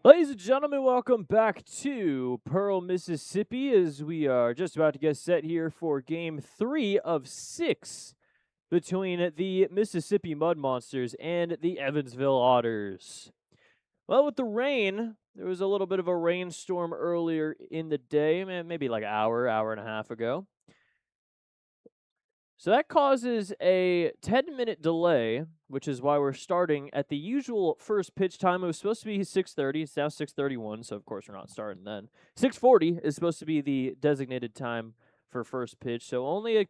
Ladies and gentlemen, welcome back to Pearl, Mississippi, as we are just about to get set here for Game 3 of 6 between the Mississippi Mud Monsters and the Evansville Otters. Well, with the rain, there was a little bit of a rainstorm earlier in the day, maybe like an hour and a half ago. So that causes a 10-minute delay, which is why we're starting at the usual first pitch time. It was supposed to be 6:30. It's now 6:31, so of course we're not starting then. 6:40 is supposed to be the designated time for first pitch, so only a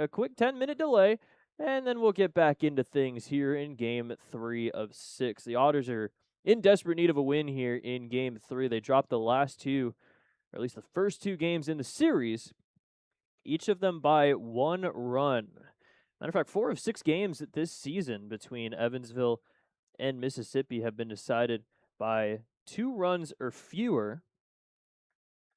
quick 10-minute delay, and then we'll get back into things here in Game 3 of 6. The Otters are in desperate need of a win here in Game 3. They dropped the last two, or at least the first two games in the series, each of them by 1 run. Matter of fact, 4 of 6 games this season between Evansville and Mississippi have been decided by 2 runs or fewer.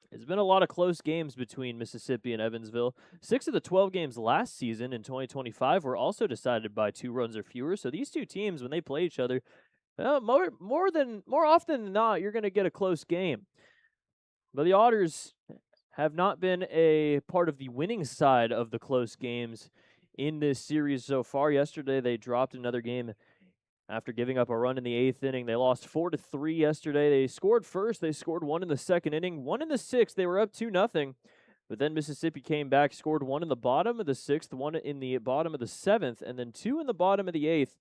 There's been a lot of close games between Mississippi and Evansville. 6 of the 12 games last season in 2025 were also decided by 2 runs or fewer. So these two teams, when they play each other, more often than not, you're going to get a close game. But the Otters have not been a part of the winning side of the close games in this series so far. Yesterday, they dropped another game after giving up a run in the 8th inning. They lost 4-3 yesterday. They scored first. They scored 1 in the 2nd inning. 1 in the 6th. They were up 2-0. But then Mississippi came back, scored 1 in the bottom of the 6th, 1 in the bottom of the 7th, and then 2 in the bottom of the 8th,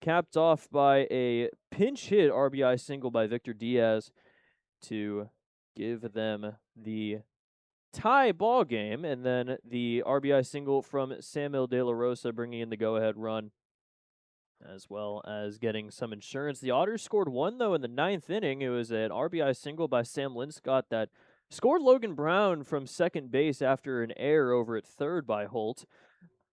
capped off by a pinch hit RBI single by Victor Diaz to give them the tie ball game, and then the RBI single from Samuel De La Rosa bringing in the go-ahead run, as well as getting some insurance. The Otters scored 1, though, in the 9th inning. It was an RBI single by Sam Linscott that scored Logan Brown from second base after an error over at third by Holt.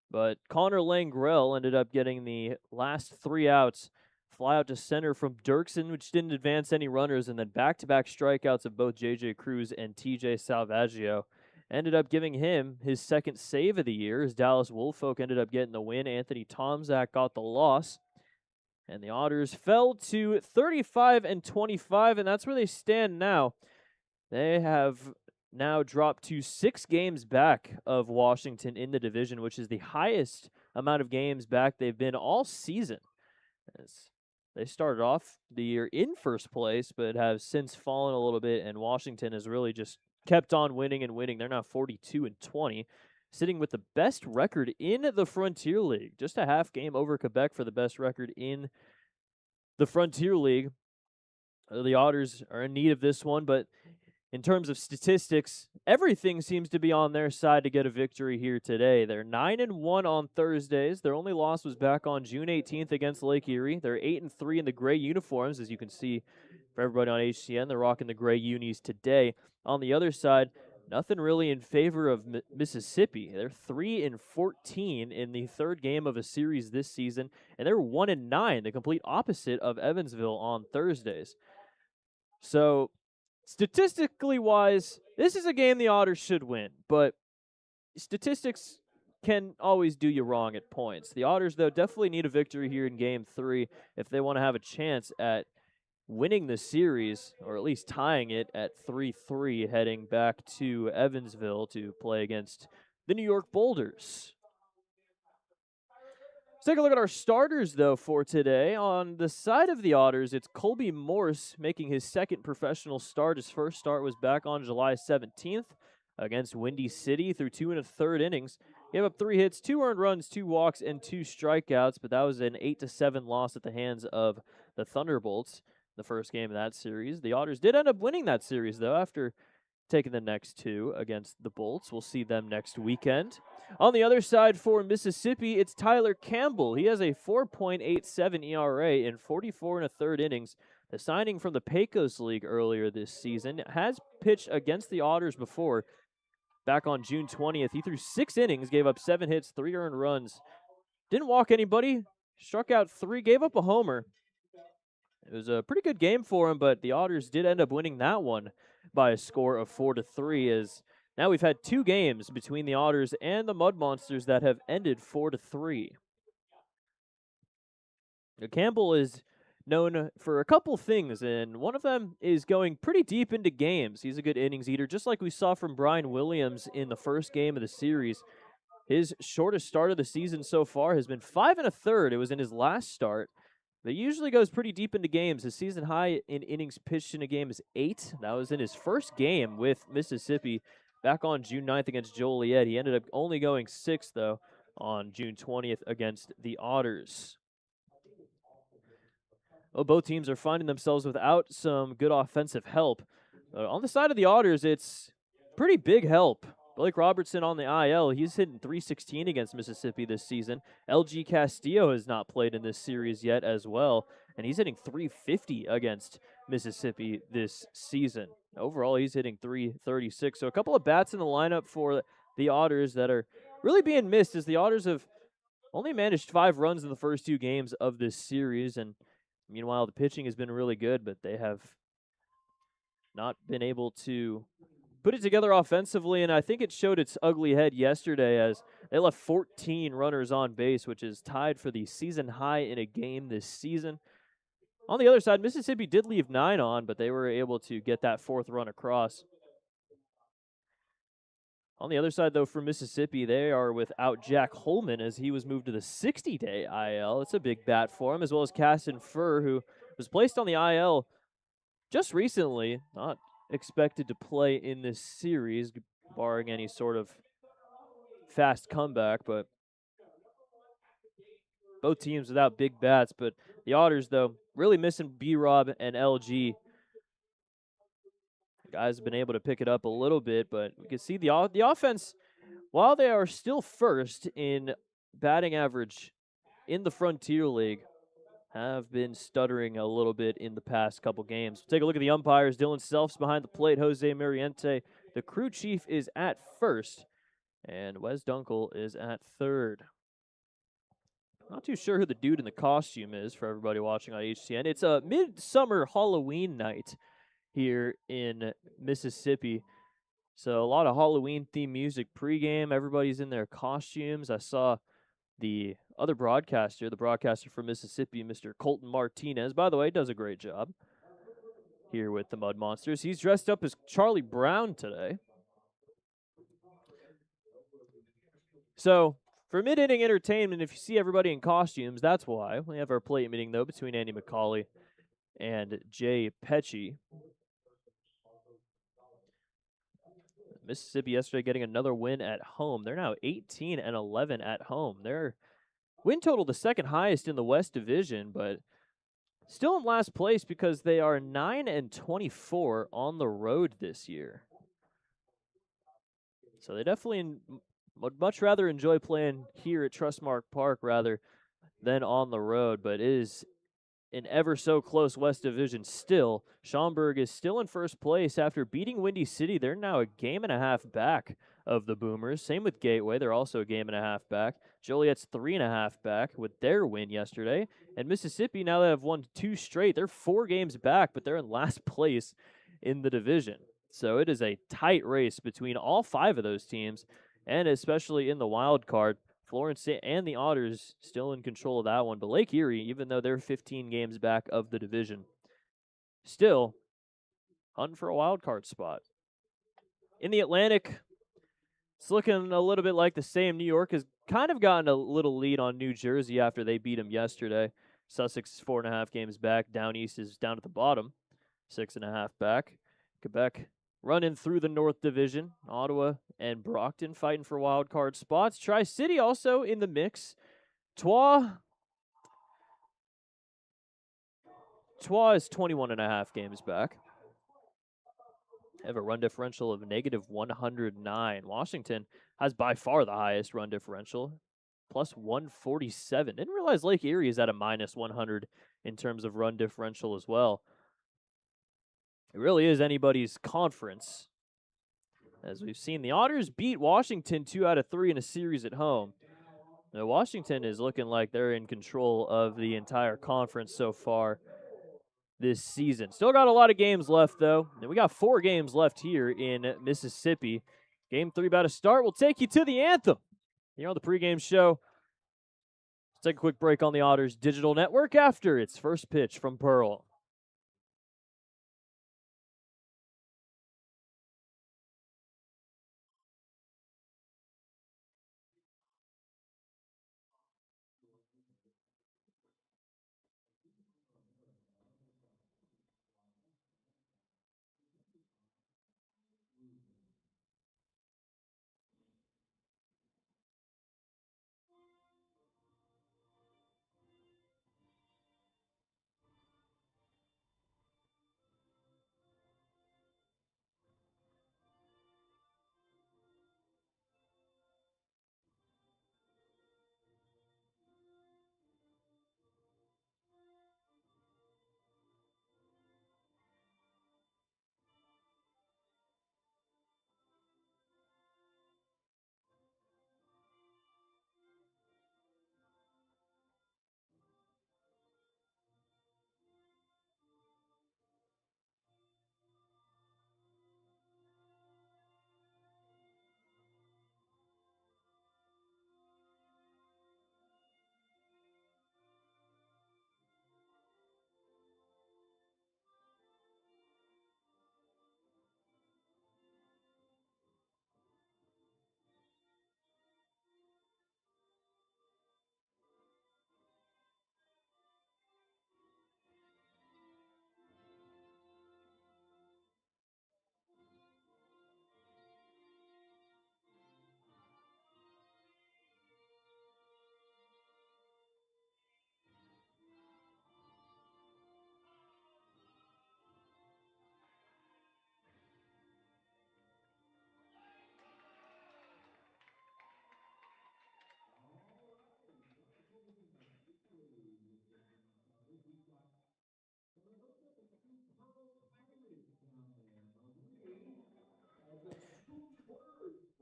But Connor Langrell ended up getting the last 3 outs, fly out to center from Dirksen, which didn't advance any runners, and then back-to-back strikeouts of both J.J. Cruz and T.J. Salvaggio ended up giving him his second save of the year, as Dallas Woolfolk ended up getting the win. Anthony Tomczak got the loss, and the Otters fell to 35-25, and that's where they stand now. They have now dropped to 6 games back of Washington in the division, which is the highest amount of games back they've been all season. As they started off the year in first place, but have since fallen a little bit, and Washington has really just kept on winning and winning. They're now 42-20, sitting with the best record in the Frontier League. Just a half game over Quebec for the best record in the Frontier League. The Otters are in need of this one, but in terms of statistics, everything seems to be on their side to get a victory here today. They're 9-1 on Thursdays. Their only loss was back on June 18th against Lake Erie. They're 8-3 in the gray uniforms, as you can see for everybody on HCN. They're rocking the gray unis today. On the other side, nothing really in favor of Mississippi. They're 3-14 in the third game of a series this season, and they're 1-9, the complete opposite of Evansville on Thursdays. So, statistically wise, this is a game the Otters should win, but statistics can always do you wrong at points. The Otters, though, definitely need a victory here in Game 3 if they want to have a chance at winning the series, or at least tying it at 3-3, heading back to Evansville to play against the New York Boulders. Let's take a look at our starters, though, for today. On the side of the Otters, it's Colby Morse making his second professional start. His first start was back on July 17th against Windy City through 2 1/3 innings. Gave up 3 hits, 2 earned runs, 2 walks, and 2 strikeouts, but that was an 8-7 loss at the hands of the Thunderbolts, the first game of that series. The Otters did end up winning that series, though, after taking the next 2 against the Bolts. We'll see them next weekend. On the other side for Mississippi, it's Tyler Campbell. He has a 4.87 ERA in 44 1/3 innings. The signing from the Pecos League earlier this season has pitched against the Otters before. Back on June 20th, he threw 6 innings, gave up 7 hits, 3 earned runs. Didn't walk anybody, struck out 3, gave up a homer. It was a pretty good game for him, but the Otters did end up winning that one by a score of 4-3, as now we've had 2 games between the Otters and the Mud Monsters that have ended 4-3. Campbell has known for a couple things, and one of them is going pretty deep into games. He's a good innings eater, just like we saw from Brian Williams in the first game of the series. His shortest start of the season so far has been 5 1/3. It was in his last start. But usually goes pretty deep into games. His season high in innings pitched in a game is 8. That was in his first game with Mississippi back on June 9th against Joliet. He ended up only going 6, though, on June 20th against the Otters. Well, both teams are finding themselves without some good offensive help. On the side of the Otters, it's pretty big help. Blake Robertson on the IL, he's hitting .316 against Mississippi this season. LG Castillo has not played in this series yet as well, and he's hitting .350 against Mississippi this season. Overall, he's hitting .336. So a couple of bats in the lineup for the Otters that are really being missed, as the Otters have only managed 5 runs in the first 2 games of this series, and meanwhile, the pitching has been really good, but they have not been able to put it together offensively, and I think it showed its ugly head yesterday as they left 14 runners on base, which is tied for the season high in a game this season. On the other side, Mississippi did leave 9 on, but they were able to get that 4th run across. On the other side, though, for Mississippi, they are without Jack Holman as he was moved to the 60-day IL. It's a big bat for him, as well as Caston Furr, who was placed on the IL just recently, not expected to play in this series, barring any sort of fast comeback, but both teams without big bats. But the Otters, though, really missing B-Rob and LG. Guys have been able to pick it up a little bit, but we can see the offense, while they are still first in batting average in the Frontier League, have been stuttering a little bit in the past couple games. Take a look at the umpires. Dylan Self's behind the plate. Jose Mariente, the crew chief, is at first, and Wes Dunkel is at third. Not too sure who the dude in the costume is for everybody watching on HTN. It's a midsummer Halloween night here in Mississippi. So a lot of Halloween-themed music pregame. Everybody's in their costumes. I saw the other broadcaster, the broadcaster from Mississippi, Mr. Colton Martinez, by the way, does a great job here with the Mud Monsters. He's dressed up as Charlie Brown today. So for mid-inning entertainment, if you see everybody in costumes, that's why. We have our plate meeting, though, between Andy McCauley and Jay Pecci. Mississippi yesterday getting another win at home. They're now 18-11 at home. Their win total the second highest in the West Division, but still in last place because they are 9-24 on the road this year. So they definitely would much rather enjoy playing here at Trustmark Park rather than on the road, but it is an ever so close West Division still. Schaumburg is still in first place after beating Windy City. They're now a game and a half back of the Boomers. Same with Gateway. They're also a game and a half back. Joliet's 3.5 back with their win yesterday. And Mississippi, now that have won 2 straight, they're 4 games back, but they're in last place in the division. So it is a tight race between all 5 of those teams, and especially in the wild card. Florence and the Otters still in control of that one. But Lake Erie, even though they're 15 games back of the division, still hunting for a wild card spot. In the Atlantic, it's looking a little bit like the same. New York has kind of gotten a little lead on New Jersey after they beat them yesterday. Sussex is 4.5 games back. Down East is down at the bottom, 6.5 back. Quebec running through the North Division. Ottawa and Brockton fighting for wild card spots. Tri-City also in the mix. Troyes is 21.5 games back. They have a run differential of negative 109. Washington has by far the highest run differential, plus 147. Didn't realize Lake Erie is at a minus 100 in terms of run differential as well. It really is anybody's conference. As we've seen, the Otters beat Washington 2 out of 3 in a series at home. Now, Washington is looking like they're in control of the entire conference so far this season. Still got a lot of games left, though. And we got 4 games left here in Mississippi. Game 3 about to start. We'll take you to the anthem here on the pregame show. Take a quick break on the Otters digital network after its first pitch from Pearl.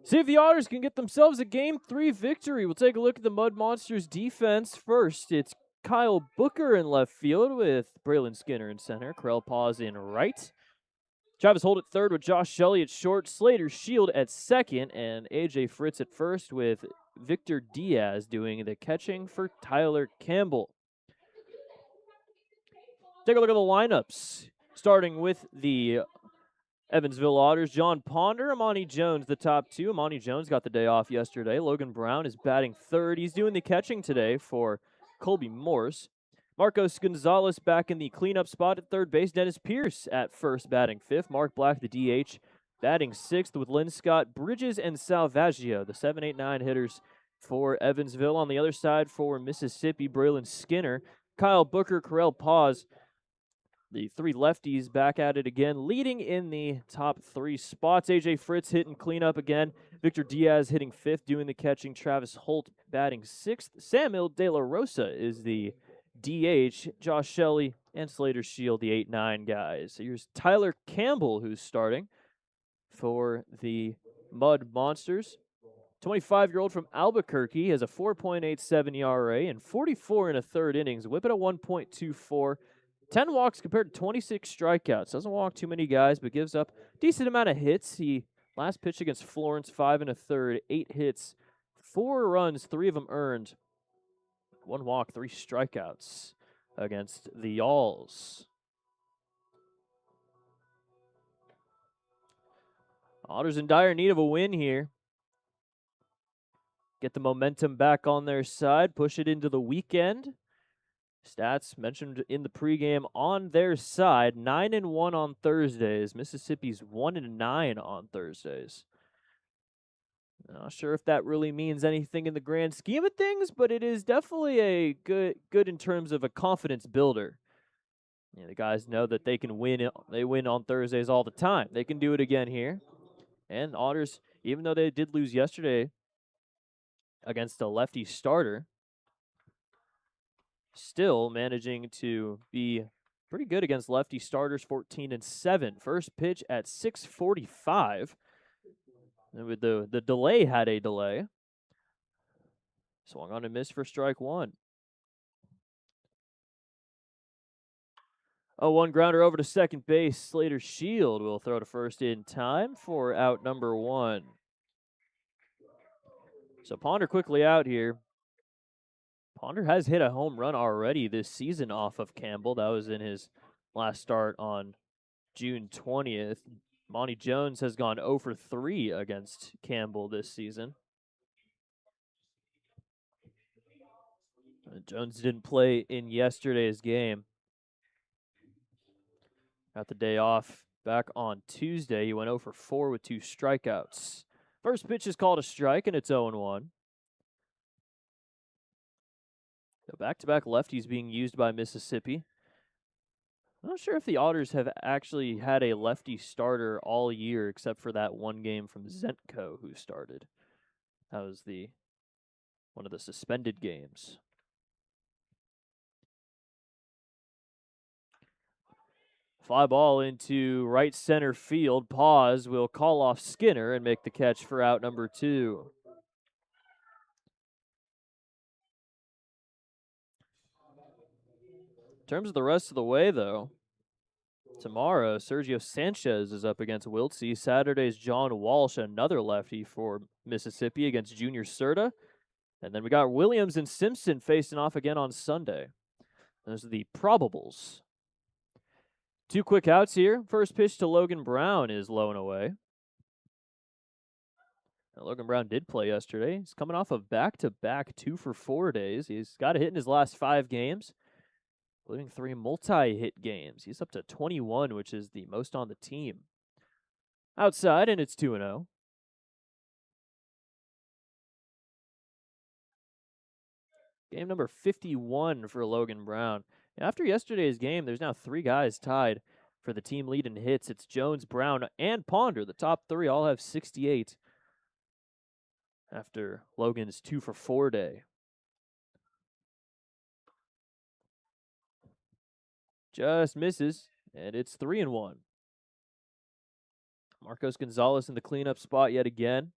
See if the Otters can get themselves a Game 3 victory. We'll take a look at the Mud Monsters defense first. It's Kyle Booker in left field with Braylon Skinner in center, Karel Paz in right. Travis Holt at third with Josh Shelley at short, Slater Shield at second, and AJ Fritz at first with Victor Diaz doing the catching for Tyler Campbell. Take a look at the lineups. Starting with the Evansville Otters, John Ponder, Amani Jones, the top two. Amani Jones got the day off yesterday. Logan Brown is batting third. He's doing the catching today for Colby Morse. Marcos Gonzalez back in the cleanup spot at third base. Dennis Pierce at first, batting fifth. Mark Black, the DH, batting sixth with Lynn Scott, Bridges, and Salvaggio, the 7, 8, 9 hitters for Evansville. On the other side for Mississippi, Braylon Skinner, Kyle Booker, Karel Paz, the three lefties back at it again, leading in the top three spots. AJ Fritz hitting cleanup again. Victor Diaz hitting fifth, doing the catching. Travis Holt batting sixth. Samuel De La Rosa is the DH. Josh Shelley and Slater Shield, the 8-9 guys. Here's Tyler Campbell, who's starting for the Mud Monsters. 25-year-old from Albuquerque has a 4.87 ERA and 44 in a third innings. Whip at a 1.24. 10 walks compared to 26 strikeouts. Doesn't walk too many guys, but gives up a decent amount of hits. He last pitch against Florence, 5 1/3, 8 hits, 4 runs, 3 of them earned. 1 walk, 3 strikeouts against the Alls. Otters in dire need of a win here. Get the momentum back on their side, push it into the weekend. Stats mentioned in the pregame on their side, 9-1 on Thursdays. Mississippi's 1-9 on Thursdays. Not sure if that really means anything in the grand scheme of things, but it is definitely a good in terms of a confidence builder. The guys know that they can win. They win on Thursdays all the time. They can do it again here. And Otters, even though they did lose yesterday against a lefty starter, still managing to be pretty good against lefty starters, 14-7. First pitch at 6:45. And with the delay had a delay. Swung on and missed for strike one. 0-1 grounder over to second base. Slater Shield will throw to first in time for out number 1. So Ponder quickly out here. Ponder has hit a home run already this season off of Campbell. That was in his last start on June 20th. Monty Jones has gone 0 for 3 against Campbell this season. Jones didn't play in yesterday's game. Got the day off back on Tuesday. He went 0 for 4 with 2 strikeouts. First pitch is called a strike, and it's 0-1. So back-to-back lefties being used by Mississippi. I'm not sure if the Otters have actually had a lefty starter all year, except for that one game from Zentko who started. That was one of the suspended games. Fly ball into right center field. Pause will call off Skinner and make the catch for out number 2. In terms of the rest of the way, though, tomorrow, Sergio Sanchez is up against Wiltsey. Saturday's John Walsh, another lefty for Mississippi, against Junior Serta. And then we got Williams and Simpson facing off again on Sunday. Those are the probables. 2 quick outs here. First pitch to Logan Brown is low and away. Now, Logan Brown did play yesterday. He's coming off of back-to-back 2 for 4 days. He's got a hit in his last 5 games, including 3 multi-hit games. He's up to 21, which is the most on the team. Outside, and it's 2-0. Game number 51 for Logan Brown. After yesterday's game, there's now 3 guys tied for the team lead in hits. It's Jones, Brown, and Ponder. The top 3 all have 68 after Logan's 2 for 4 day. Just misses, and it's 3-1. Marcos Gonzalez in the cleanup spot yet again,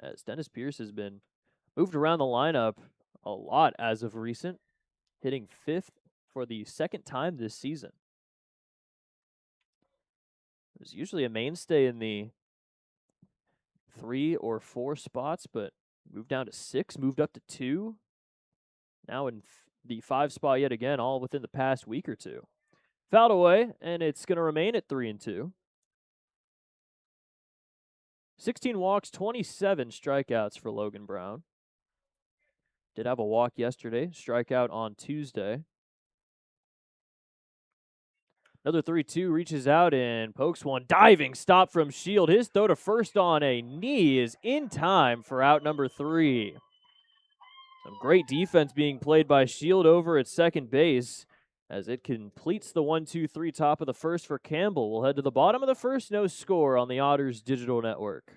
as Dennis Pierce has been moved around the lineup a lot as of recent, hitting 5th for the 2nd time this season. It was usually a mainstay in the 3 or 4 spots, but moved down to 6, moved up to 2. Now in the 5 spot yet again, all within the past week or 2. Fouled away, and it's going to remain at 3-2. 16 walks, 27 strikeouts for Logan Brown. Did have a walk yesterday, strikeout on Tuesday. Another 3-2 reaches out and pokes one. Diving stop from Shield. His throw to first on a knee is in time for out number 3. Some great defense being played by Shield over at second base as it completes the 1-2-3 top of the first for Campbell. We'll head to the bottom of the first, no score on the Otters Digital Network.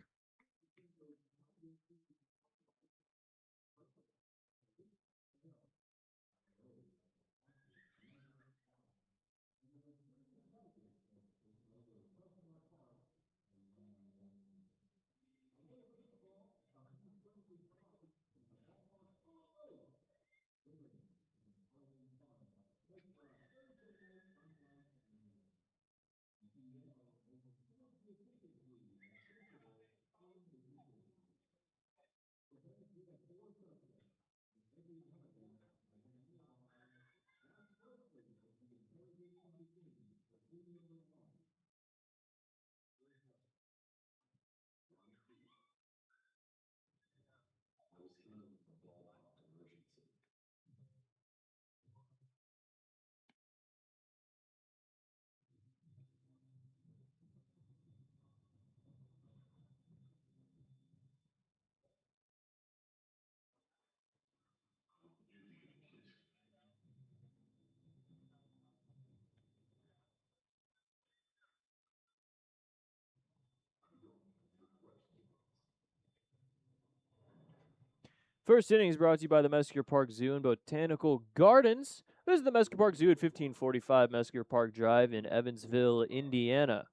First inning is brought to you by the Mesker Park Zoo and Botanical Gardens. Visit the Mesker Park Zoo at 1545 Mesker Park Drive in Evansville, Indiana.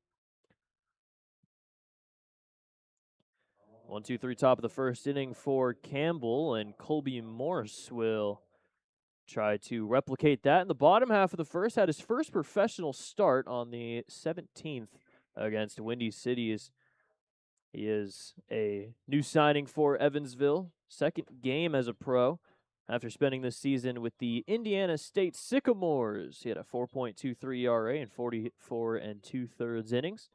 1-2-3 top of the first inning for Campbell, and Colby Morse will try to replicate that. In the bottom half of the first, had his first professional start on the 17th against Windy Cities. He is a new signing for Evansville, second game as a pro. After spending this season with the Indiana State Sycamores, he had a 4.23 ERA in 44 2/3 innings.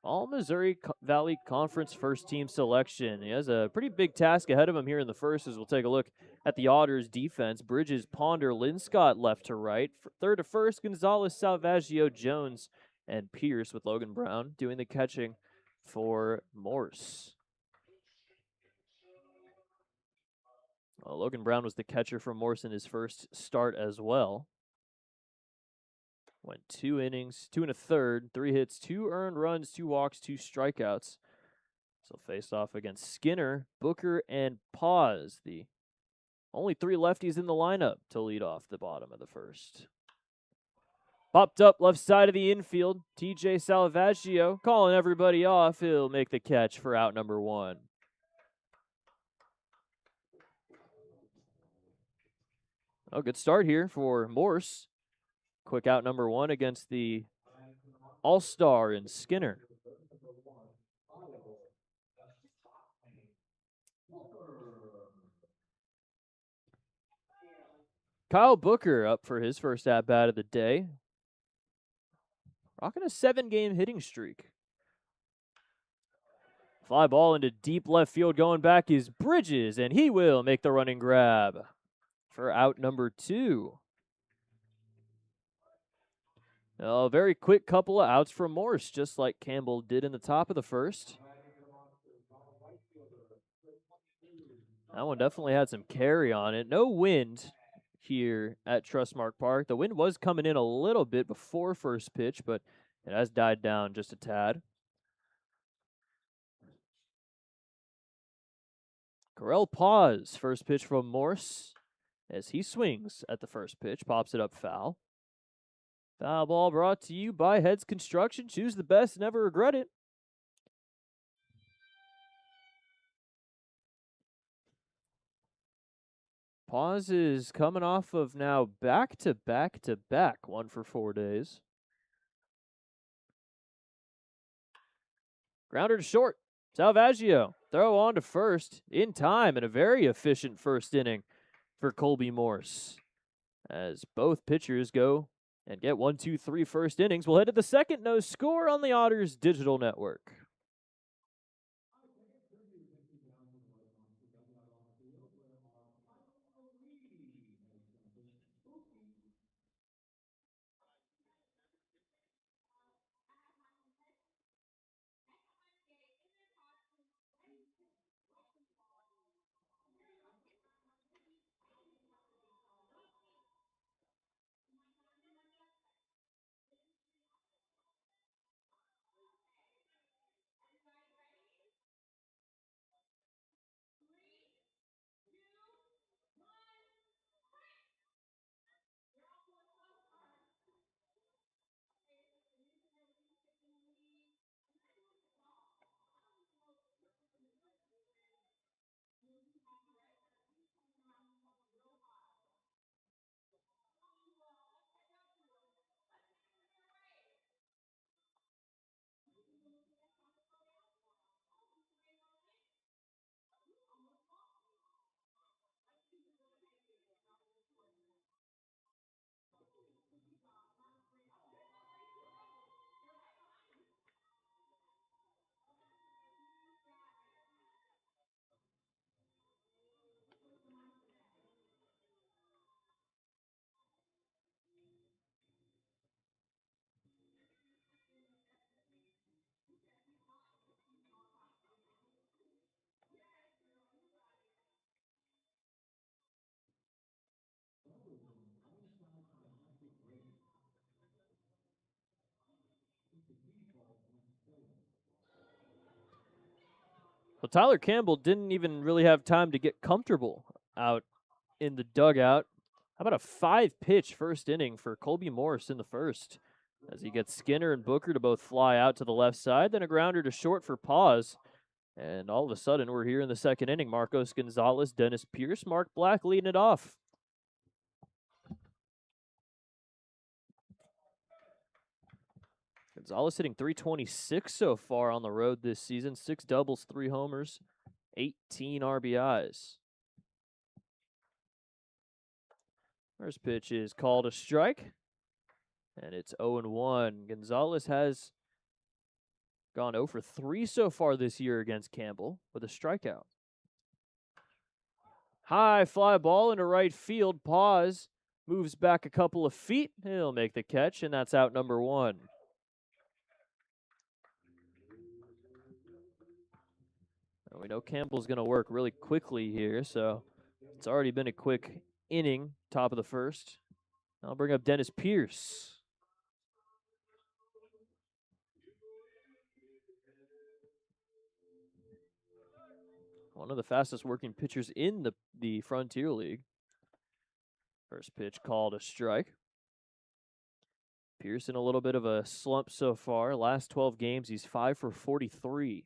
All Missouri Valley Conference first team selection. He has a pretty big task ahead of him here in the first as we'll take a look at the Otters defense. Bridges, Ponder, Linscott left to right. Third to first, Gonzalez, Salvaggio, Jones, and Pierce with Logan Brown doing the catching for Morse. Well, Logan Brown was the catcher for Morse in his first start as well. Went 2 innings, 2 1/3, 3 hits, 2 earned runs, 2 walks, 2 strikeouts. So face off against Skinner, Booker, and Paz, the only 3 lefties in the lineup to lead off the bottom of the first. Popped up left side of the infield, TJ Salvaggio calling everybody off. He'll make the catch for out number 1. Oh, good start here for Morse. Quick out number 1 against the All-Star in Skinner. Kyle Booker up for his first at-bat of the day. Rocking a 7-game hitting streak. Fly ball into deep left field. Going back is Bridges, and he will make the running grab for out number 2. A very quick couple of outs from Morse, just like Campbell did in the top of the first. That one definitely had some carry on it. No wind here at Trustmark Park. The wind was coming in a little bit before first pitch, but it has died down just a tad. Correll Paz, first pitch from Morse, as he swings at the first pitch, pops it up foul. Foul ball brought to you by Heads Construction. Choose the best, never regret it. Paz is coming off of now back-to-back-to-back, 1 for 4 days. Grounder to short. Salvaggio, throw on to first in time, and a very efficient first inning for Colby Morse. As both pitchers go and get 1, 2, 3 first innings, we'll head to the second. No score on the Otters digital network. Well, Tyler Campbell didn't even really have time to get comfortable out in the dugout. How about a 5-pitch first inning for Colby Morse in the first, as he gets Skinner and Booker to both fly out to the left side, then a grounder to short for Paz. And all of a sudden, we're here in the second inning. Marcos Gonzalez, Dennis Pierce, Mark Black leading it off. Gonzalez hitting .326 so far on the road this season. 6 doubles, 3 homers, 18 RBIs. First pitch is called a strike, and it's 0-1. Gonzalez has gone 0 for 3 so far this year against Campbell with a strikeout. High fly ball into right field. Pause. Moves back a couple of feet. He'll make the catch, and that's out number 1. We know Campbell's going to work really quickly here, so it's already been a quick inning, top of the first. I'll bring up Dennis Pierce. One of the fastest working pitchers in the Frontier League. First pitch called a strike. Pierce in a little bit of a slump so far. Last 12 games, he's 5 for 43.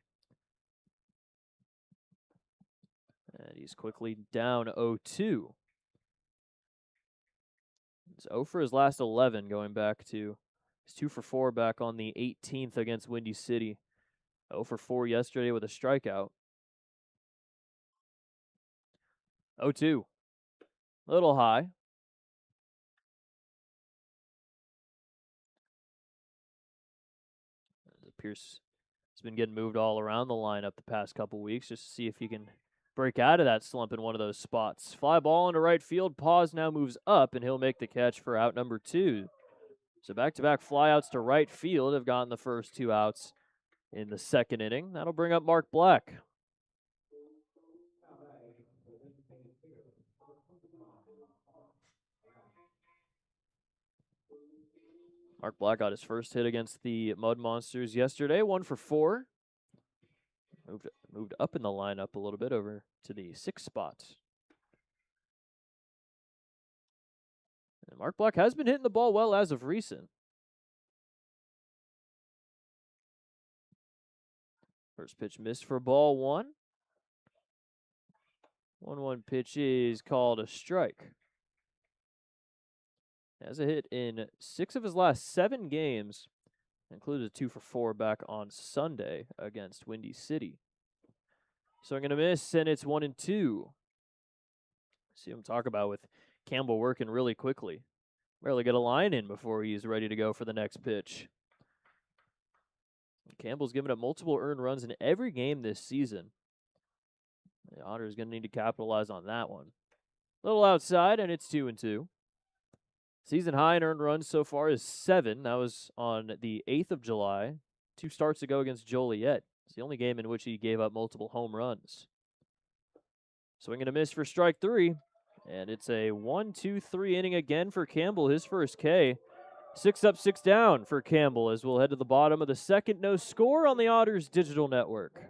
And he's quickly down 0-2. He's 0 for his last 11, going back to he's 2 for 4 back on the 18th against Windy City. 0 for 4 yesterday with a strikeout. 0-2. Little high. Pierce has been getting moved all around the lineup the past couple weeks just to see if he can break out of that slump in one of those spots. Fly ball into right field. Pause now moves up, and he'll make the catch for out number 2. So back-to-back flyouts to right field have gotten the first 2 outs in the second inning. That'll bring up Mark Black. Mark Black got his first hit against the Mud Monsters yesterday, 1 for 4. Moved up in the lineup a little bit over to the 6th spot. And Mark Black has been hitting the ball well as of recent. First pitch missed for ball 1. 1-1 pitch is called a strike. Has a hit in 6 of his last 7 games, included a 2 for 4 back on Sunday against Windy City. So I'm going to miss, and it's 1-2. See him talk about with Campbell working really quickly. Barely get a line in before he's ready to go for the next pitch. Campbell's given up multiple earned runs in every game this season. The Otters going to need to capitalize on that one. A little outside, and it's 2-2. Season high in earned runs so far is 7. That was on the 8th of July. 2 starts ago against Joliet. It's the only game in which he gave up multiple home runs. Swing and a miss for strike 3. And it's a 1-2-3 inning again for Campbell, his first K. 6 up, 6 down for Campbell as we'll head to the bottom of the second. No score on the Otters digital network.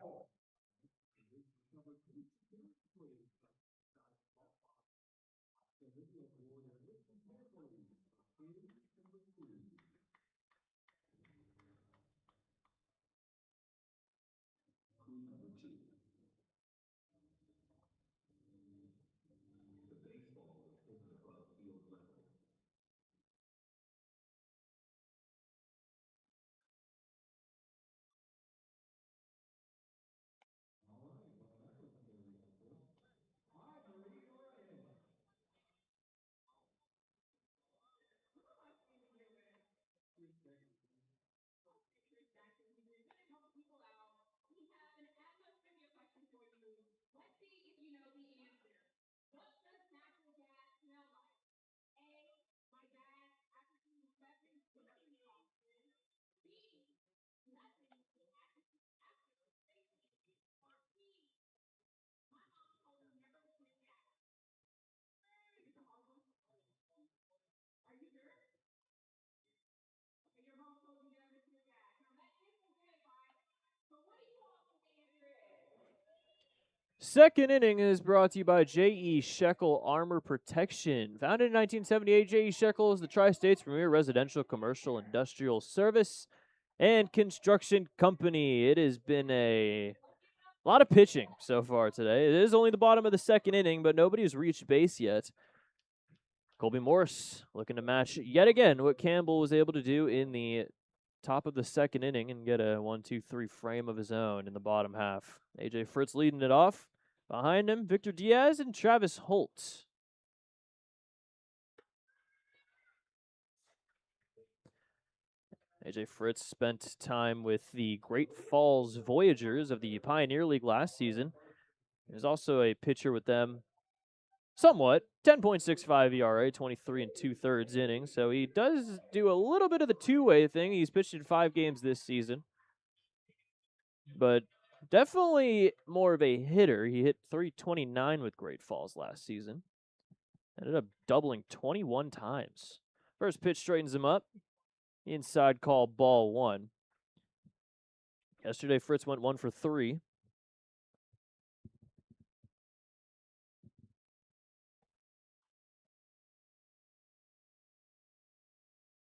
Second inning is brought to you by J.E. Shekel Armor Protection. Founded in 1978, J.E. Shekel is the Tri-State's premier residential, commercial, industrial service and construction company. It has been a lot of pitching so far today. It is only the bottom of the second inning, but nobody has reached base yet. Colby Morse looking to match yet again what Campbell was able to do in the top of the second inning and get a 1-2-3 frame of his own in the bottom half. A.J. Fritz leading it off. Behind him, Victor Diaz and Travis Holt. AJ Fritz spent time with the Great Falls Voyagers of the Pioneer League last season. He was also a pitcher with them somewhat. 10.65 ERA, 23 and 2/3 innings. So he does do a little bit of the two-way thing. He's pitched in 5 games this season. But definitely more of a hitter. He hit .329 with Great Falls last season. Ended up doubling 21 times. First pitch straightens him up. Inside call, ball 1. Yesterday, Fritz went 1 for 3.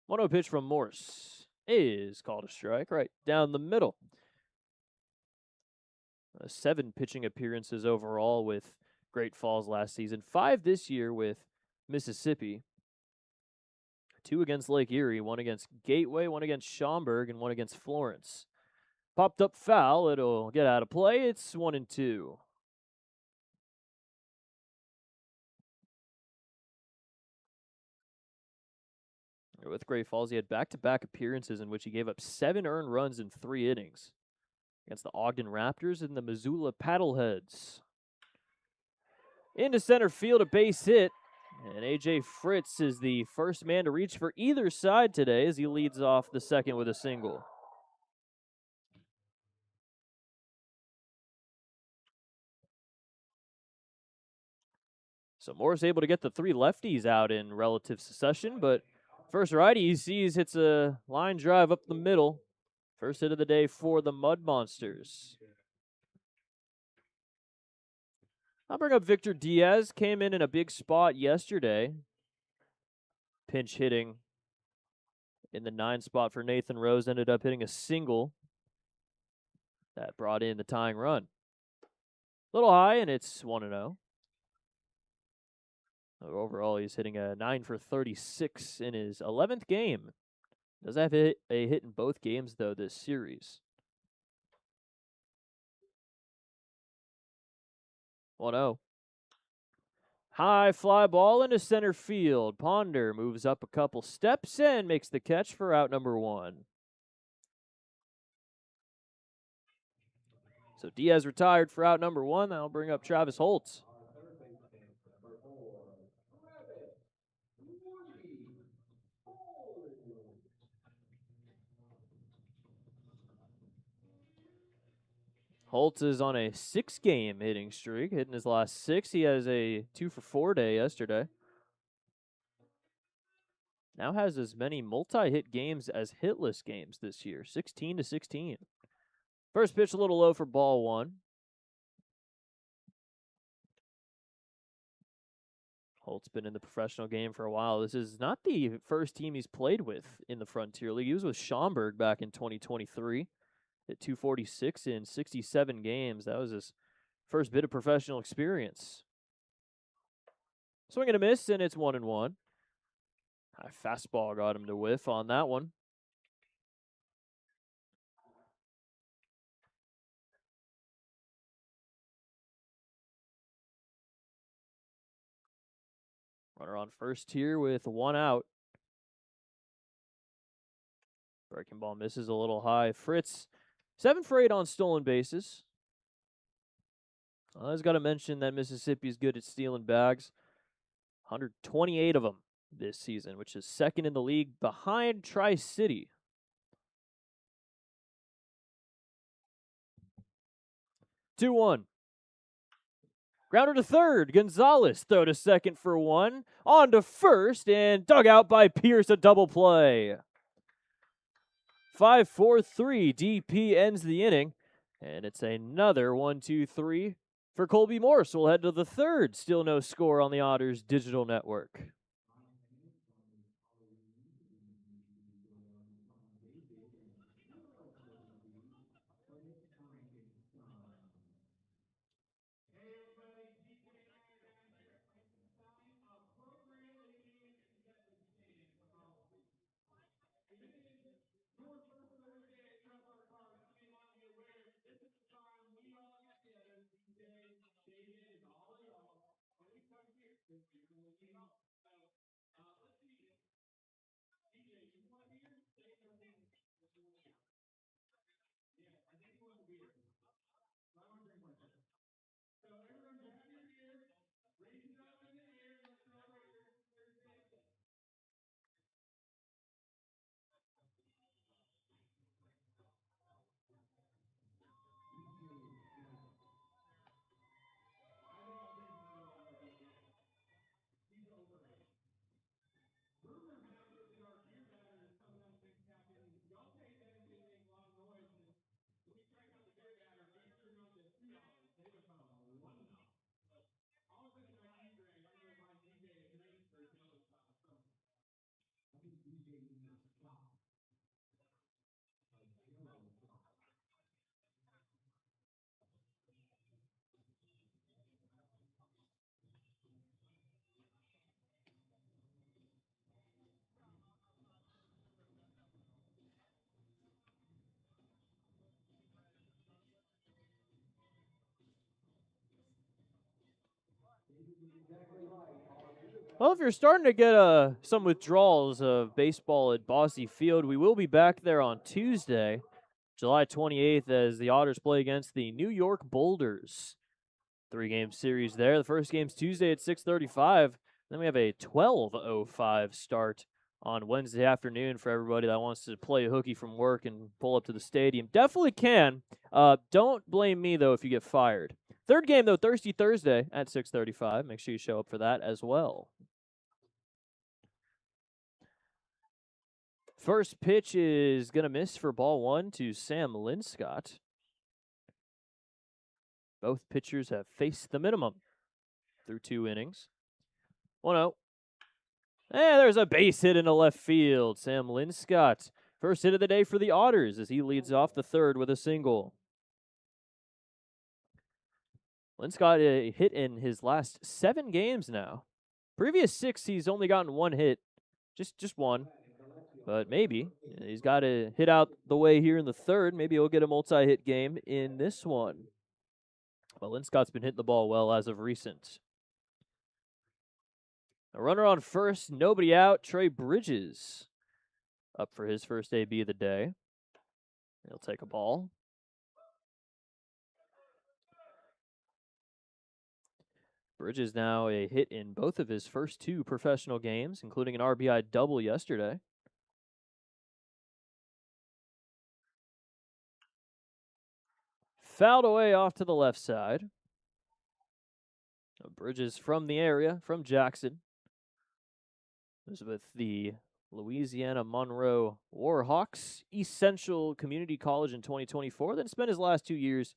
One-zero pitch from Morse is called a strike right down the middle. 7 pitching appearances overall with Great Falls last season. 5 this year with Mississippi. 2 against Lake Erie, 1 against Gateway, 1 against Schaumburg, and 1 against Florence. Popped up foul. It'll get out of play. It's 1-2. With Great Falls, he had back-to-back appearances in which he gave up 7 earned runs in 3 innings against the Ogden Raptors and the Missoula Paddleheads. Into center field, a base hit, and A.J. Fritz is the first man to reach for either side today as he leads off the second with a single. So Morris able to get the 3 lefties out in relative succession, but first righty he sees hits a line drive up the middle. First hit of the day for the Mud Monsters. I'll bring up Victor Diaz. Came in a big spot yesterday. Pinch hitting in the 9 spot for Nathan Rose. Ended up hitting a single that brought in the tying run. A little high, and it's 1-0. Overall, he's hitting a 9 for 36 in his 11th game. Does have a hit in both games, though, this series. 1-0. High fly ball into center field. Ponder moves up a couple steps and makes the catch for out number 1. So Diaz retired for out number 1. That'll bring up Travis Holtz. Holtz is on a 6-game hitting streak, hitting his last 6. He has a 2 for 4 day yesterday. Now has as many multi-hit games as hitless games this year, 16-16. First pitch a little low for ball 1. Holt's been in the professional game for a while. This is not the first team he's played with in the Frontier League. He was with Schaumburg back in 2023. Hit .246 in 67 games. That was his first bit of professional experience. Swing and a miss, and it's 1-1. High fastball got him to whiff on that one. Runner on first here with 1 out. Breaking ball misses a little high. Fritz, 7 for 8 on stolen bases. I was got to mention that Mississippi's good at stealing bags. 128 of them this season, which is second in the league behind Tri-City. Two 1. Grounder to third. Gonzalez throw to second for 1. On to first and dug out by Pierce, a double play. 5-4-3. DP ends the inning. And it's another 1-2-3 for Colby Morse. We'll head to the third. Still no score on the Otters digital network. Well, if you're starting to get some withdrawals of baseball at Bosse Field, we will be back there on Tuesday, July 28th, as the Otters play against the New York Boulders. 3-game series there. The first game's Tuesday at 6:35. Then we have a 12:05 start on Wednesday afternoon for everybody that wants to play hooky from work and pull up to the stadium. Definitely can. Don't blame me, though, if you get fired. Third game, though, Thursday at 6:35. Make sure you show up for that as well. First pitch is going to miss for ball 1 to Sam Linscott. Both pitchers have faced the minimum through 2 innings. 1-0. And there's a base hit into left field. Sam Linscott, first hit of the day for the Otters as he leads off the third with a single. Linscott hit in his last 7 games now. Previous 6, he's only gotten 1 hit. Just one. But maybe. He's got to hit out the way here in the third. Maybe he'll get a multi-hit game in this one. But Linscott's been hitting the ball well as of recent. A runner on first, nobody out. Trey Bridges up for his first AB of the day. He'll take a ball. Bridges now a hit in both of his first 2 professional games, including an RBI double yesterday. Fouled away off to the left side. Bridges from the area, from Jackson. This is with the Louisiana Monroe Warhawks, East Central Community College in 2024, then spent his last 2 years,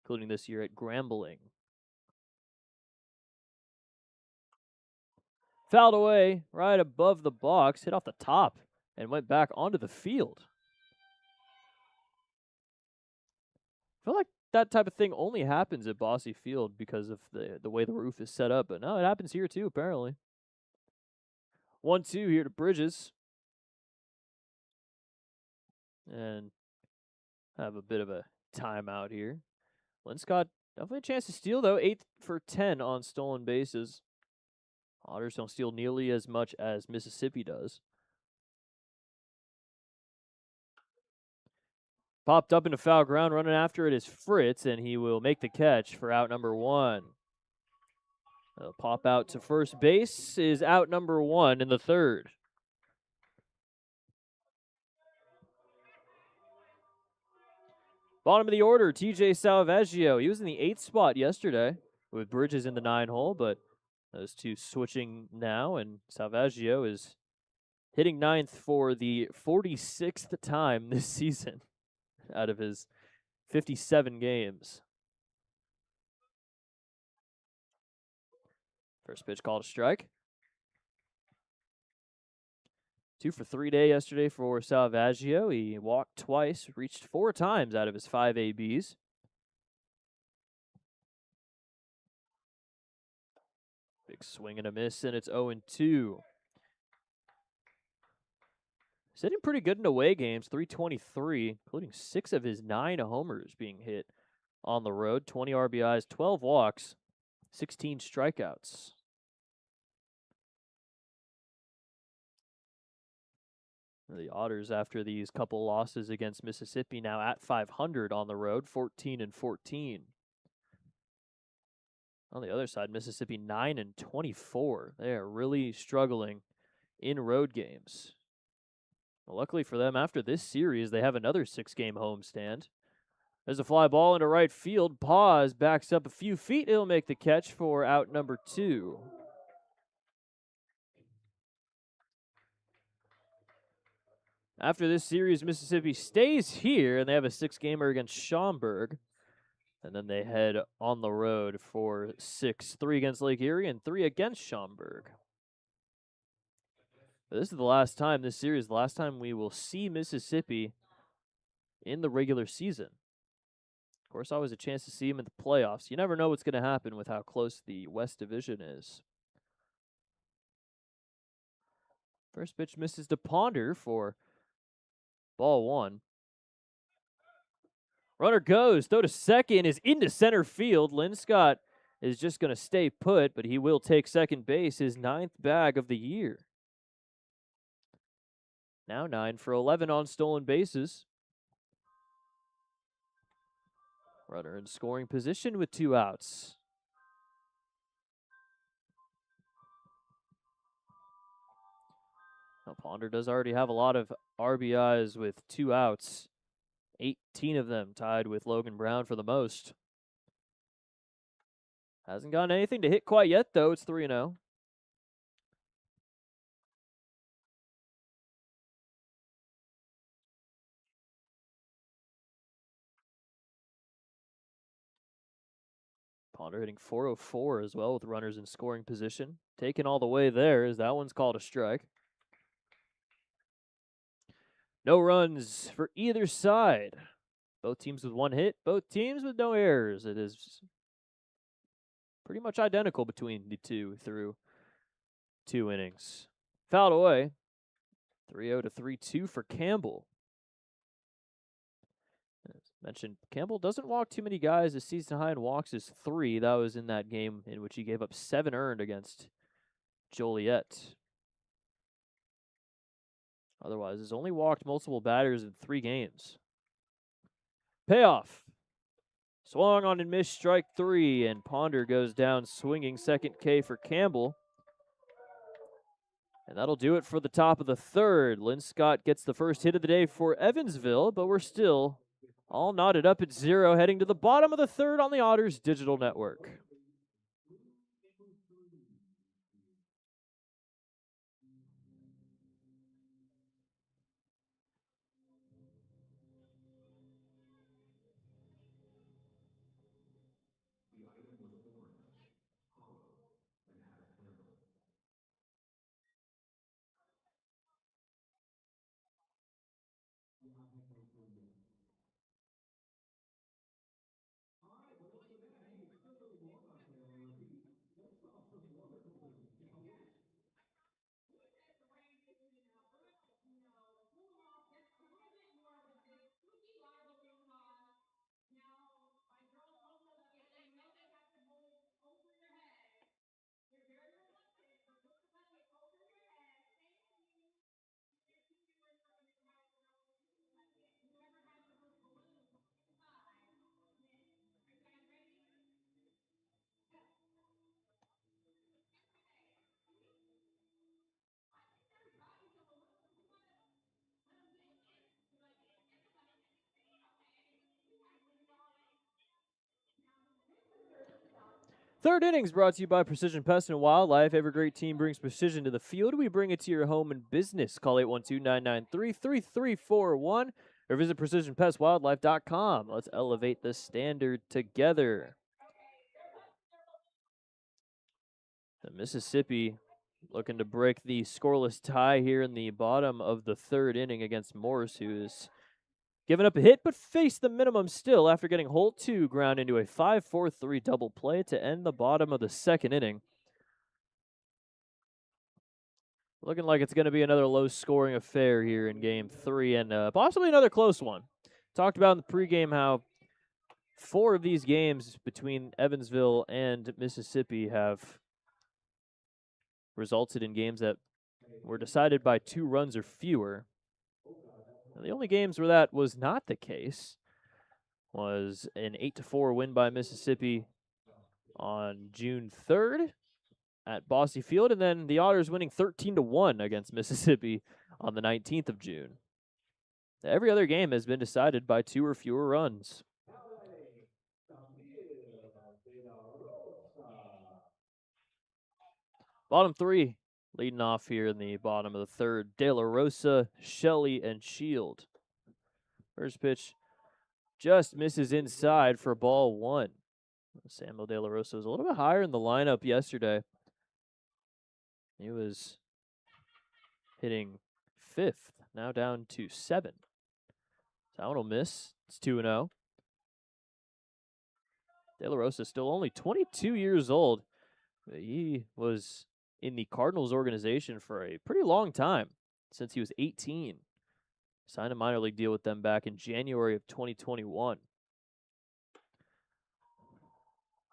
including this year at Grambling. Fouled away right above the box, hit off the top, and went back onto the field. I feel like that type of thing only happens at Bosse Field because of the way the roof is set up, but no, it happens here too, apparently. 1-2 here to Bridges. And have a bit of a timeout here. Linscott definitely a chance to steal, though. 8 for 10 on stolen bases. Otters don't steal nearly as much as Mississippi does. Popped up into foul ground, running after it is Fritz, and he will make the catch for out number 1. A pop out to first base is out number 1 in the third. Bottom of the order, TJ Salvaggio. He was in the 8th spot yesterday with Bridges in the 9 hole, but those two switching now, and Salvaggio is hitting 9th for the 46th time this season out of his 57 games. First pitch called a strike. 2 for 3 day yesterday for Salvaggio. He walked twice, reached 4 times out of his 5 ABs. Big swing and a miss, and it's 0-2. Sitting pretty good in away games, 323, including 6 of his 9 homers being hit on the road. 20 RBIs, 12 walks, 16 strikeouts. The Otters, after these couple losses against Mississippi, now at 500 on the road, 14-14. On the other side, Mississippi 9-24. They are really struggling in road games. Well, luckily for them, after this series, they have another 6-game homestand. There's a fly ball into right field. Paz backs up a few feet. He'll make the catch for out number 2. After this series, Mississippi stays here, and they have a 6-gamer against Schaumburg. And then they head on the road for 6, 3 against Lake Erie and 3 against Schaumburg. But this is the last time, this series, the last time we will see Mississippi in the regular season. Of course, always a chance to see him in the playoffs. You never know what's going to happen with how close the West Division is. First pitch misses to Ponder for ball 1. Runner goes, throw to second, is into center field. Linscott is just going to stay put, but he will take second base, his 9th bag of the year. Now 9 for 11 on stolen bases. Runner in scoring position with 2 outs. Now, Ponder does already have a lot of RBIs with 2 outs. 18 of them tied with Logan Brown for the most. Hasn't gotten anything to hit quite yet, though. It's 3-0. Ponder hitting .404 as well with runners in scoring position. Taken all the way there as that one's called a strike. No runs for either side. Both teams with 1 hit, both teams with no errors. It is pretty much identical between the two through 2 innings. Fouled away. 3-0 to 3-2 for Campbell. As mentioned, Campbell doesn't walk too many guys. His season high in walks is 3. That was in that game in which he gave up 7 earned against Joliet. Otherwise, has only walked multiple batters in 3 games. Payoff. Swung on and missed, strike 3, and Ponder goes down swinging. Second K for Campbell. And that'll do it for the top of the 3rd. Lynn Scott gets the first hit of the day for Evansville, but we're still all knotted up at 0, heading to the bottom of the 3rd on the Otters Digital Network. Third innings brought to you by Precision Pest and Wildlife. Every great team brings precision to the field. We bring it to your home and business. Call 812-993-3341 or visit precisionpestwildlife.com. Let's elevate the standard together. The Mississippi looking to break the scoreless tie here in the bottom of the 3rd inning against Morse, who is given up a hit, but faced the minimum still after getting hole 2 ground into a 5-4-3 double play to end the bottom of the 2nd inning. Looking like it's going to be another low-scoring affair here in Game 3 and possibly another close one. Talked about in the pregame how 4 of these games between Evansville and Mississippi have resulted in games that were decided by 2 runs or fewer. And the only games where that was not the case was an 8-4 win by Mississippi on June 3rd at Bosse Field, and then the Otters winning 13-1 against Mississippi on the 19th of June. Every other game has been decided by 2 or fewer runs. Bottom 3 leading off here in the bottom of the 3rd. De La Rosa, Shelley, and Shield. First pitch just misses inside for ball 1. Samuel De La Rosa was a little bit higher in the lineup yesterday. He was hitting 5th, now down to 7. That one will miss. It's 2-0. De La Rosa still only 22 years old. He was in the Cardinals organization for a pretty long time, since he was 18. Signed a minor league deal with them back in January of 2021.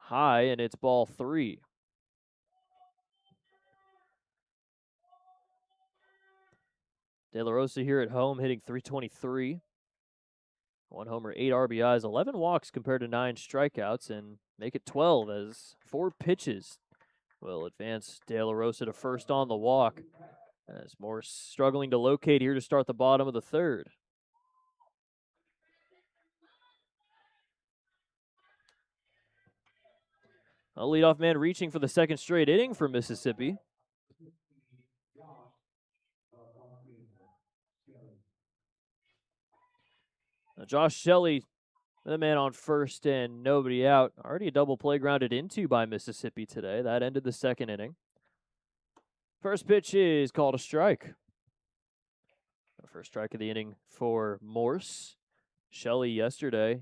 high, and it's ball 3. De La Rosa here at home hitting .323. 1 homer, 8 RBIs, 11 walks compared to 9 strikeouts, and make it 12 as 4 pitches will advance De La Rosa to first on the walk. As Morse struggling to locate here to start the bottom of the 3rd. A leadoff man reaching for the 2nd straight inning for Mississippi. Now Josh Shelley, the man on first and nobody out. Already a double play grounded into by Mississippi today. That ended the 2nd inning. First pitch is called a strike. The first strike of the inning for Morse. Shelley yesterday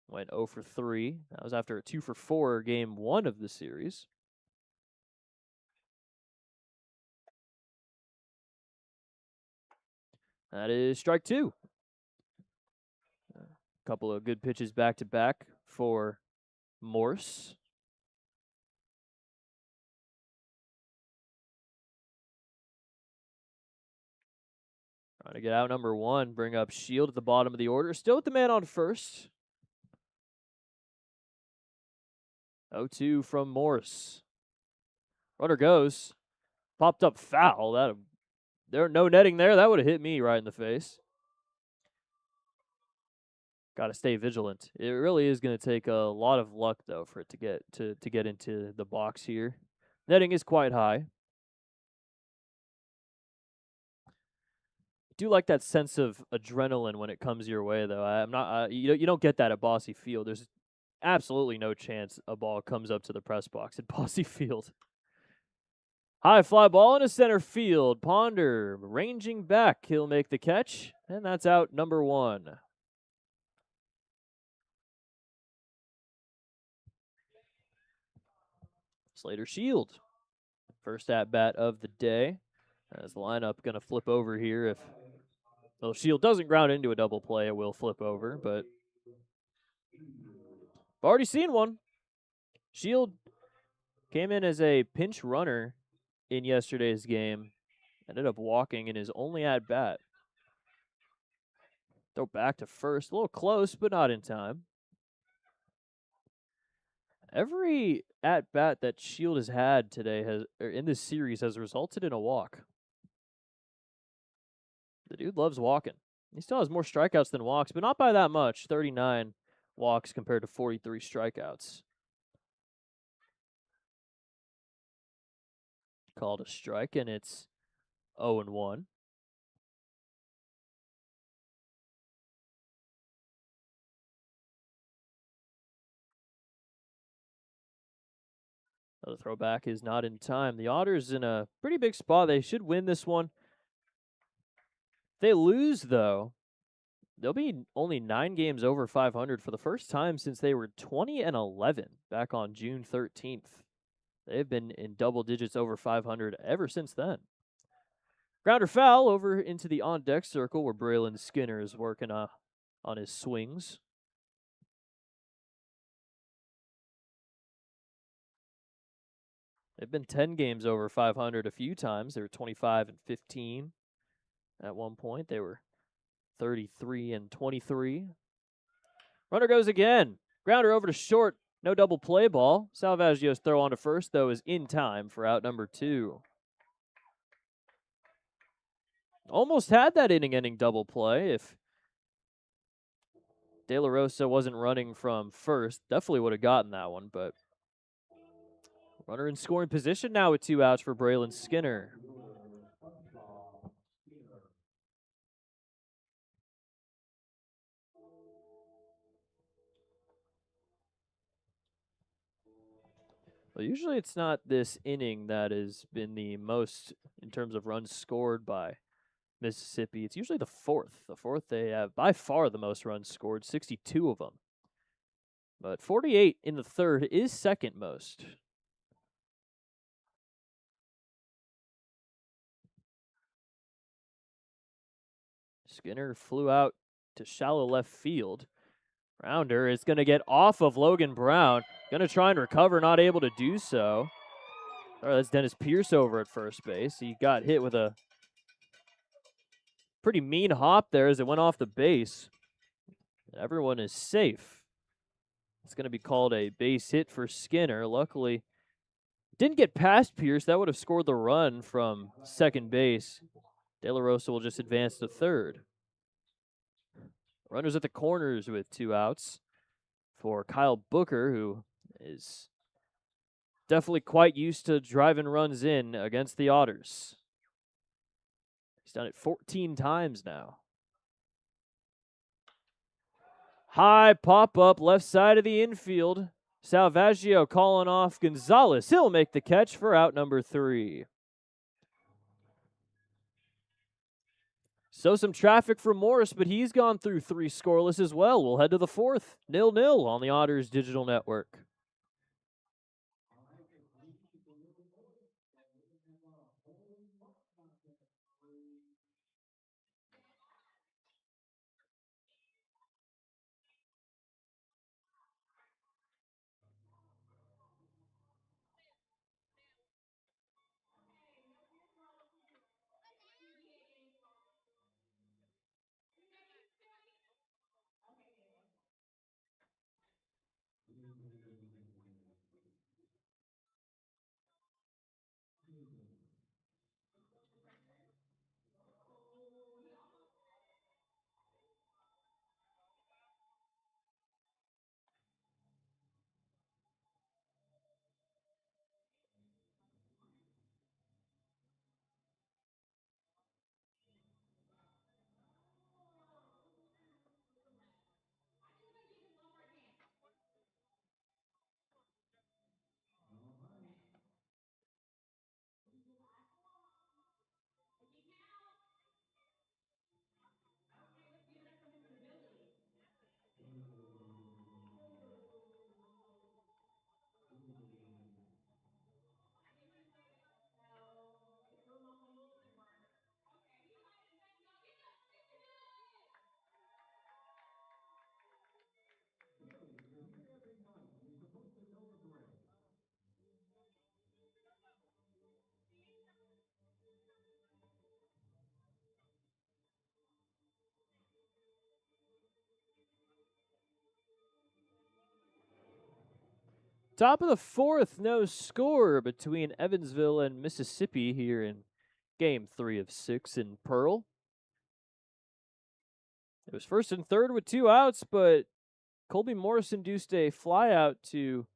went 0 for 3. That was after a 2 for 4 game 1 of the series. That is strike 2. A couple of good pitches back to back for Morse. Trying to get out number 1, bring up Shield at the bottom of the order. Still with the man on first. 0-2 from Morse. Runner goes. Popped up foul. There no netting there. That would have hit me right in the face. Got to stay vigilant. It really is going to take a lot of luck though for it to get into the box here. Netting is quite high. I do like that sense of adrenaline when it comes your way though. I'm not you don't get that at Bosse Field. There's absolutely no chance a ball comes up to the press box at Bosse Field. High fly ball into center field. Ponder ranging back. He'll make the catch, and that's out number 1. Slater Shield. First at bat of the day. As the lineup going to flip over here. If Shield doesn't ground into a double play, it will flip over, but I've already seen one. Shield came in as a pinch runner in yesterday's game. Ended up walking in his only at bat. Throw back to first. A little close, but not in time. Every at bat that Shield has had today in this series has resulted in a walk. The dude loves walking. He still has more strikeouts than walks, but not by that much. 39 walks compared to 43 strikeouts. Called a strike, and it's 0-1. The throwback is not in time. The Otters in a pretty big spot. They should win this one. If they lose, though, they'll be only 9 games over 500 for the first time since they were 20-11 back on June 13th. They've been in double digits over 500 ever since then. Grounder foul over into the on-deck circle where Braylon Skinner is working on his swings. They've been 10 games over 500 a few times. They were 25-15 at one point. They were 33-23. Runner goes again. Grounder over to short. No double play ball. Salvaggio's throw on to first, though, is in time for out number 2. Almost had that inning-ending double play. If De La Rosa wasn't running from first, definitely would have gotten that one, but runner in scoring position now with 2 outs for Braylon Skinner. Well, usually it's not this inning that has been the most in terms of runs scored by Mississippi. It's usually the 4th. The 4th, they have by far the most runs scored, 62 of them. But 48 in the 3rd is second most. Skinner flew out to shallow left field. Rounder is going to get off of Logan Brown. Going to try and recover, not able to do so. All right, that's Dennis Pierce over at first base. He got hit with a pretty mean hop there as it went off the base. Everyone is safe. It's going to be called a base hit for Skinner. Luckily, didn't get past Pierce. That would have scored the run from second base. De La Rosa will just advance to third. Runners at the corners with 2 outs for Kyle Booker, who is definitely quite used to driving runs in against the Otters. He's done it 14 times now. High pop-up left side of the infield. Salvaggio calling off Gonzalez. He'll make the catch for out number 3. So some traffic for Morris, but he's gone through 3 scoreless as well. We'll head to the 4th. 0-0 on the Otters digital network. Top of the 4th, no score between Evansville and Mississippi here in Game 3 of 6 in Pearl. It was 1st and 3rd with 2 outs, but Colby Morris induced a flyout to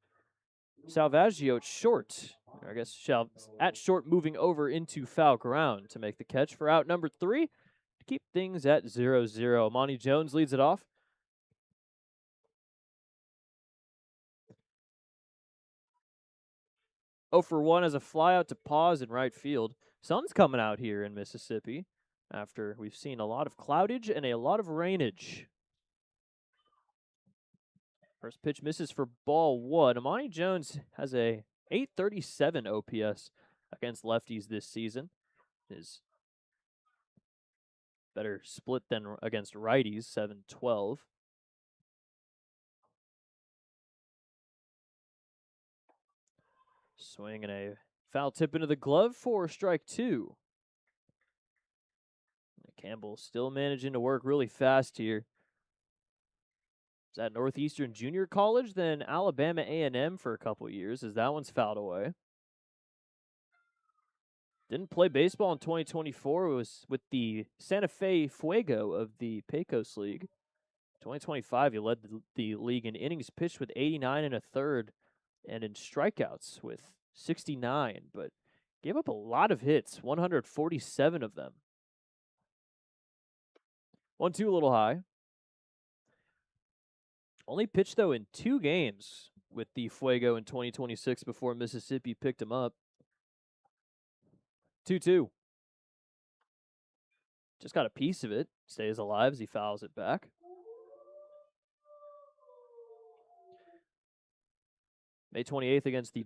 Salvaggio at short. I guess at short, moving over into foul ground to make the catch for out number 3 to keep things at 0-0. Monty Jones leads it off. For 1 as a flyout to pause in right field. Sun's coming out here in Mississippi after we've seen a lot of cloudage and a lot of rainage. First pitch misses for ball 1. Amani Jones has a .837 OPS against lefties this season. His better split than against righties, .712. Swing and a foul tip into the glove for strike 2. Campbell still managing to work really fast here. Is at Northeastern Junior College, then Alabama A&M for a couple years, as that one's fouled away. Didn't play baseball in 2024. It was with the Santa Fe Fuego of the Pecos League. 2025, he led the league in innings pitched with 89 1/3 and in strikeouts with 69, but gave up a lot of hits, 147 of them. 1-2 a little high. Only pitched, though, in 2 games with the Fuego in 2026 before Mississippi picked him up. 2-2. Just got a piece of it. Stays alive as he fouls it back. May 28th against the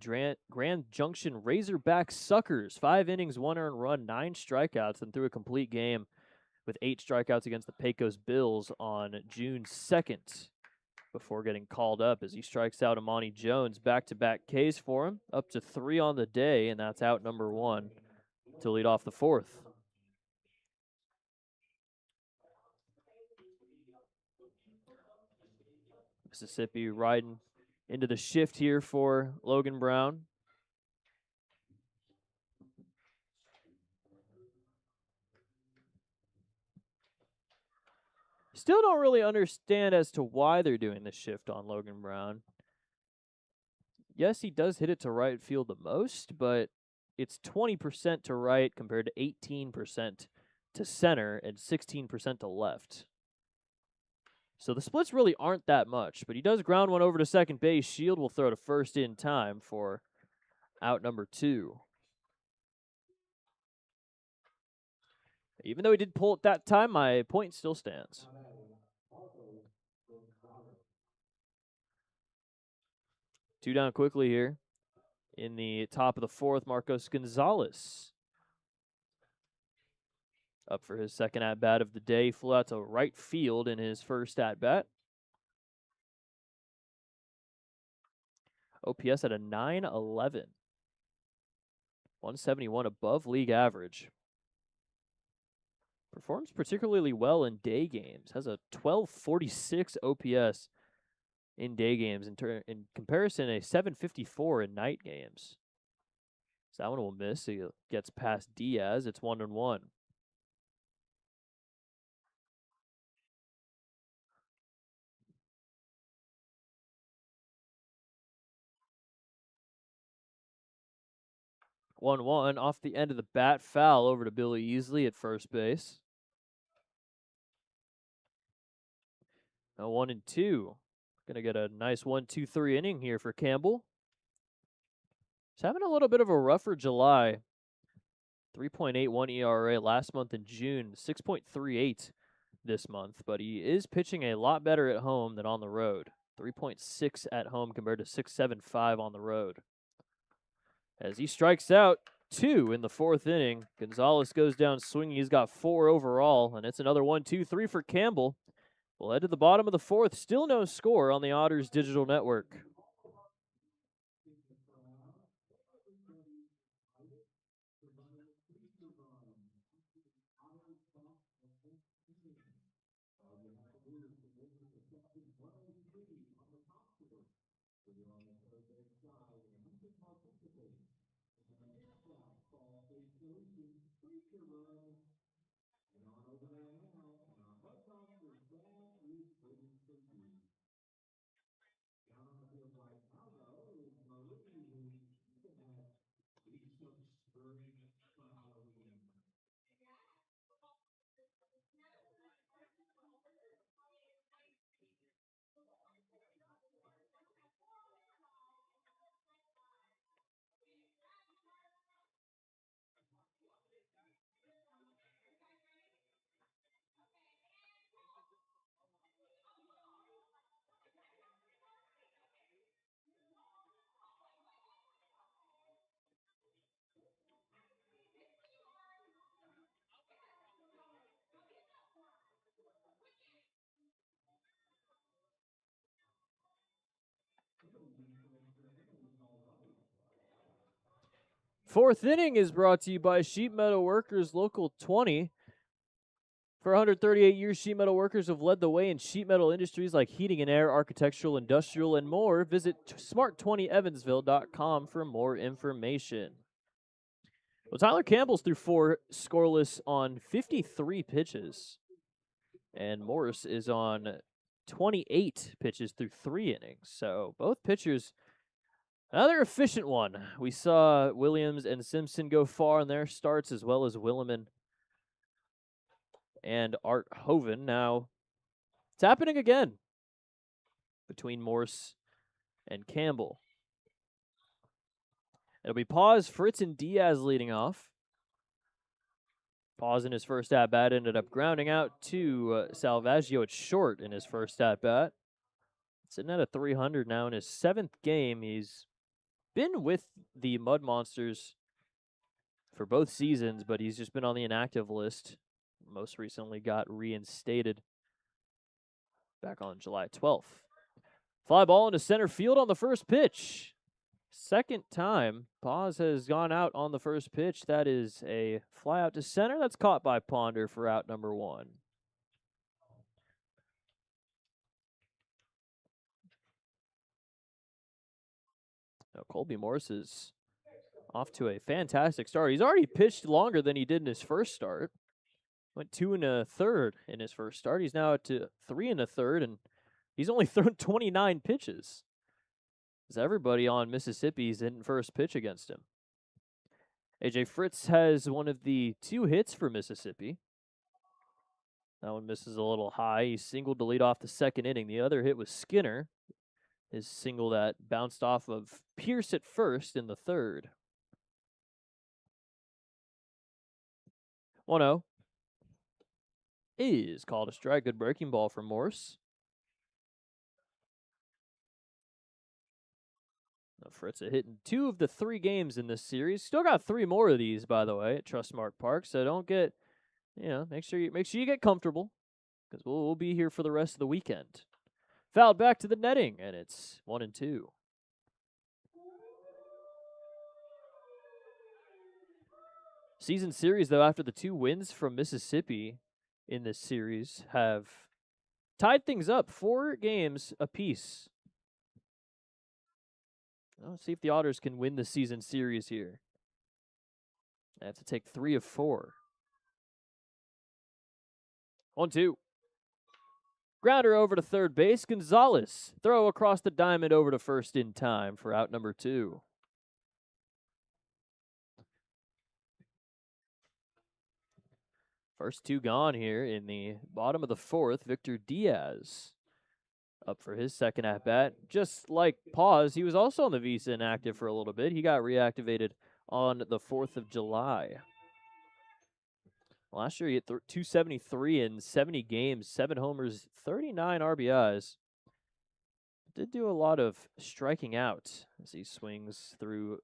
Grand Junction Razorback Suckers. 5 innings, 1 earned run, 9 strikeouts, and threw a complete game with 8 strikeouts against the Pecos Bills on June 2nd. before getting called up as he strikes out Amani Jones. Back-to-back Ks for him, up to 3 on the day, and that's out number 1 to lead off the 4th. Mississippi riding into the shift here for Logan Brown. Still don't really understand as to why they're doing the shift on Logan Brown. Yes, he does hit it to right field the most, but it's 20% to right compared to 18% to center and 16% to left. So the splits really aren't that much, but he does ground one over to second base. Shield will throw to first in time for out number 2. Even though he did pull it that time, my point still stands. Two down quickly here. In the top of the 4th, Marcos Gonzalez up for his second at-bat of the day. Flew out to right field in his first at-bat. OPS at a 911. 171 above league average. Performs particularly well in day games. Has a 1246 OPS in day games. In comparison, a 754 in night games. So that one will miss. He gets past Diaz. It's 1-1. Off the end of the bat, foul over to Billy Easley at first base. Now 1-2. Gonna get a nice 1-2-3 inning here for Campbell. He's having a little bit of a rougher July. 3.81 ERA last month in June, 6.38 this month, but he is pitching a lot better at home than on the road. 3.6 at home compared to 6.75 on the road. As he strikes out 2 in the 4th inning, Gonzalez goes down swinging. He's got 4 overall, and it's another 1-2-3 for Campbell. We'll head to the bottom of the 4th. Still no score on the Otters digital network. Fourth inning is brought to you by Sheet Metal Workers Local 20. For 138 years, sheet metal workers have led the way in sheet metal industries like heating and air, architectural, industrial, and more. Visit smart20evansville.com for more information. Well, Tyler Campbell's threw 4 scoreless on 53 pitches. And Morris is on 28 pitches through 3 innings. So both pitchers, another efficient one. We saw Williams and Simpson go far in their starts, as well as Williman and Art Hoven. Now, it's happening again between Morse and Campbell. It'll be Paz, Fritz, and Diaz leading off. Paz in his first at-bat ended up grounding out to Salvaggio at short in his first at-bat. Sitting at a 300 now in his 7th game. He's been with the Mud Monsters for both seasons, but he's just been on the inactive list. Most recently got reinstated back on July 12th. Fly ball into center field on the first pitch. Second time Paz has gone out on the first pitch. That is a fly out to center. That's caught by Ponder for out number 1. Now Colby Morris is off to a fantastic start. He's already pitched longer than he did in his first start. Went 2 1/3 in his first start. He's now to 3 1/3, and he's only thrown 29 pitches. As everybody on Mississippi's in first pitch against him. AJ Fritz has one of the 2 hits for Mississippi. That one misses a little high. He singled to lead off the second inning. The other hit was Skinner. His single that bounced off of Pierce at first in the third. 1-0 is called a strike. Good breaking ball from Morse. Now Fritz had hit in 2 of the 3 games in this series. Still got 3 more of these, by the way, at Trustmark Park. So don't get, make sure you get comfortable, because we'll be here for the rest of the weekend. Fouled back to the netting, and it's 1-2. Season series, though, after the 2 wins from Mississippi in this series, have tied things up 4 games apiece. Let's see if the Otters can win the season series here. They have to take 3 of 4. 1-2. Grounder over to third base. Gonzalez throw across the diamond over to first in time for out number 2. First 2 gone here in the bottom of the 4th. Victor Diaz up for his second at-bat. Just like Paz, he was also on the visa inactive for a little bit. He got reactivated on the 4th of July. Last year, he hit 273 in 70 games, 7 homers, 39 RBIs. Did do a lot of striking out as he swings through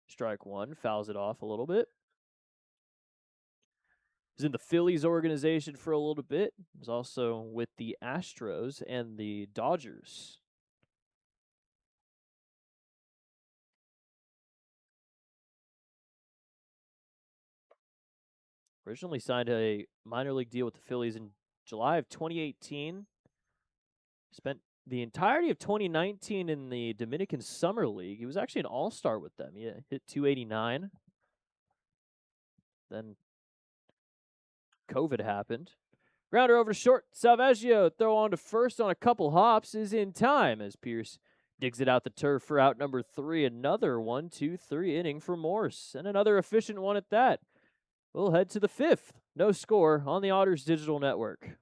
strike 1, fouls it off a little bit. He was in the Phillies organization for a little bit. He was also with the Astros and the Dodgers. Originally signed a minor league deal with the Phillies in July of 2018. Spent the entirety of 2019 in the Dominican Summer League. He was actually an all-star with them. He hit 289. Then COVID happened. Grounder over to short. Salvaggio throw on to first on a couple hops is in time as Pierce digs it out the turf for out number 3. Another 1-2-3 inning for Morse, and another efficient one at that. We'll head to the 5th. No score on the Otters Digital Network.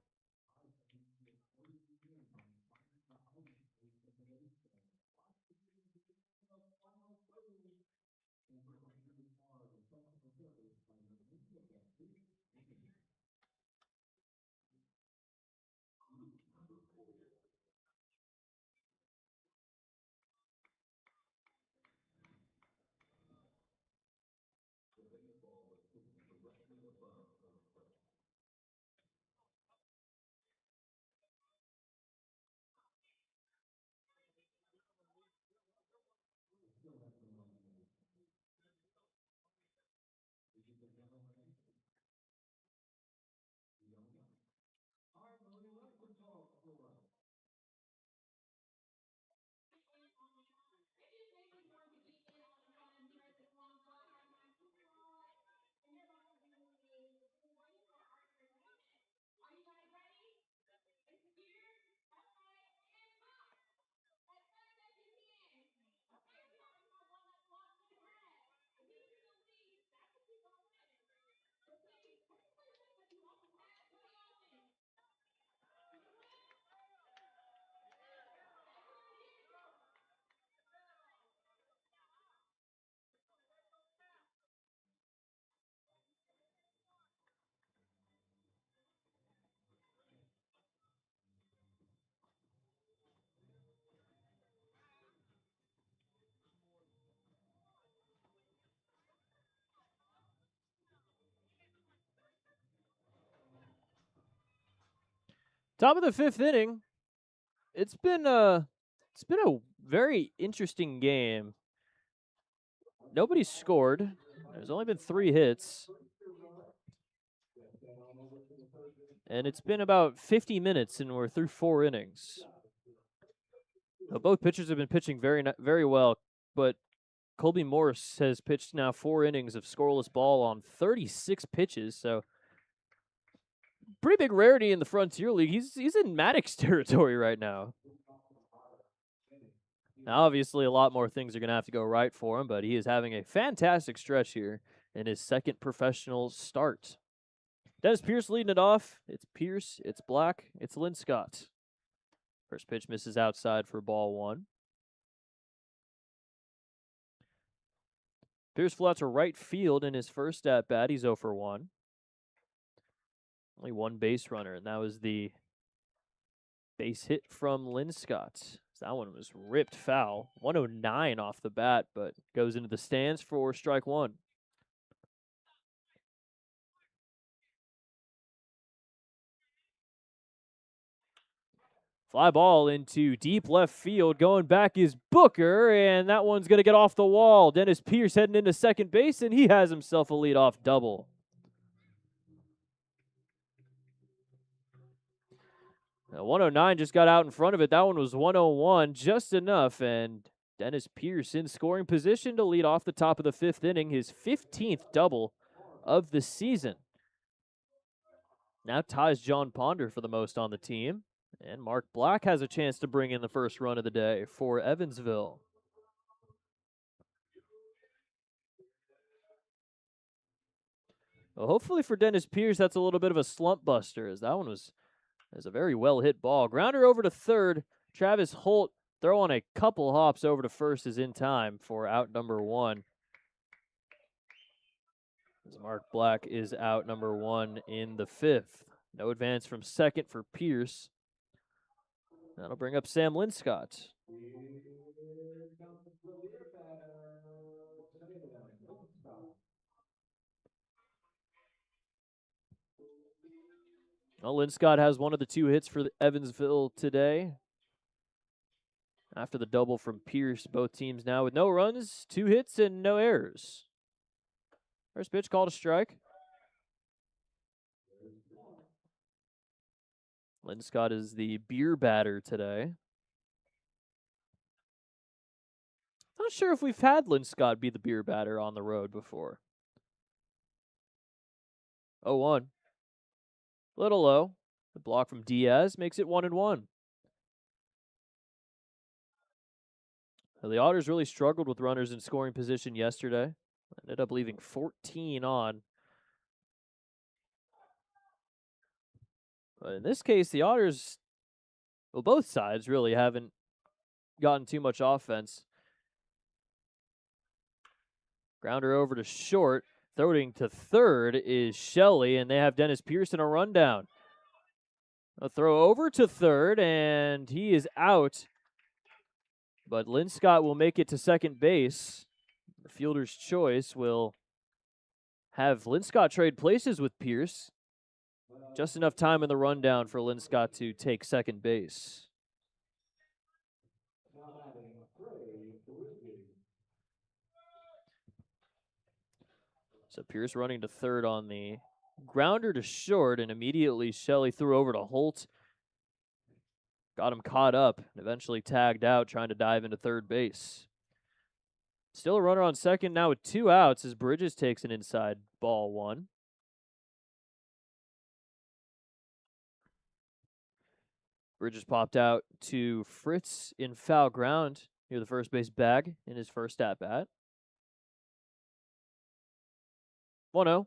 Top of the 5th inning. It's been It's been a very interesting game. Nobody's scored. There's only been 3 hits. And it's been about 50 minutes, and we're through 4 innings. Now, both pitchers have been pitching very well, but Colby Morris has pitched now 4 innings of scoreless ball on 36 pitches, so pretty big rarity in the Frontier League. He's in Maddox territory right now. Now, obviously, a lot more things are going to have to go right for him, but he is having a fantastic stretch here in his second professional start. Dennis Pierce leading it off. It's Pierce, it's Black, it's Linscott. First pitch misses outside for ball 1. Pierce flew out to right field in his first at-bat. He's 0 for 1. Only 1 base runner, and that was the base hit from Linscott. That one was ripped foul. 109 off the bat, but goes into the stands for strike 1. Fly ball into deep left field. Going back is Booker, and that one's going to get off the wall. Dennis Pierce heading into second base, and he has himself a leadoff double. Now, 109 just got out in front of it. That one was 101, just enough, and Dennis Pierce in scoring position to lead off the top of the 5th inning, his 15th double of the season. Now ties John Ponder for the most on the team. And Mark Black has a chance to bring in the first run of the day for Evansville. Well, hopefully for Dennis Pierce, that's a little bit of a slump buster, as that one was a very well-hit ball. Grounder over to third. Travis Holt throwing a couple hops over to first is in time for out number 1. As Mark Black is out number 1 in the 5th. No advance from second for Pierce. That'll bring up Sam Linscott. Well, Linscott has one of the 2 hits for Evansville today. After the double from Pierce, both teams now with no runs, 2 hits, and no errors. First pitch called a strike. Linscott is the beer batter today. Not sure if we've had Linscott be the beer batter on the road before. 0-1. Little low. The block from Diaz makes it 1-1. Well, the Otters really struggled with runners in scoring position yesterday. Ended up leaving 14 on. But in this case, the Otters, well, both sides really haven't gotten too much offense. Grounder over to short. Throwing to third is Shelley, and they have Dennis Pierce in a rundown. A throw over to third, and he is out. But Linscott will make it to second base. The fielder's choice will have Linscott trade places with Pierce. Just enough time in the rundown for Linscott to take second base. So Pierce running to third on the grounder to short, and immediately Shelley threw over to Holt. Got him caught up and eventually tagged out trying to dive into third base. Still a runner on second now with 2 outs as Bridges takes an inside ball 1. Bridges popped out to Fritz in foul ground near the first base bag in his first at-bat. 1-0.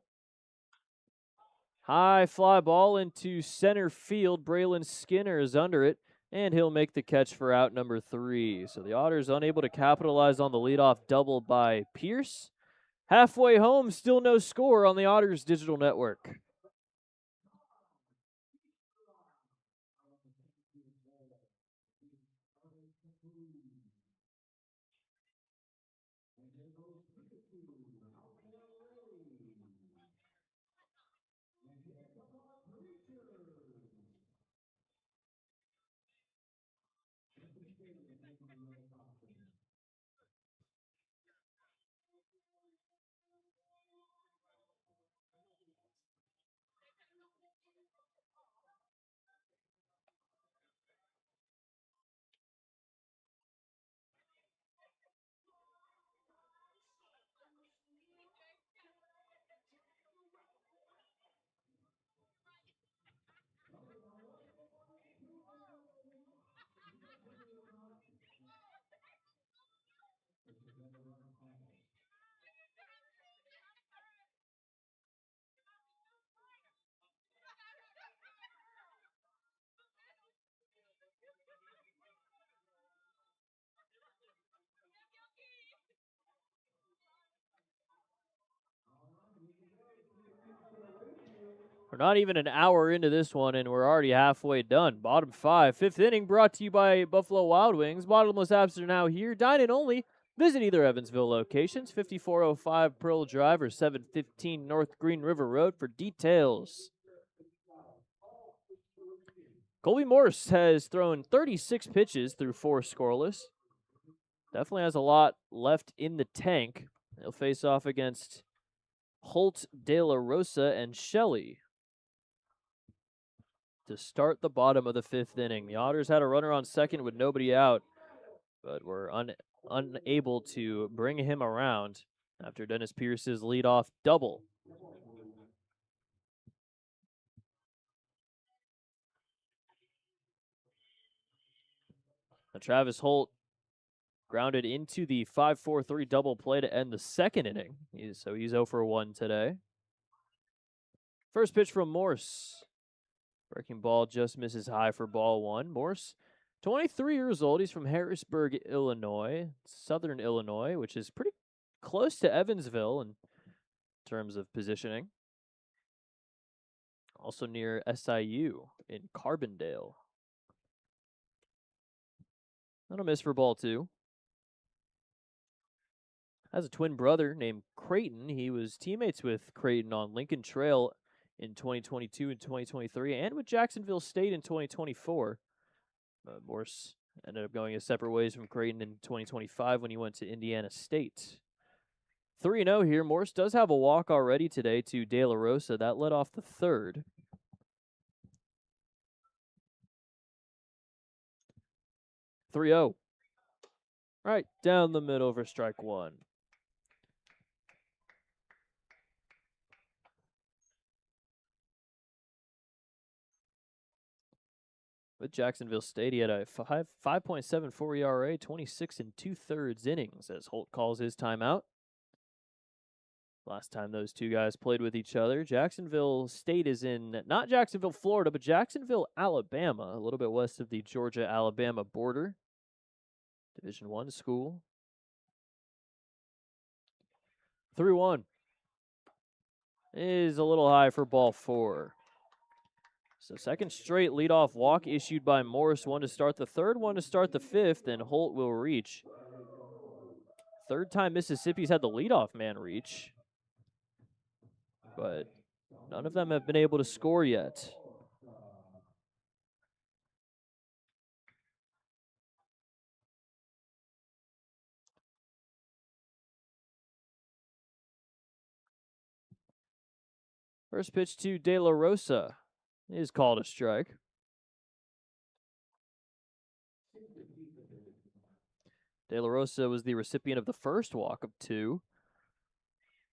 High fly ball into center field. Braylon Skinner is under it, and he'll make the catch for out number 3. So the Otters unable to capitalize on the leadoff double by Pierce. Halfway home, still no score on the Otters digital network. We're not even an hour into this one, and we're already halfway done. Bottom five. Fifth inning brought to you by Buffalo Wild Wings. Bottomless apps are now here. Dine in only. Visit either Evansville locations, 5405 Pearl Drive or 715 North Green River Road for details. Colby Morse has thrown 36 pitches through 4 scoreless. Definitely has a lot left in the tank. He'll face off against Holt, De La Rosa, and Shelley to start the bottom of the 5th inning. The Otters had a runner on second with nobody out, but were unable to bring him around after Dennis Pierce's leadoff double. Now, Travis Holt grounded into the 5-4-3 double play to end the 2nd inning. He's 0 for 1 today. First pitch from Morse. Breaking ball just misses high for ball 1. Morse, 23 years old. He's from Harrisburg, Illinois, southern Illinois, which is pretty close to Evansville in terms of positioning. Also near SIU in Carbondale. That'll miss for ball 2. Has a twin brother named Creighton. He was teammates with Creighton on Lincoln Trail in 2022 and 2023, and with Jacksonville State in 2024. Morse ended up going his separate ways from Creighton in 2025 when he went to Indiana State. 3-0 here. Morse does have a walk already today to De La Rosa. That led off the 3rd. (3-0). Right down the middle for strike 1. With Jacksonville State, he had a 5.74 ERA, 26 2/3 innings as Holt calls his timeout. Last time those two guys played with each other, Jacksonville State is in, not Jacksonville, Florida, but Jacksonville, Alabama, a little bit west of the Georgia-Alabama border. Division I school. 3-1 is a little high for ball 4. So second straight leadoff walk issued by Morse. One to start the 3rd, one to start the 5th, and Holt will reach. 3rd time Mississippi's had the leadoff man reach, but none of them have been able to score yet. First pitch to De La Rosa is called a strike. De La Rosa was the recipient of the first walk of 2.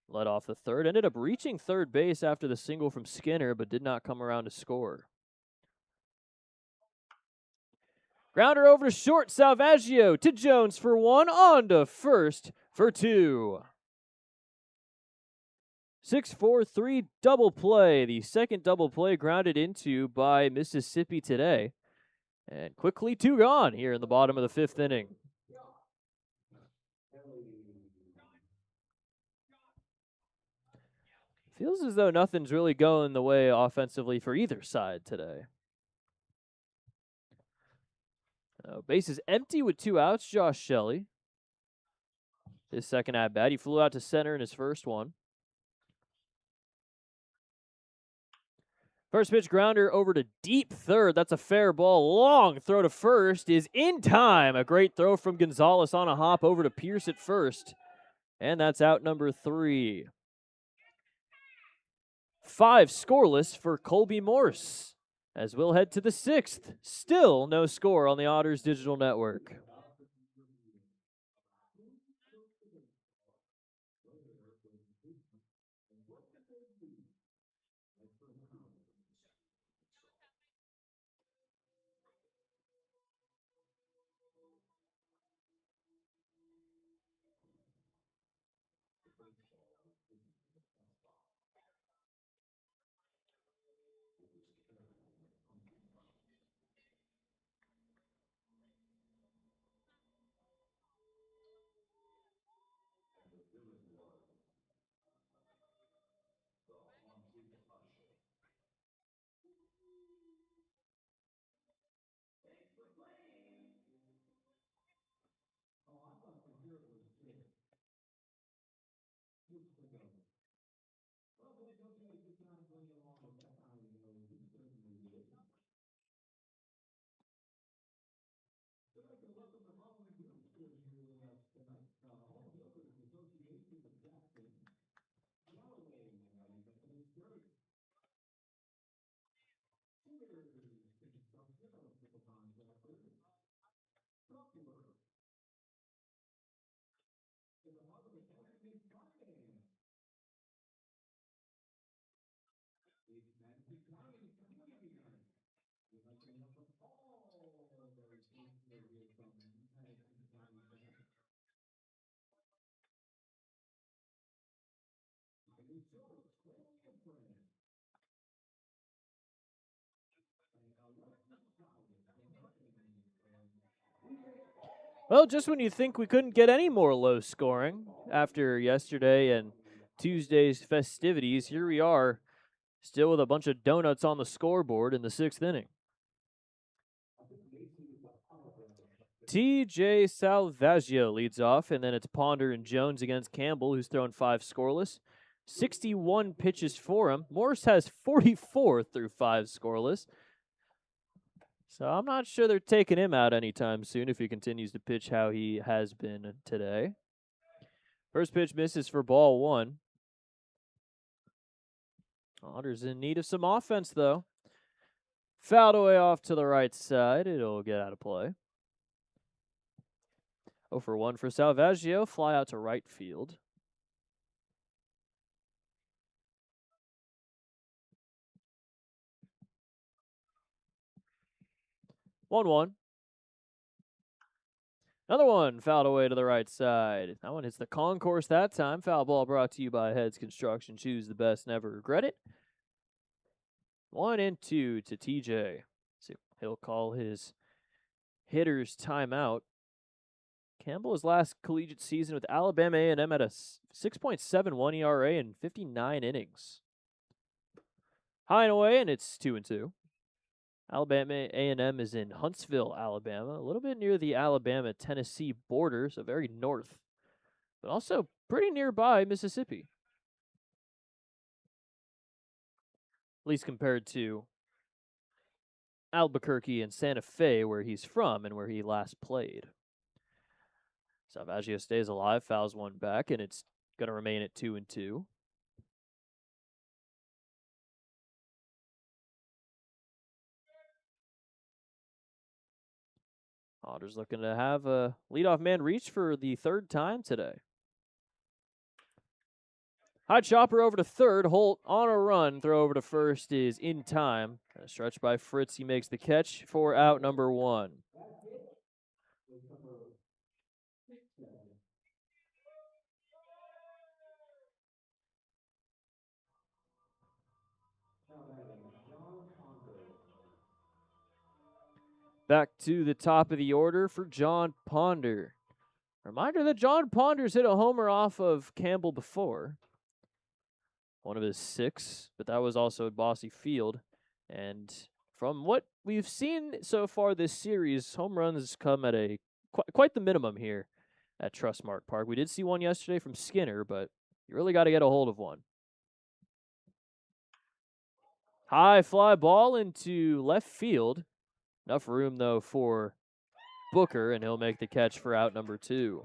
Led off the 3rd. Ended up reaching 3rd base after the single from Skinner, but did not come around to score. Grounder over to short. Salvaggio to Jones for 1. On to first for 2. 6-4-3 double play. The second double play grounded into by Mississippi today. And quickly 2 gone here in the bottom of the 5th inning. Feels as though nothing's really going the way offensively for either side today. Base is empty with 2 outs. Josh Shelley. His second at bat. He flew out to center in his first one. First pitch grounder over to deep 3rd. That's a fair ball. Long throw to first is in time. A great throw from Gonzalez on a hop over to Pierce at first. And that's out number 3. 5 scoreless for Colby Morse. As we'll head to the 6th. Still no score on the Otters digital network. Well, just when you think we couldn't get any more low scoring after yesterday and Tuesday's festivities, here we are, still with a bunch of donuts on the scoreboard in the 6th inning. TJ Salvaggio leads off, and then it's Ponder and Jones against Campbell, who's thrown 5 scoreless. 61 pitches for him. Morris has 44 through 5 scoreless. So I'm not sure they're taking him out anytime soon if he continues to pitch how he has been today. First pitch misses for ball 1. Otters in need of some offense, though. Fouled away off to the right side. It'll get out of play. 0 for 1 for Salvaggio. Fly out to right field. One. Another one fouled away to the right side. That one hits the concourse that time. Foul ball brought to you by Heads Construction. Choose the best, never regret it. 1-2 to TJ. So he'll call his hitter's timeout. Campbell, his last collegiate season with Alabama A&M at a 6.71 ERA in 59 innings. High and away, and it's 2-2. Alabama A&M is in Huntsville, Alabama, a little bit near the Alabama-Tennessee border, so very north, but also pretty nearby Mississippi, at least compared to Albuquerque and Santa Fe, where he's from and where he last played. Salvaggio stays alive, fouls one back, and it's going to remain at 2-2. Otters looking to have a leadoff man reach for the 3rd time today. High chopper over to third. Holt on a run. Throw over to first is in time. A stretch by Fritz. He makes the catch for out number 1. Back to the top of the order for John Ponder. Reminder that John Ponder's hit a homer off of Campbell before. One of his 6, but that was also at Bossy Field. And from what we've seen so far this series, home runs come at a quite the minimum here at Trustmark Park. We did see one yesterday from Skinner, but you really got to get a hold of one. High fly ball into left field. Enough room, though, for Booker, and he'll make the catch for out number 2.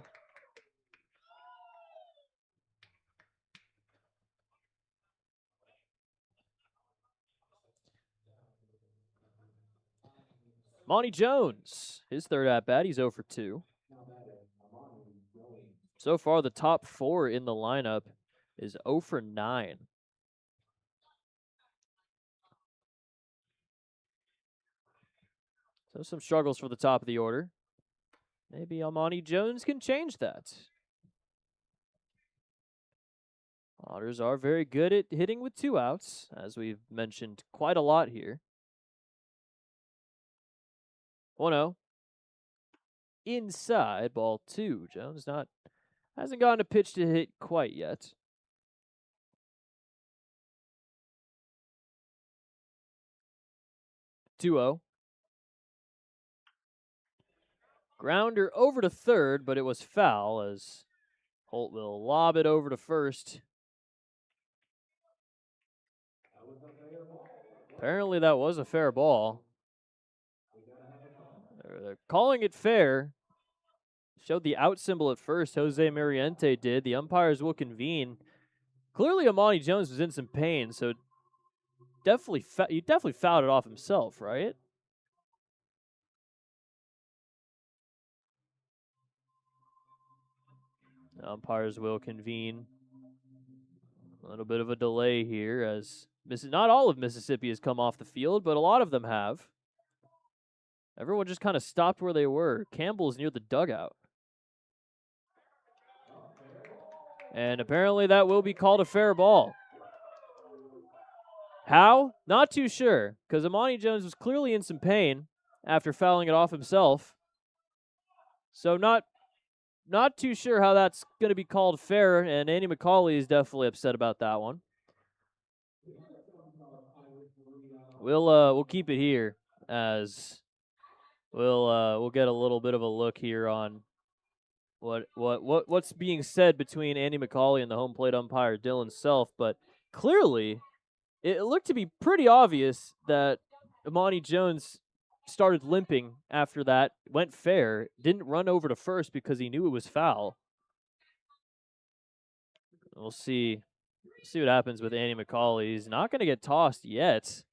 Monty Jones, his 3rd at-bat, he's 0 for 2. So far, the top 4 in the lineup is 0 for 9. So some struggles for the top of the order. Maybe Monty Jones can change that. Otters are very good at hitting with 2 outs, as we've mentioned quite a lot here. 1-0. Inside, ball 2. Jones hasn't gotten a pitch to hit quite yet. 2-0. Grounder over to third, but it was foul as Holt will lob it over to first. Apparently that was a fair ball. They're calling it fair. Showed the out symbol at first. Jose Mariente did. The umpires will convene. Clearly, Amani Jones was in some pain, so he definitely fouled it off himself, right? Umpires will convene. A little bit of a delay here as not all of Mississippi has come off the field, but a lot of them have. Everyone just kind of stopped where they were. Campbell's near the dugout. And apparently that will be called a fair ball. How? Not too sure, because Amani Jones was clearly in some pain after fouling it off himself. So not too sure how that's going to be called fair, and Andy McCauley is definitely upset about that one. We'll keep it here as we'll get a little bit of a look here on what's being said between Andy McCauley and the home plate umpire Dylan Self, but clearly it looked to be pretty obvious that Amani Jones started limping after that, went fair, didn't run over to first because he knew it was foul. We'll see what happens with Andy McCauley. He's not going to get tossed yet.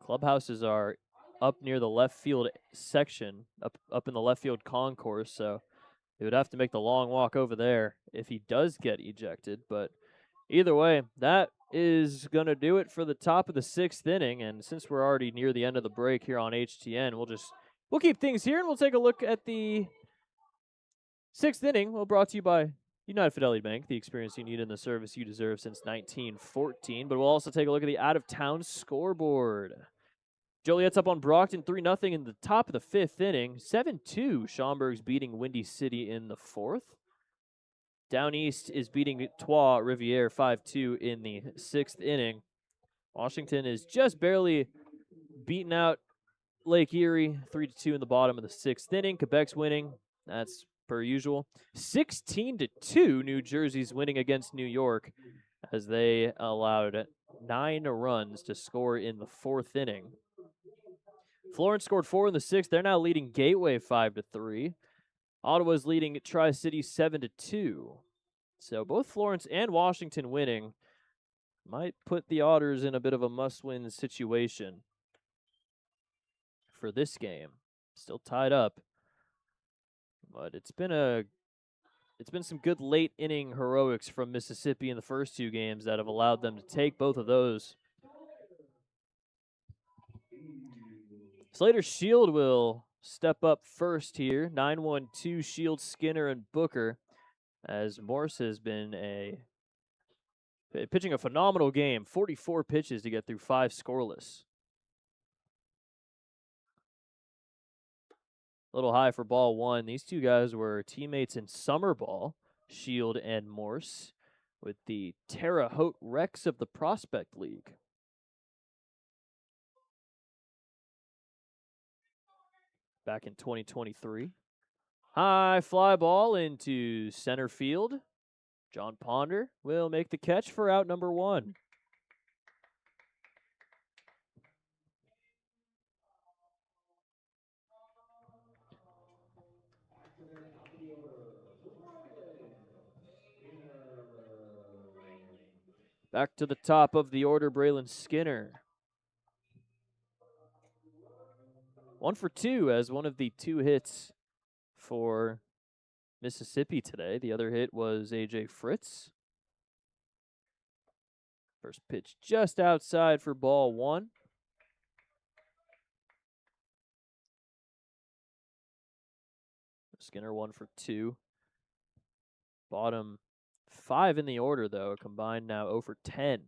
Clubhouses are up near the left field section, up in the left field concourse, so he would have to make the long walk over there if he does get ejected. But either way, that is going to do it for the top of the 6th inning. And since we're already near the end of the break here on HTN, we'll keep things here and we'll take a look at the 6th inning. Well, brought to you by United Fidelity Bank, the experience you need and the service you deserve since 1914. But we'll also take a look at the out-of-town scoreboard. Joliet's up on Brockton 3-0 in the top of the 5th inning. 7-2, Schaumburg's beating Windy City in the 4th. Down East is beating Trois Riviere 5-2 in the 6th inning. Washington is just barely beating out Lake Erie 3-2 in the bottom of the 6th inning. Quebec's winning. That's per usual. 16-2, New Jersey's winning against New York as they allowed 9 runs to score in the 4th inning. Florence scored 4 in the 6th. They're now leading Gateway 5-3. Ottawa's leading Tri-City 7-2. So both Florence and Washington winning might put the Otters in a bit of a must-win situation for this game. Still tied up, but it's been some good late inning heroics from Mississippi in the first 2 games that have allowed them to take both of those. Slater Shield will step up first here. 9-1-2 Shield, Skinner, and Booker, as Morse has been pitching a phenomenal game. 44 pitches to get through 5 scoreless. A little high for ball 1. These 2 guys were teammates in summer ball, Shield and Morse, with the Terre Haute Rex of the Prospect League. Back in 2023. High fly ball into center field. John Ponder will make the catch for out number 1. Back to the top of the order, Braylon Skinner. 1 for 2 as one of the 2 hits for Mississippi today. The other hit was A.J. Fritz. First pitch just outside for ball 1. Skinner 1 for 2. Bottom 5 in the order, though. Combined now 0 for 10.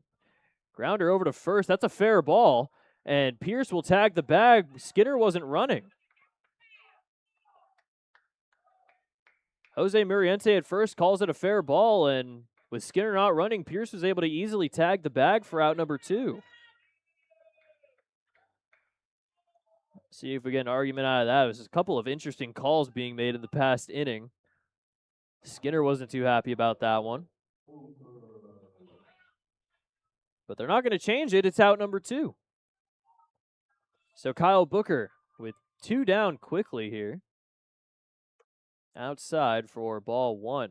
Grounder over to first. That's a fair ball. And Pierce will tag the bag. Skinner wasn't running. Jose Muriente at first calls it a fair ball, and with Skinner not running, Pierce was able to easily tag the bag for out number 2. See if we get an argument out of that. There's a couple of interesting calls being made in the past inning. Skinner wasn't too happy about that one. But they're not going to change it. It's out number 2. So Kyle Booker with 2 down quickly here. Outside for ball 1.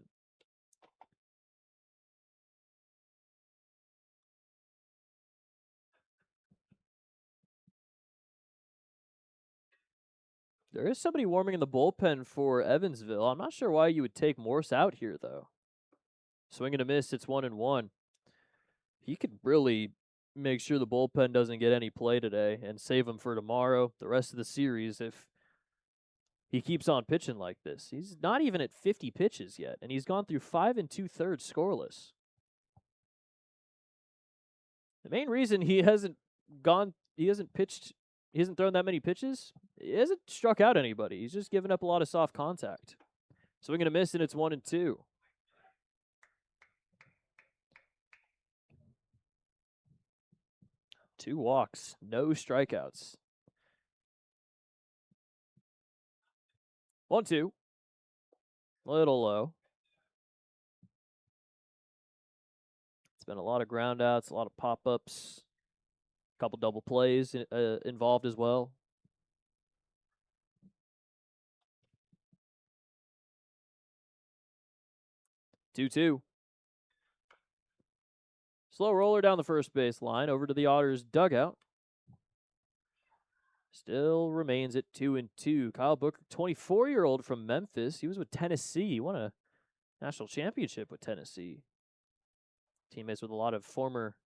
There is somebody warming in the bullpen for Evansville. I'm not sure why you would take Morse out here, though. Swing and a miss. It's 1-1. He could really make sure the bullpen doesn't get any play today and save him for tomorrow, the rest of the series, if he keeps on pitching like this. He's not even at 50 pitches yet, and he's gone through 5 2/3 scoreless. The main reason he hasn't pitched, he hasn't thrown that many pitches, he hasn't struck out anybody. He's just given up a lot of soft contact. Swing and a miss, and it's 1-2. Two walks, no strikeouts. 1-2. Little low. It's been a lot of ground outs, a lot of pop ups, a couple double plays involved as well. 2-2. Slow roller down the first base line over to the Otters dugout. Still remains at 2-2. Kyle Booker, 24-year-old from Memphis. He was with Tennessee. He won a national championship with Tennessee. Teammates with a lot of former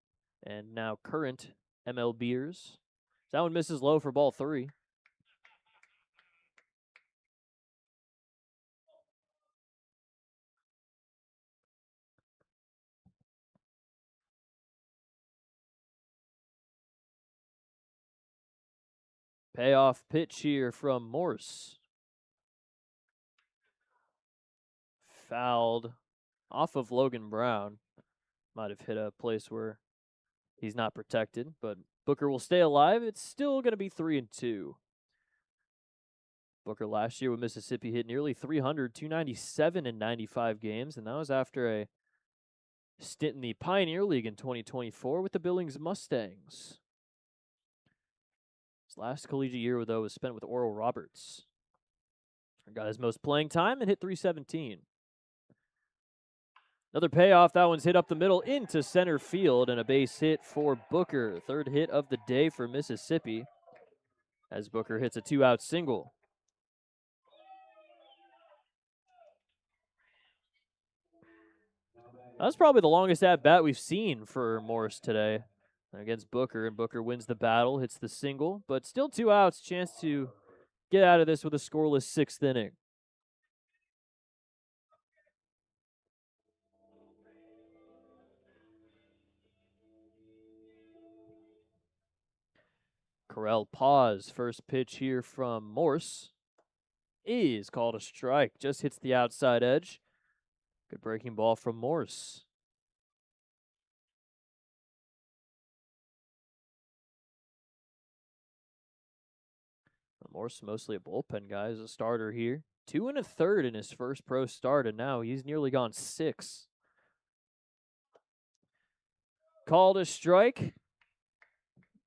and now current MLBers. That one misses low for ball 3. Payoff pitch here from Morse. Fouled off of Logan Brown. Might have hit a place where he's not protected, but Booker will stay alive. It's still going to be 3-2. Booker last year with Mississippi hit nearly 300, 297 in 95 games, and that was after a stint in the Pioneer League in 2024 with the Billings Mustangs. His last collegiate year, though, was spent with Oral Roberts. Got his most playing time and hit 317. Another payoff. That one's hit up the middle into center field, and a base hit for Booker. Third hit of the day for Mississippi as Booker hits a 2-out single. That's probably the longest at-bat we've seen for Morris today against Booker, and Booker wins the battle, hits the single, but still 2 outs, chance to get out of this with a scoreless 6th inning. Corral pause. First pitch here from Morse is called a strike. Just hits the outside edge. Good breaking ball from Morse. Morse mostly a bullpen guy as a starter here. 2 1/3 in his first pro start, and now he's nearly gone 6. Called a strike.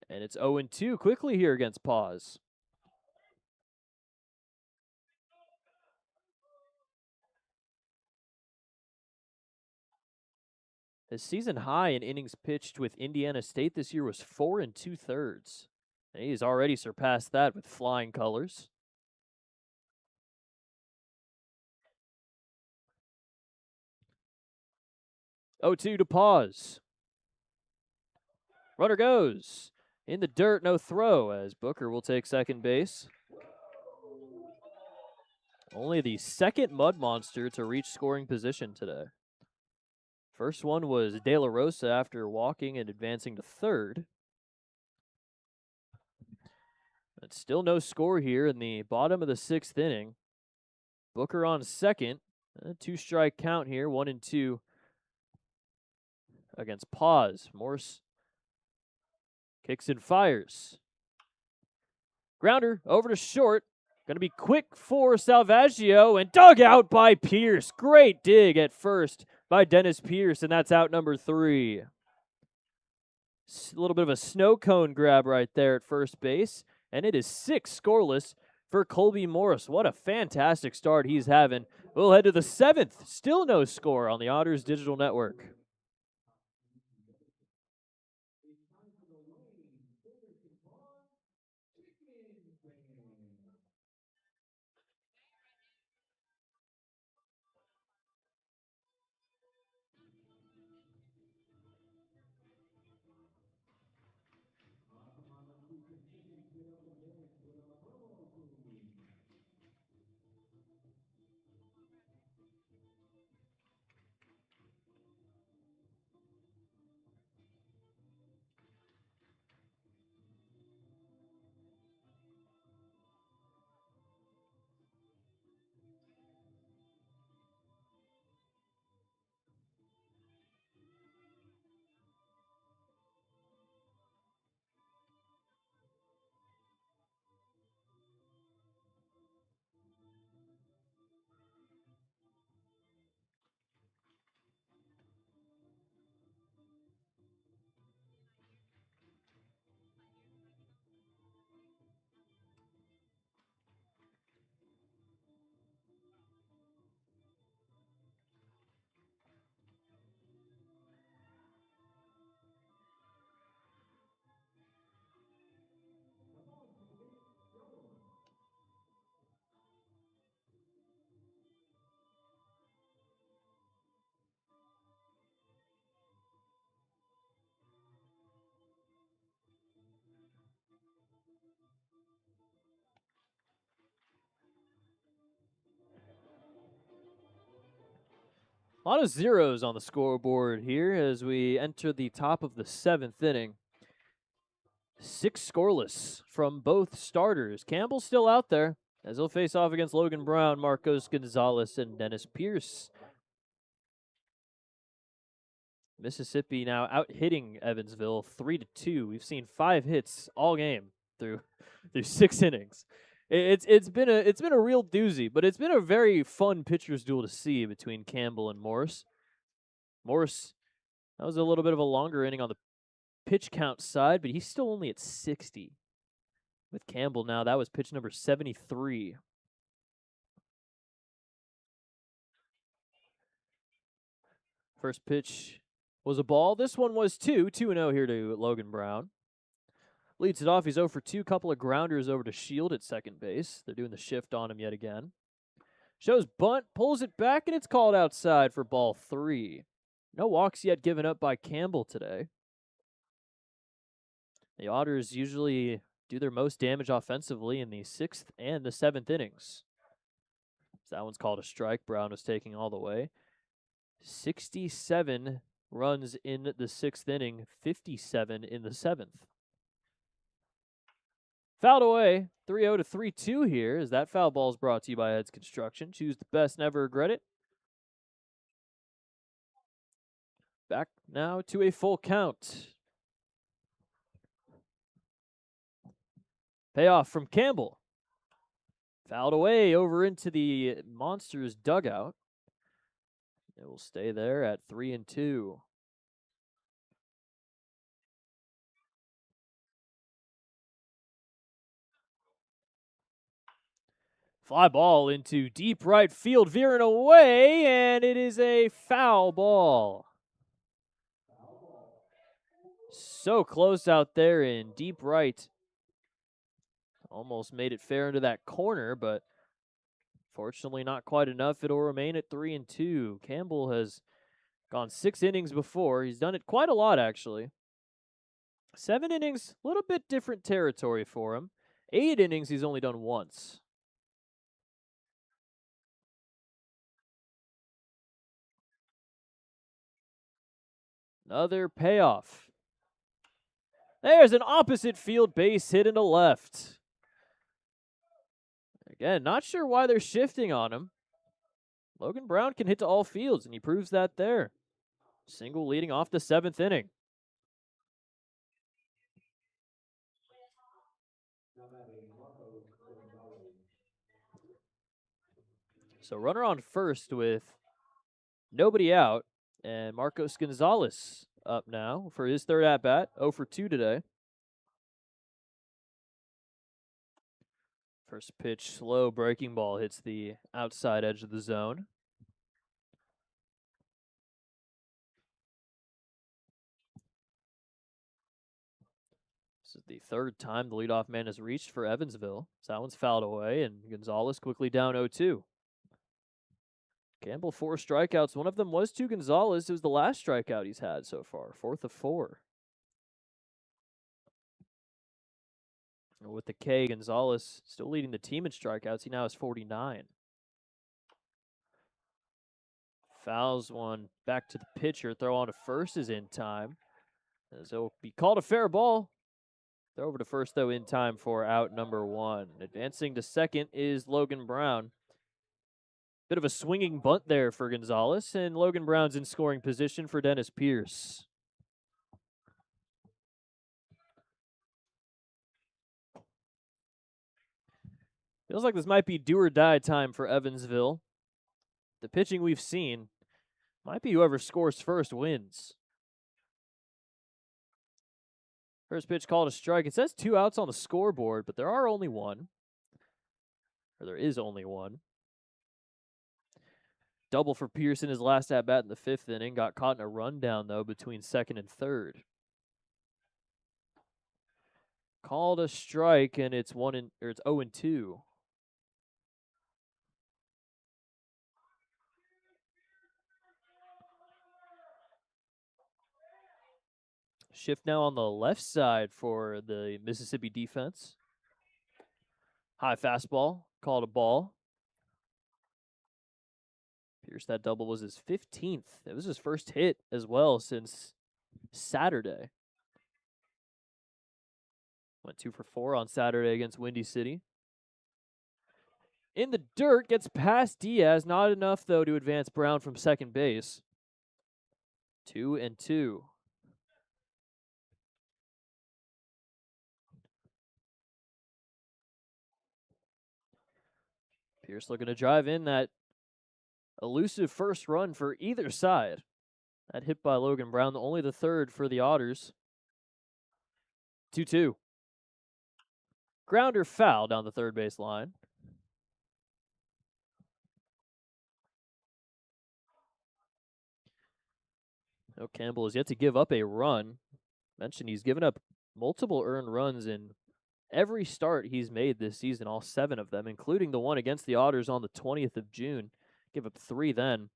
And it's 0-2 quickly here against Pause. His season high in innings pitched with Indiana State this year was 4 2/3. And he's already surpassed that with flying colors. 0-2 to Pause. Runner goes in the dirt, no throw, as Booker will take second base. Only the second Mud Monster to reach scoring position today. First one was De La Rosa after walking and advancing to third. But still no score here in the bottom of the 6th inning. Booker on second. A 2-strike count here, 1-2 against Pause. Morse kicks and fires. Grounder over to short. Going to be quick for Salvaggio and dug out by Pierce. Great dig at first by Dennis Pierce, and that's out number 3. A little bit of a snow cone grab right there at first base, and it is 6 scoreless for Colby Morris. What a fantastic start he's having. We'll head to the 7th. Still no score on the Otters Digital Network. A lot of zeros on the scoreboard here as we enter the top of the 7th inning. 6 scoreless from both starters. Campbell's still out there as he'll face off against Logan Brown, Marcos Gonzalez, and Dennis Pierce. Mississippi now out hitting Evansville 3-2. We've seen 5 hits all game through 6 innings. It's been a real doozy, but it's been a very fun pitchers duel to see between Campbell and Morris. Morris, that was a little bit of a longer inning on the pitch count side, but he's still only at 60. With Campbell now, that was pitch number 73. First pitch was a ball. This one was 2-0 here to Logan Brown. Leads it off. He's 0 for 2. Couple of grounders over to Shield at second base. They're doing the shift on him yet again. Shows bunt, pulls it back, and it's called outside for ball 3. No walks yet given up by Campbell today. The Otters usually do their most damage offensively in the 6th and the 7th innings. So that one's called a strike. Brown was taking all the way. 67 runs in the 6th inning, 57 in the 7th. Fouled away, 3-0 to 3-2 here, as that foul ball is brought to you by Ed's Construction. Choose the best, never regret it. Back now to a full count. Payoff from Campbell. Fouled away over into the Monsters dugout. It will stay there at 3-2. Fly ball into deep right field, veering away, and it is a foul ball. So close out there in deep right. Almost made it fair into that corner, but fortunately not quite enough. It'll remain at 3-2. Campbell has gone 6 innings before. He's done it quite a lot, actually. 7 innings, a little bit different territory for him. 8 innings he's only done once. Another payoff. There's an opposite field base hit into left. Again, not sure why they're shifting on him. Logan Brown can hit to all fields, and he proves that there. Single leading off the 7th inning. So runner on first with nobody out, and Marcos Gonzalez up now for his 3rd at-bat, 0 for 2 today. First pitch, slow breaking ball hits the outside edge of the zone. This is the 3rd time the leadoff man has reached for Evansville. So that one's fouled away, and Gonzalez quickly down 0-2. Campbell 4 strikeouts. One of them was to Gonzalez. It was the last strikeout he's had so far, 4th of 4. With the K, Gonzalez still leading the team in strikeouts. He now has 49. Fouls one back to the pitcher. Throw on to first is in time. As it'll be called a fair ball. Throw over to first, though, in time for out number 1. Advancing to second is Logan Brown. Bit of a swinging bunt there for Gonzalez, and Logan Brown's in scoring position for Dennis Pierce. Feels like this might be do or die time for Evansville. The pitching we've seen might be whoever scores first wins. First pitch called a strike. It says 2 outs on the scoreboard, but there is only one. Double for Pierce in his last at-bat in the 5th inning. Got caught in a rundown, though, between second and third. Called a strike, and it's 0-2. Shift now on the left side for the Mississippi defense. High fastball, called a ball. Pierce, that double was his 15th. It was his first hit as well since Saturday. Went 2 for 4 on Saturday against Windy City. In the dirt, gets past Diaz. Not enough, though, to advance Brown from second base. 2-2. Pierce looking to drive in that elusive first run for either side. That hit by Logan Brown, only the third for the Otters. 2-2. Grounder foul down the third base line. No, Campbell is yet to give up a run. Mentioned he's given up multiple earned runs in every start he's made this season, all 7 of them, including the one against the Otters on the 20th of June. Give up 3 then.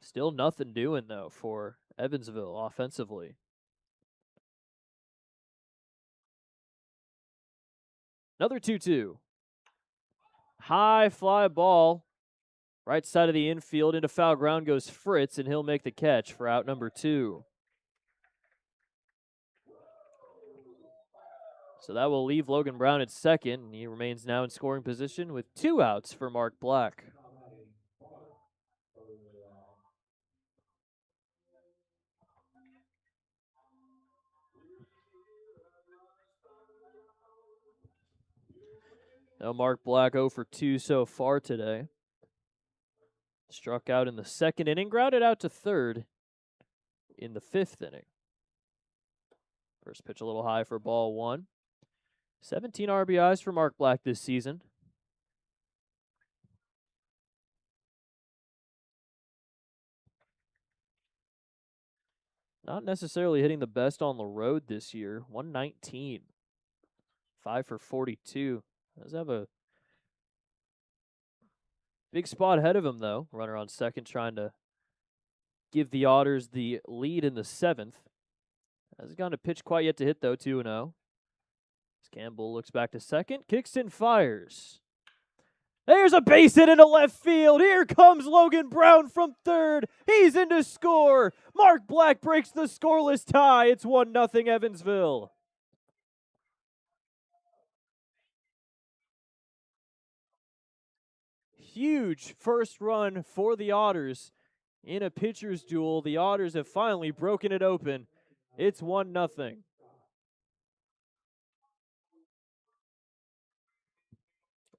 Still nothing doing, though, for Evansville offensively. Another 2-2. High fly ball. Right side of the infield into foul ground goes Fritz, and he'll make the catch for out number 2. So that will leave Logan Brown at second, and he remains now in scoring position with 2 outs for Mark Black. Now Mark Black 0 for 2 so far today. Struck out in the 2nd inning, grounded out to third in the 5th inning. First pitch a little high for ball 1. 17 RBIs for Mark Black this season. Not necessarily hitting the best on the road this year. 119. 5 for 42. Does have a big spot ahead of him, though. Runner on second trying to give the Otters the lead in the 7th. Hasn't gone to pitch quite yet to hit, though, 2-0. As Campbell looks back to second, kicks and fires. There's a base hit into left field. Here comes Logan Brown from third. He's in to score. Mark Black breaks the scoreless tie. It's 1-0 Evansville. Huge first run for the Otters in a pitcher's duel. The Otters have finally broken it open. It's 1-0.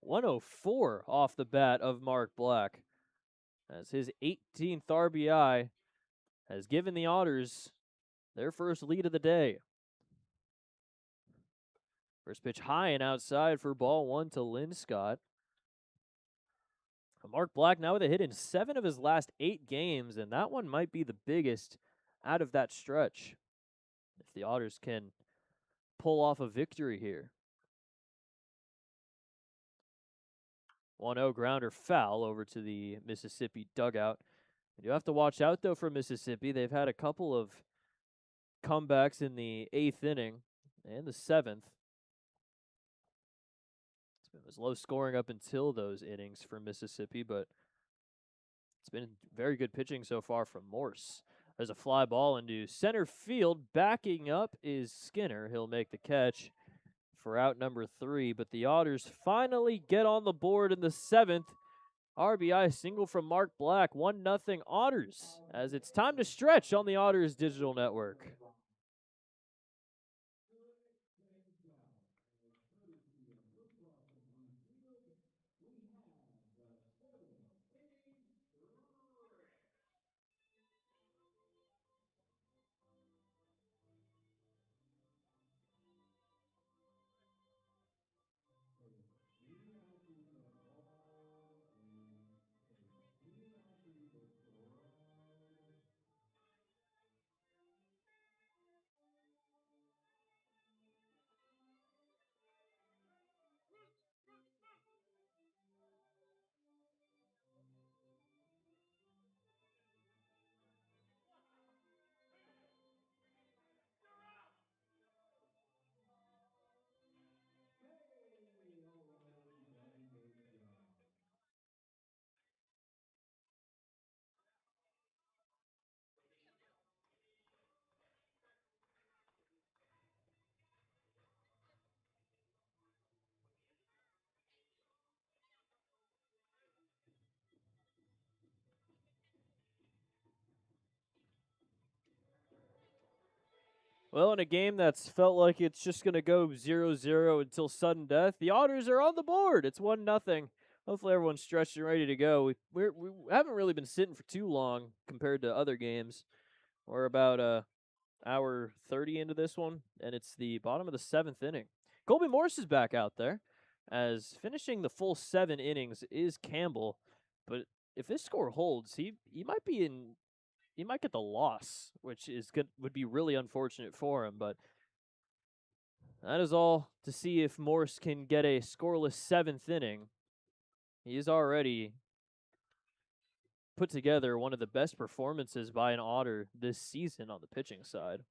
.104 off the bat of Mark Black, as his 18th RBI has given the Otters their first lead of the day. First pitch high and outside for ball 1 to Linscott. Mark Black now with a hit in 7 of his last 8 games, and that one might be the biggest out of that stretch if the Otters can pull off a victory here. 1-0 grounder foul over to the Mississippi dugout. You have to watch out, though, for Mississippi. They've had a couple of comebacks in the 8th inning. and the 7th. It was low scoring up until those innings for Mississippi, but it's been very good pitching so far from Morse. There's a fly ball into center field. Backing up is Skinner. He'll make the catch for out number 3, but the Otters finally get on the board in the 7th. RBI single from Mark Black, 1-0 Otters, as it's time to stretch on the Otters digital network. Well, in a game that's felt like it's just going to go 0-0 until sudden death, the Otters are on the board. It's 1-0. Hopefully everyone's stretched and ready to go. We haven't really been sitting for too long compared to other games. We're about hour 30 into this one, and it's the bottom of the 7th inning. Colby Morse is back out there, as finishing the full 7 innings is Campbell. But if this score holds, he might be in. He might get the loss, which is good, would be really unfortunate for him. But that is all to see if Morse can get a scoreless 7th inning. He has already put together one of the best performances by an Otter this season on the pitching side.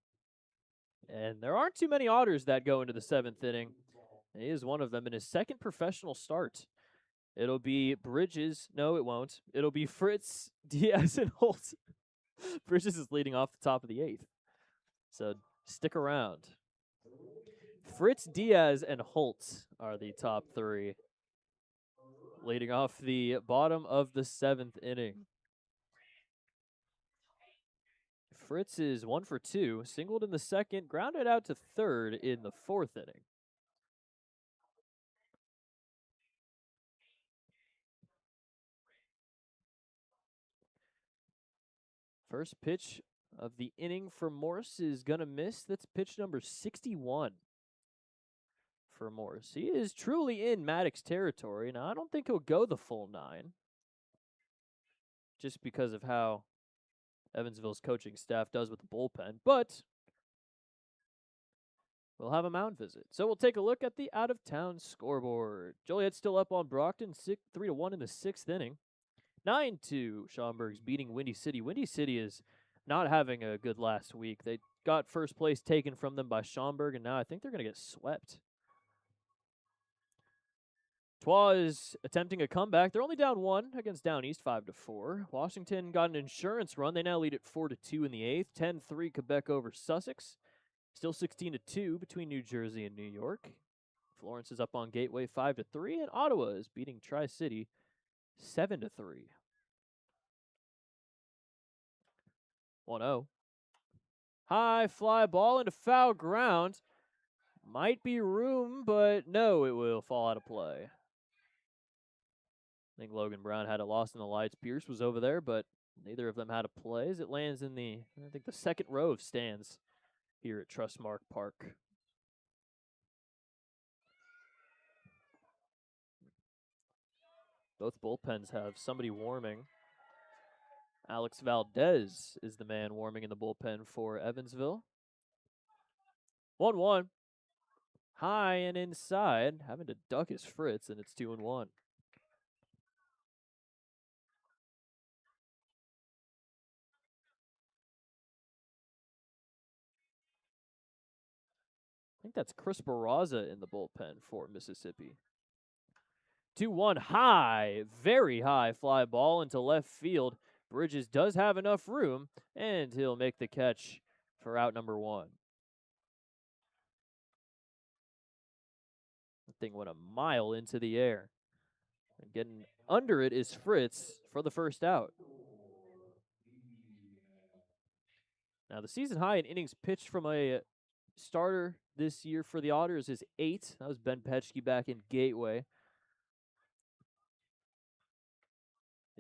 And there aren't too many Otters that go into the 7th inning. He is one of them in his second professional start. It'll be Bridges. No, it won't. It'll be Fritz, Diaz, and Holt. Bridges is leading off the top of the 8th. So stick around. Fritz, Diaz, and Holt are the top 3. Leading off the bottom of the 7th inning. Fritz is 1 for 2, singled in the 2nd, grounded out to 3rd in the 4th inning. First pitch of the inning for Morse is going to miss. That's pitch number 61 for Morse. He is truly in Maddox territory. Now, I don't think he'll go the full 9, just because of how Evansville's coaching staff does with the bullpen, but we'll have a mound visit. So we'll take a look at the out-of-town scoreboard. Joliet's still up on Brockton, 3-1 in the 6th inning. 9-2, Schaumburg's beating Windy City. Windy City is not having a good last week. They got first place taken from them by Schaumburg, and now I think they're going to get swept. Troyes is attempting a comeback. They're only down 1 against Down East, 5-4. Washington got an insurance run. They now lead at 4-2 in the 8th. 10-3 Quebec over Sussex. Still 16-2 between New Jersey and New York. Florence is up on Gateway 5-3, and Ottawa is beating Tri-City 7-3. 1-0. High fly ball into foul ground. Might be room, but no, it will fall out of play. I think Logan Brown had it lost in the lights. Pierce was over there, but neither of them had a play as it lands in the 2nd row of stands here at Trustmark Park. Both bullpens have somebody warming. Alex Valdez is the man warming in the bullpen for Evansville. 1-1. High and inside. Having to duck his Fritz, and it's 2-1. I think that's Chris Barraza in the bullpen for Mississippi. 2-1 high, very high fly ball into left field. Bridges does have enough room, and he'll make the catch for out number 1. The thing went a mile into the air. And getting under it is Fritz for the first out. Now, the season high in innings pitched from a starter this year for the Otters is 8. That was Ben Petchke back in Gateway.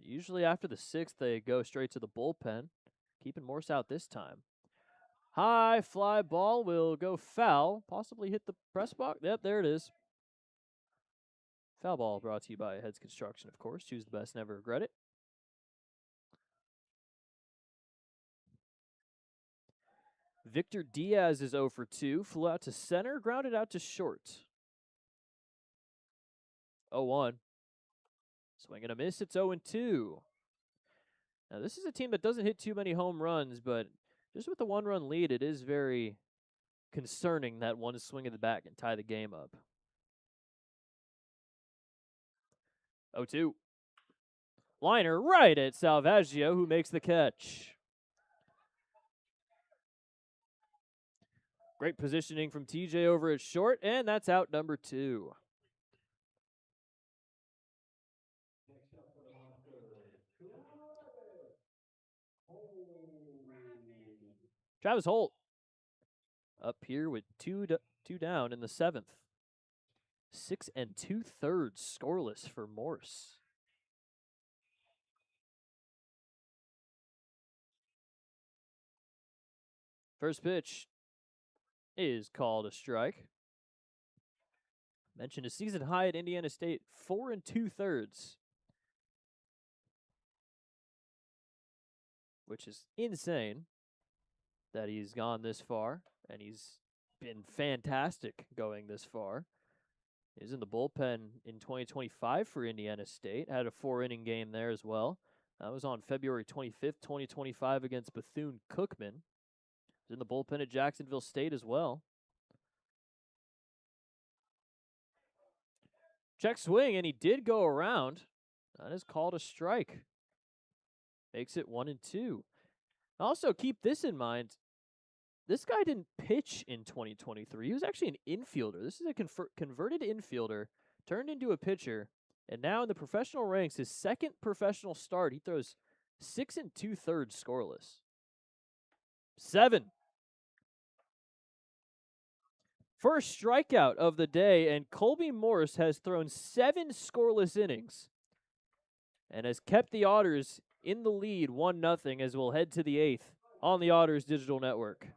Usually after the 6th, they go straight to the bullpen. Keeping Morse out this time. High fly ball will go foul. Possibly hit the press box. Yep, there it is. Foul ball brought to you by Heads Construction, of course. Choose the best, never regret it. Victor Diaz is 0 for 2. Flew out to center, grounded out to short. 0-1. Swing and a miss. It's 0-2. Now, this is a team that doesn't hit too many home runs, but just with the 1-run lead, it is very concerning that one swing of the bat can tie the game up. 0-2. Liner right at Salvaggio, who makes the catch. Great positioning from TJ over at short, and that's out number 2. Travis Holt up here with two down in the 7th. 6 2/3 scoreless for Morse. First pitch is called a strike. Mentioned a season high at Indiana State, 4 2/3, which is insane that he's gone this far, and he's been fantastic going this far. He's in the bullpen in 2025 for Indiana State. Had a 4-inning game there as well. That was on February 25th, 2025 against Bethune-Cookman. He's in the bullpen at Jacksonville State as well. Check swing, and he did go around. That is called a strike. Makes it 1-2. Also, keep this in mind. This guy didn't pitch in 2023. He was actually an infielder. This is a converted infielder, turned into a pitcher, and now in the professional ranks, his second professional start, he throws 6 2/3 scoreless. 7. First strikeout of the day, and Colby Morse has thrown 7 scoreless innings and has kept the Otters in the lead 1-0 as we'll head to the 8th on the Otters Digital Network.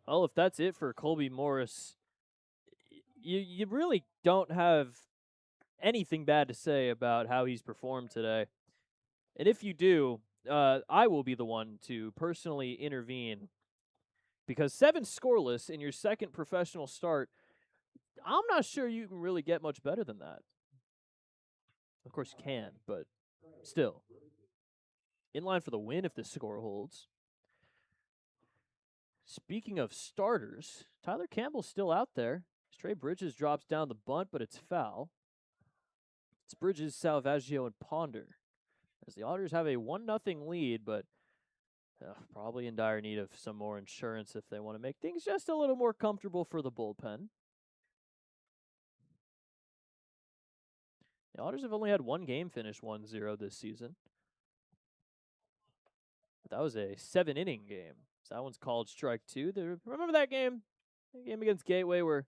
Well, if that's it for Colby Morris, you really don't have anything bad to say about how he's performed today. And if you do, I will be the one to personally intervene because 7 scoreless in your second professional start, I'm not sure you can really get much better than that. Of course you can, but still. In line for the win if the score holds. Speaking of starters, Tyler Campbell's still out there. Trey Bridges drops down the bunt, but it's foul. It's Bridges, Salvaggio, and Ponder. As the Otters have a 1-0 lead, but probably in dire need of some more insurance if they want to make things just a little more comfortable for the bullpen. The Otters have only had one game finish 1-0 this season. But that was a 7-inning game. So that one's called strike 2. Remember that game? The game against Gateway where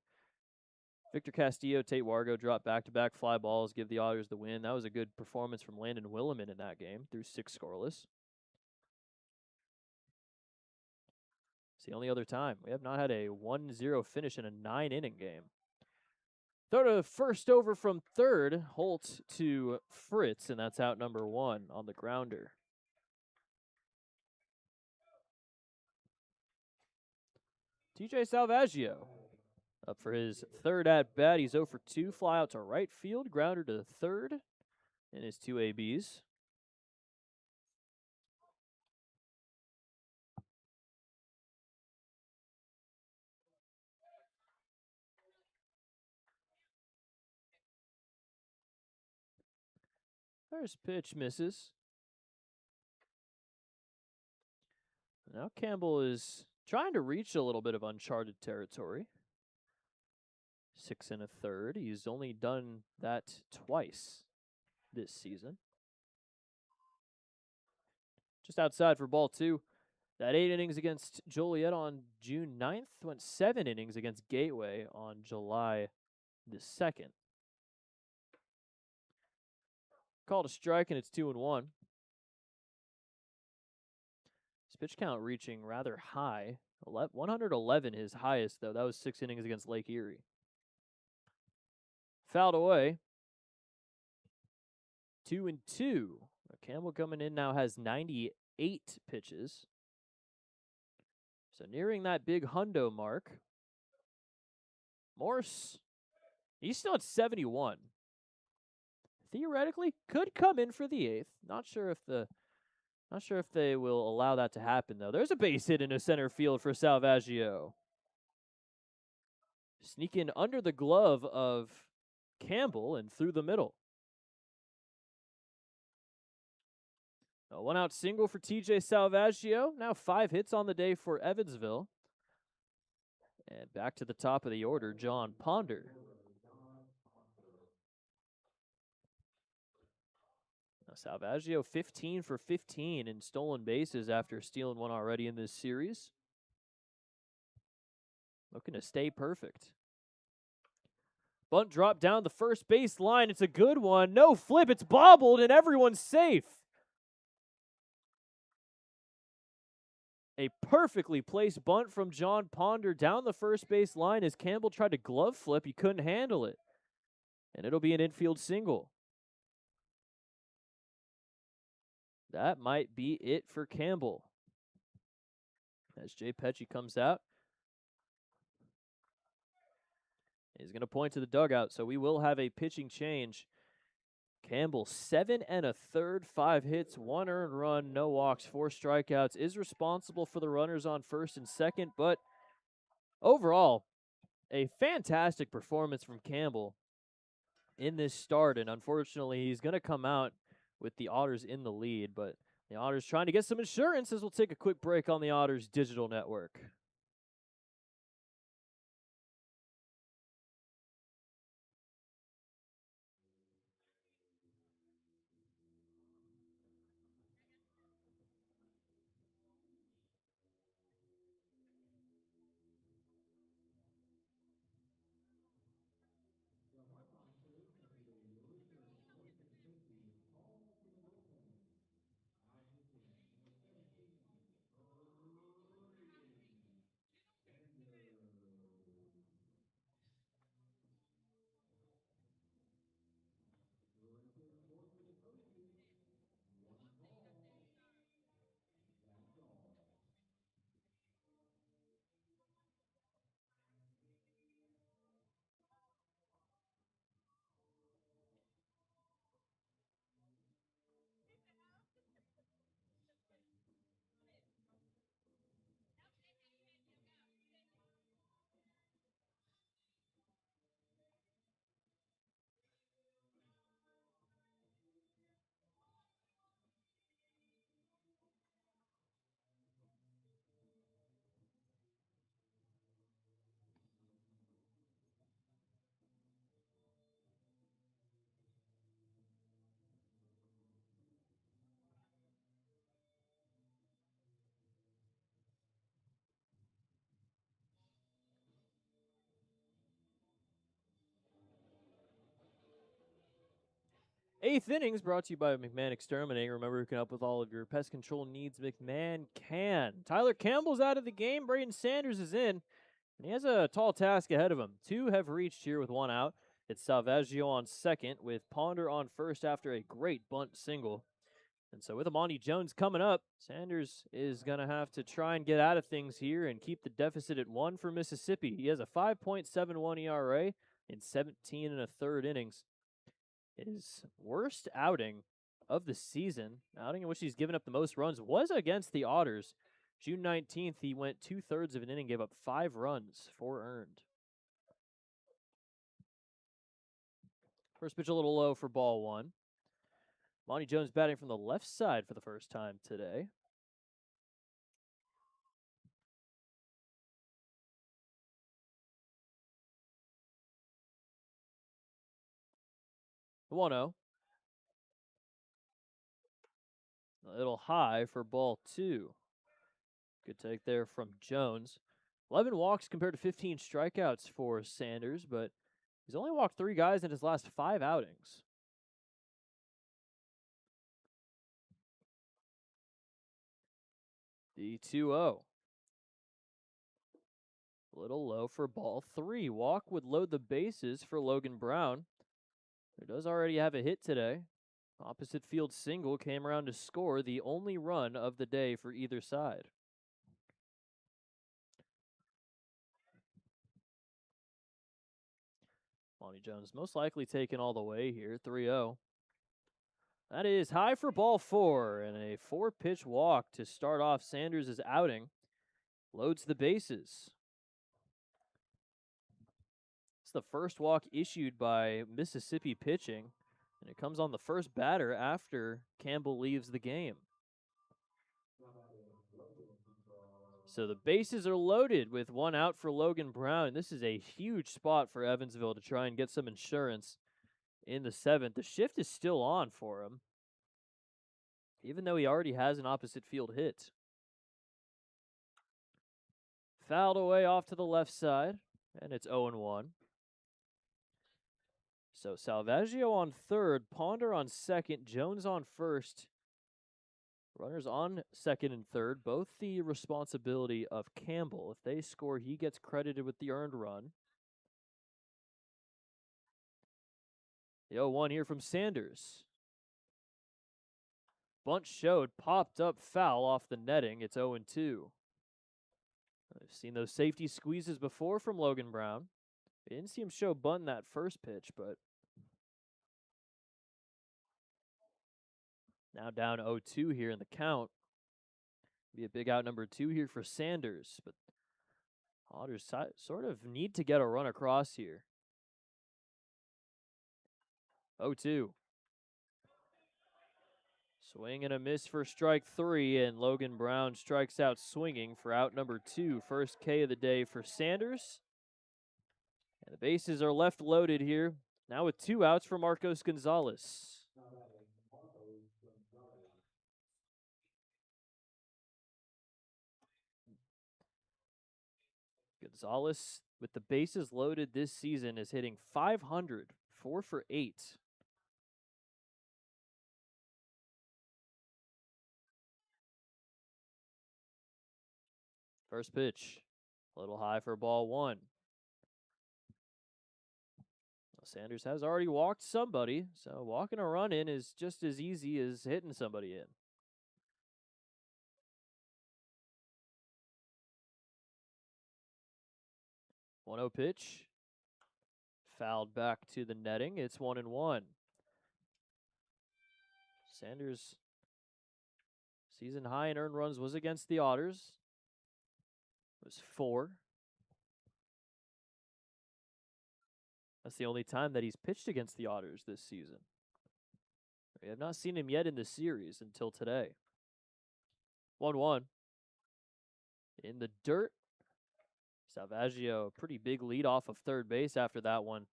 Victor Castillo, Tate Wargo dropped back-to-back fly balls, give the Otters the win. That was a good performance from Landon Williman in that game through 6 scoreless. It's the only other time. We have not had a 1-0 finish in a 9-inning game. Throw to first over from third. Holt to Fritz, and that's out number 1 on the grounder. TJ Salvaggio up for his third at-bat. He's 0 for 2. Fly out to right field. Grounder to third in his 2 ABs. First pitch misses. Now Campbell is trying to reach a little bit of uncharted territory. 6 1/3. He's only done that twice this season. Just outside for ball 2. That 8 innings against Joliet on June 9th went 7 innings against Gateway on July the 2nd. Called a strike, and it's 2-1. His pitch count reaching rather high. 111 his highest, though. That was 6 innings against Lake Erie. Fouled away. 2-2. Campbell coming in now has 98 pitches. So nearing that big hundo mark. Morse, he's still at 71. Theoretically, could come in for the 8th. Not sure if they will allow that to happen, though. There's a base hit into center field for Salvaggio. Sneak in under the glove of Campbell and through the middle. A 1-out single for TJ Salvaggio. Now 5 hits on the day for Evansville. And back to the top of the order, John Ponder. Now Salvaggio 15 for 15 in stolen bases after stealing one already in this series. Looking to stay perfect. Bunt drop down the first base line. It's a good one. No flip. It's bobbled, and everyone's safe. A perfectly placed bunt from John Ponder down the first base line as Campbell tried to glove flip. He couldn't handle it. And it'll be an infield single. That might be it for Campbell. As Jay Petchy comes out. He's going to point to the dugout, so we will have a pitching change. Campbell, 7 1/3, 5 hits, 1 earned run, no walks, 4 strikeouts, is responsible for the runners on first and second, but overall, a fantastic performance from Campbell in this start, and unfortunately, he's going to come out with the Otters in the lead, but the Otters trying to get some insurance as we'll take a quick break on the Otters digital network. Eighth innings brought to you by McMahon Exterminating. Remember, you can help with all of your pest control needs. McMahon can. Tyler Campbell's out of the game. Braden Sanders is in. And he has a tall task ahead of him. Two have reached here with one out. It's Salvaggio on second with Ponder on first after a great bunt single. And so with Amani Jones coming up, Sanders is going to have to try and get out of things here and keep the deficit at 1 for Mississippi. He has a 5.71 ERA in 17 and a third innings. His worst outing of the season, outing in which he's given up the most runs, was against the Otters. June 19th, he went 2/3 of an inning, gave up 5 runs, 4 earned. First pitch a little low for ball 1. Monty Jones batting from the left side for the first time today. The 1-0. A little high for ball 2. Good take there from Jones. 11 walks compared to 15 strikeouts for Sanders, but he's only walked 3 guys in his last 5 outings. The 2-0. A little low for ball 3. Walk would load the bases for Logan Brown, who does already have a hit today. Opposite field single came around to score the only run of the day for either side. Monty Jones most likely taken all the way here, 3-0. That is high for ball 4, and a 4-pitch walk to start off Sanders' outing. Loads the bases. It's the first walk issued by Mississippi pitching, and it comes on the first batter after Campbell leaves the game. So the bases are loaded with 1 out for Logan Brown. This is a huge spot for Evansville to try and get some insurance in the 7th. The shift is still on for him, even though he already has an opposite field hit. Fouled away off to the left side, and it's 0-1. So Salvaggio on third, Ponder on second, Jones on first. Runners on second and third, both the responsibility of Campbell. If they score, he gets credited with the earned run. The 0-1 here from Sanders. Bunt showed, popped up foul off the netting. It's 0-2. I've seen those safety squeezes before from Logan Brown. I didn't see him show bunt in that first pitch, but now down 0-2 here in the count. Be a big out number 2 here for Sanders, but Otters sort of need to get a run across here. 0-2. Swing and a miss for strike 3, and Logan Brown strikes out swinging for out number 2. First K of the day for Sanders. And the bases are left loaded here, now with 2 outs for Marcos Gonzalez. Gonzalez, with the bases loaded this season, is hitting .500, 4 for 8. First pitch, a little high for ball 1. Well, Sanders has already walked somebody, so walking a run in is just as easy as hitting somebody in. 1-0 pitch. Fouled back to the netting. It's 1-1. Sanders' season high in earned runs was against the Otters. It was 4. That's the only time that he's pitched against the Otters this season. We have not seen him yet in the series until today. 1-1. In the dirt. Salvaggio, a pretty big lead off of third base after that one.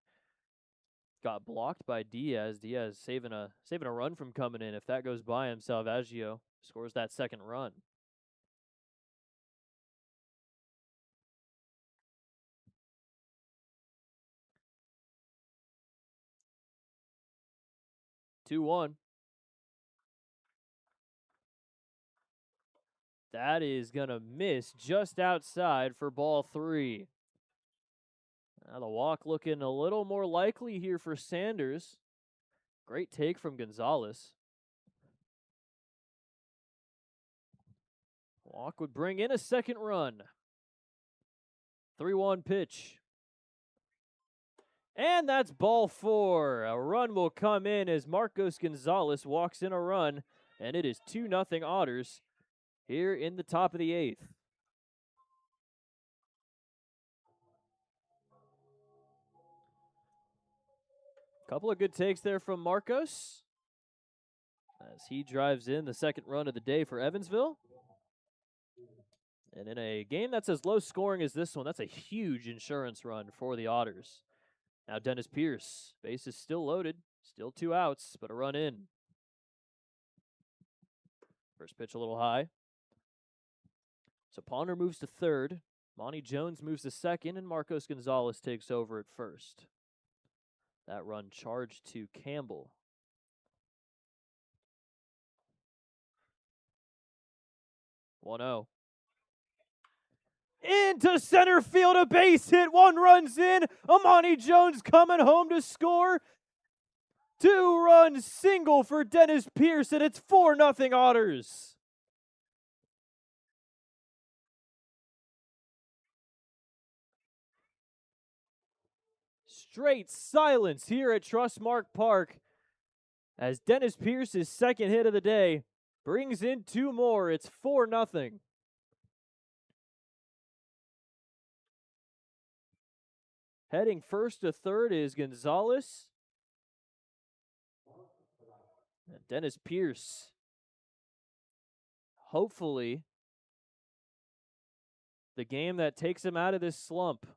Got blocked by Diaz. Diaz saving a run from coming in. If that goes by him, Salvaggio scores that second run. 2-1. That is going to miss just outside for ball 3. Now the walk looking a little more likely here for Sanders. Great take from Gonzalez. Walk would bring in a second run. 3-1 pitch. And that's ball 4. A run will come in as Marcos Gonzalez walks in a run, and it is 2-0 Otters here in the top of the 8th. Couple of good takes there from Marcos as he drives in the second run of the day for Evansville. And in a game that's as low scoring as this one, that's a huge insurance run for the Otters. Now Dennis Pierce, base is still loaded, still 2 outs, but a run in. First pitch a little high. So Ponder moves to third, Monty Jones moves to second, and Marcos Gonzalez takes over at first. That run charged to Campbell. 1-0. Into center field, a base hit, 1 runs in. Amani Jones coming home to score. 2-run single for Dennis Pierce, and it's 4-0 Otters. Straight silence here at Trustmark Park as Dennis Pierce's second hit of the day brings in 2 more. It's 4-0. Heading first to third is Gonzalez. And Dennis Pierce, hopefully, the game that takes him out of this slump.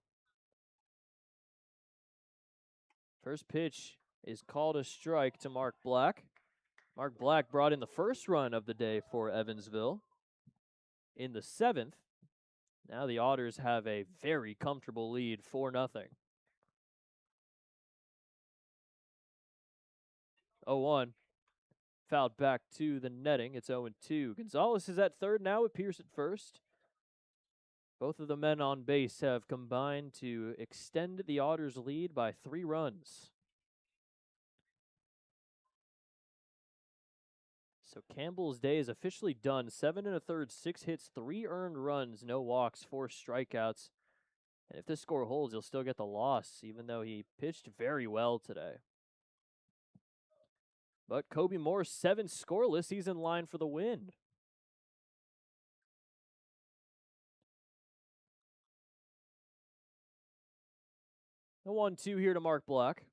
First pitch is called a strike to Mark Black. Mark Black brought in the first run of the day for Evansville in the 7th. Now the Otters have a very comfortable lead, 4-0. 0-1. Fouled back to the netting. It's 0-2. Gonzalez is at third now with Pierce at first. Both of the men on base have combined to extend the Otters' lead by 3 runs. So Campbell's day is officially done. 7 1/3, 6 hits, 3 earned runs, no walks, 4 strikeouts. And if this score holds, he'll still get the loss, even though he pitched very well today. But Kobe Morse, 7 scoreless. He's in line for the win. The 1-2 here to Mark Black.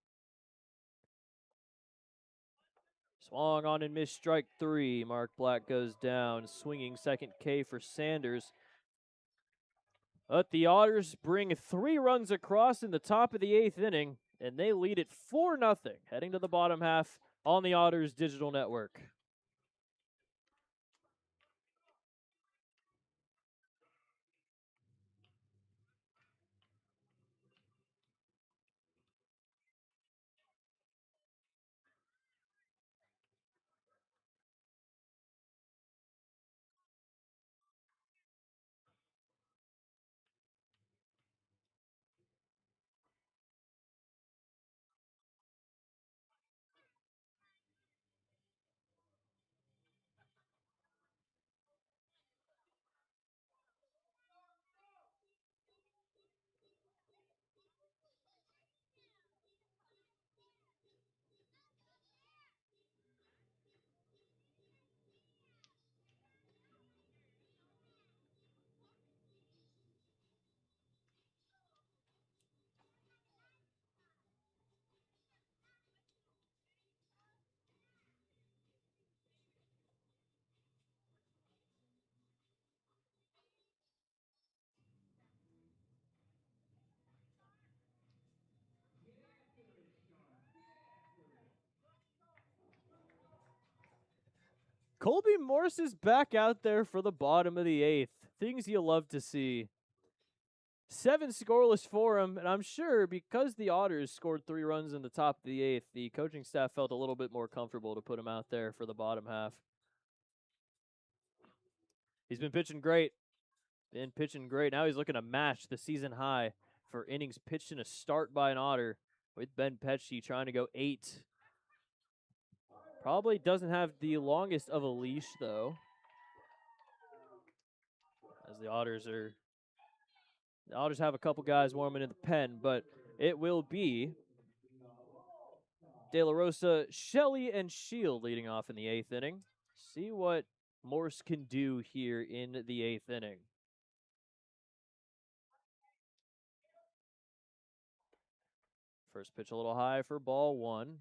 Swung on and missed strike 3. Mark Black goes down, swinging second K for Sanders. But the Otters bring 3 runs across in the top of the 8th inning, and they lead it 4-0, heading to the bottom half on the Otters digital network. Colby Morse is back out there for the bottom of the 8th. Things you love to see. 7 scoreless for him, and I'm sure because the Otters scored 3 runs in the top of the 8th, the coaching staff felt a little bit more comfortable to put him out there for the bottom half. He's been pitching great. Now he's looking to match the season high for innings pitched in a start by an Otter, with Ben Pesci trying to go 8. Probably doesn't have the longest of a leash, though, as the Otters have a couple guys warming in the pen, but it will be De La Rosa, Shelley, and Shield leading off in the 8th inning. See what Morse can do here in the 8th inning. First pitch a little high for ball 1.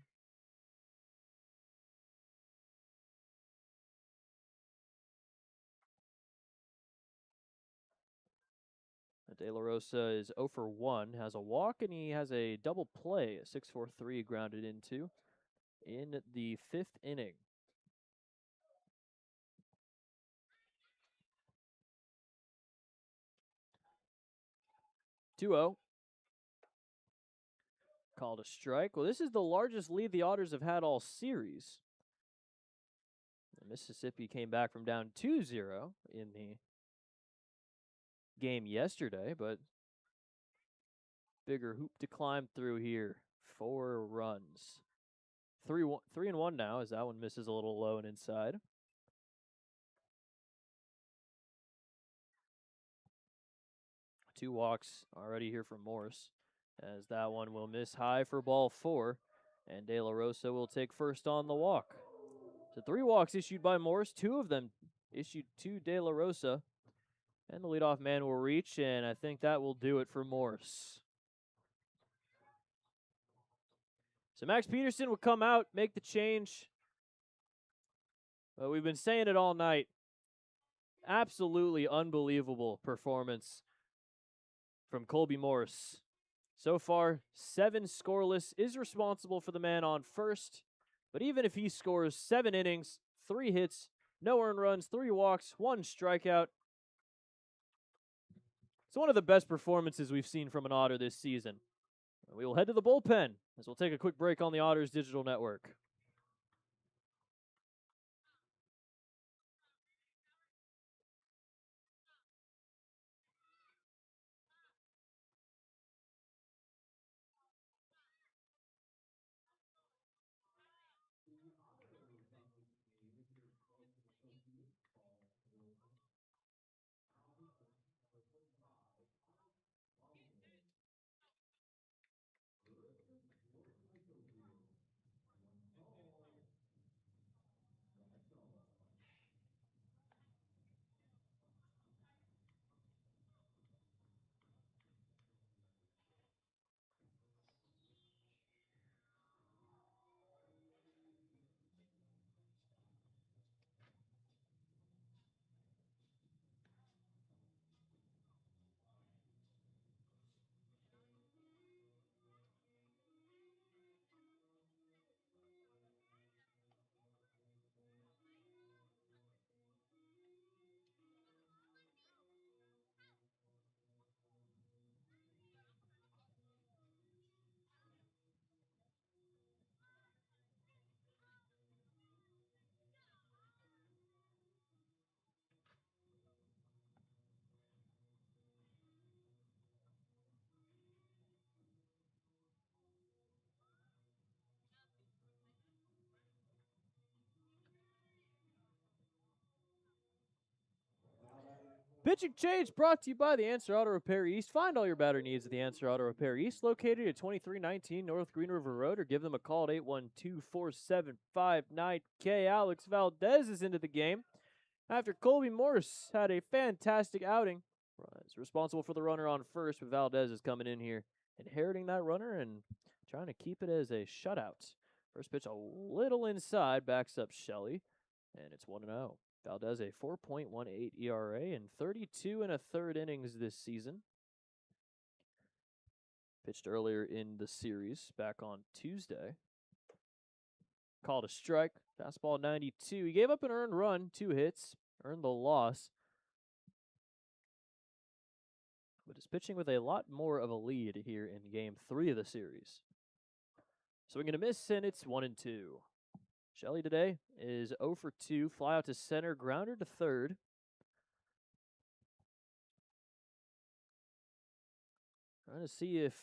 De La Rosa is 0 for 1, has a walk, and he has a double play, a 6-4-3 grounded into in the 5th inning. 2-0. Called a strike. Well, this is the largest lead the Otters have had all series. Mississippi came back from down 2-0 in the game yesterday, but bigger hoop to climb through here. 4 runs. 3-1 now, as that one misses a little low and inside. Two walks already here for Morse, as that one will miss high for ball 4, and De La Rosa will take first on the walk. So 3 walks issued by Morse, 2 of them issued to De La Rosa, and the leadoff man will reach, and I think that will do it for Morse. So Max Peterson will come out, make the change. We've been saying it all night. Absolutely unbelievable performance from Colby Morse. So far, 7 scoreless, is responsible for the man on first. But even if he scores 7 innings, 3 hits, no earned runs, 3 walks, 1 strikeout, it's one of the best performances we've seen from an Otter this season. We will head to the bullpen as we'll take a quick break on the Otters Digital Network. Pitching change brought to you by the Answer Auto Repair East. Find all your battery needs at the Answer Auto Repair East, located at 2319 North Green River Road, or give them a call at 812-475-9K. Alex Valdez is into the game after Colby Morse had a fantastic outing. He's responsible for the runner on first, but Valdez is coming in here, inheriting that runner and trying to keep it as a shutout. First pitch a little inside, backs up Shelley, and it's 1-0. Valdez a 4.18 ERA in 32 1/3 innings this season. Pitched earlier in the series back on Tuesday. Called a strike. Fastball 92. He gave up an earned run, 2 hits, earned the loss. but is pitching with a lot more of a lead here in Game 3 of the series. Swing and a miss, and it's 1-2. Shelley today is 0 for 2. Fly out to center, grounder to third. Trying to see if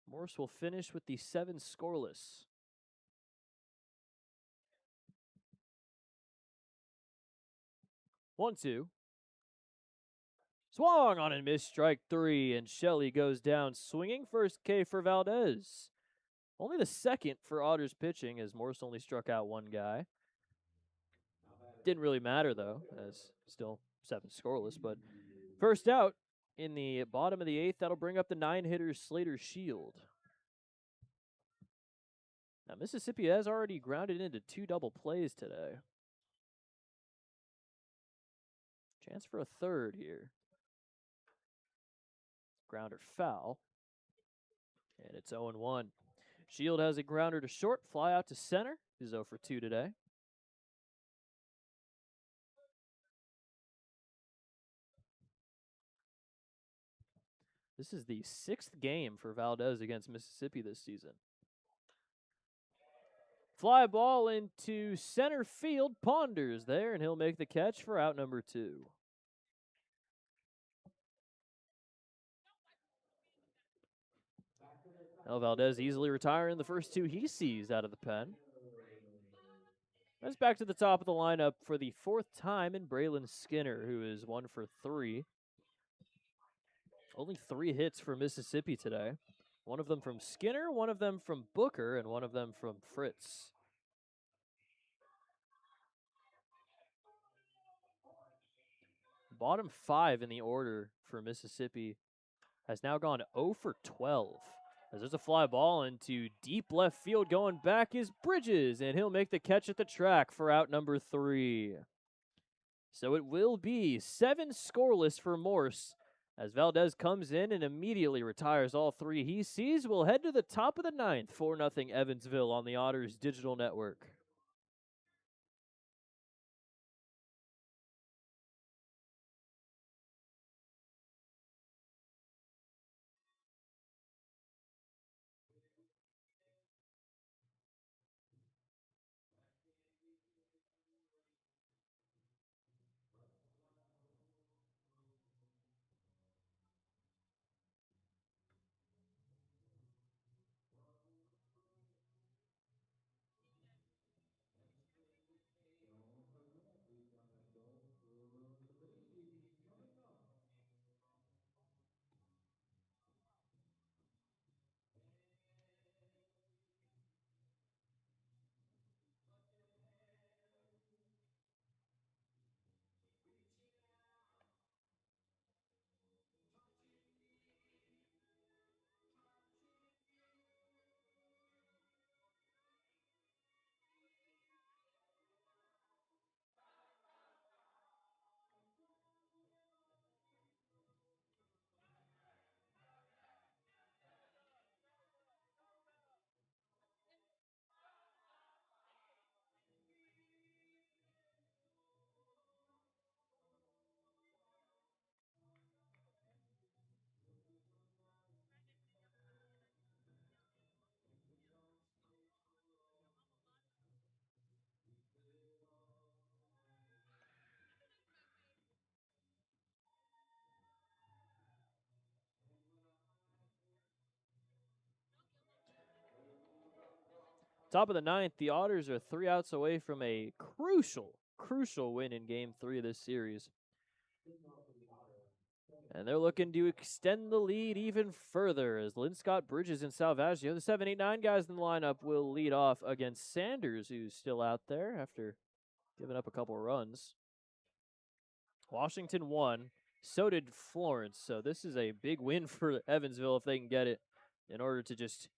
Morse will finish with the 7 scoreless. One, two. Swung on and missed, strike 3, and Shelley goes down swinging. First K for Valdez. Only the second for Otters pitching, as Morse only struck out 1 guy. Didn't really matter, though, as still 7 scoreless. But first out in the bottom of the 8th, that'll bring up the 9-hitter Slater Shield. Now, Mississippi has already grounded into 2 double plays today. Chance for a third here. Grounder foul. And it's 0-1. Shield has a grounder to short, fly out to center. He's 0 for 2 today. This is the 6th game for Valdez against Mississippi this season. Fly ball into center field. Ponders there, and he'll make the catch for out number 2. Now Valdez easily retiring the first 2 he sees out of the pen. That's back to the top of the lineup for the 4th time in Braylon Skinner, who is 1 for 3. Only 3 hits for Mississippi today. 1 of them from Skinner, 1 of them from Booker, and 1 of them from Fritz. Bottom 5 in the order for Mississippi has now gone 0 for 12. As there's a fly ball into deep left field, going back is Bridges, and he'll make the catch at the track for out number 3. So it will be 7 scoreless for Morse, as Valdez comes in and immediately retires all 3 he sees. We'll head to the top of the 9th, 4-0 Evansville on the Otters Digital Network. Top of the 9th, the Otters are 3 outs away from a crucial win in Game 3 of this series. And they're looking to extend the lead even further as Linscott, Bridges, and Salvaggio, the 7, 8, 9 guys in the lineup, will lead off against Sanders, who's still out there after giving up a couple runs. Washington won. So did Florence. So this is a big win for Evansville if they can get it in order to just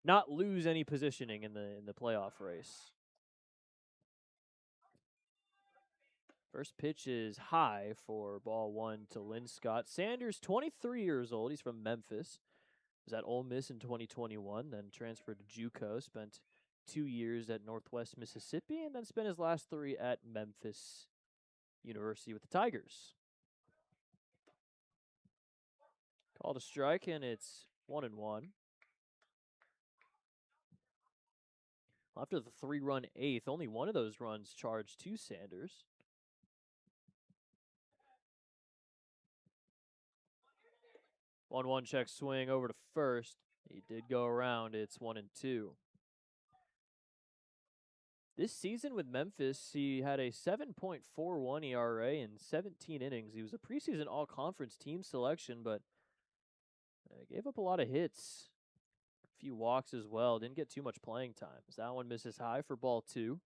not lose any positioning in the playoff race. First pitch is high for ball 1 to Linscott. Sanders, 23 years old. He's from Memphis. Was at Ole Miss in 2021, then transferred to JUCO, spent 2 years at Northwest Mississippi, and then spent his last 3 at Memphis University with the Tigers. Called a strike, and it's 1-1. After the 3-run eighth, only one of those runs charged to Sanders. One check swing over to first. He did go around. It's 1-2. This season with Memphis, he had a 7.41 ERA in 17 innings. He was a preseason all-conference team selection, but gave up a lot of hits. A few walks as well. Didn't get too much playing time. As that one misses high for ball 2.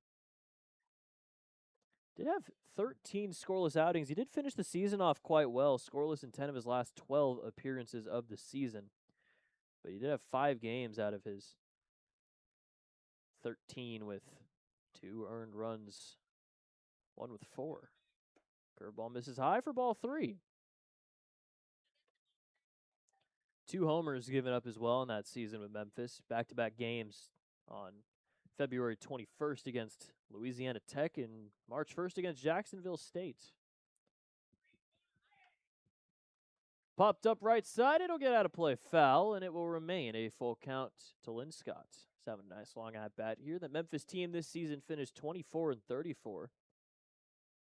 Did have 13 scoreless outings. He did finish the season off quite well, scoreless in 10 of his last 12 appearances of the season. But he did have 5 games out of his 13 with 2 earned runs, 1 with 4. Curveball misses high for ball 3. 2 homers given up as well in that season with Memphis. Back-to-back games on February 21st against Louisiana Tech and March 1st against Jacksonville State. Popped up right side. It'll get out of play foul, and it will remain a full count to Linscott. He's having a nice long at-bat here. The Memphis team this season finished 24-34.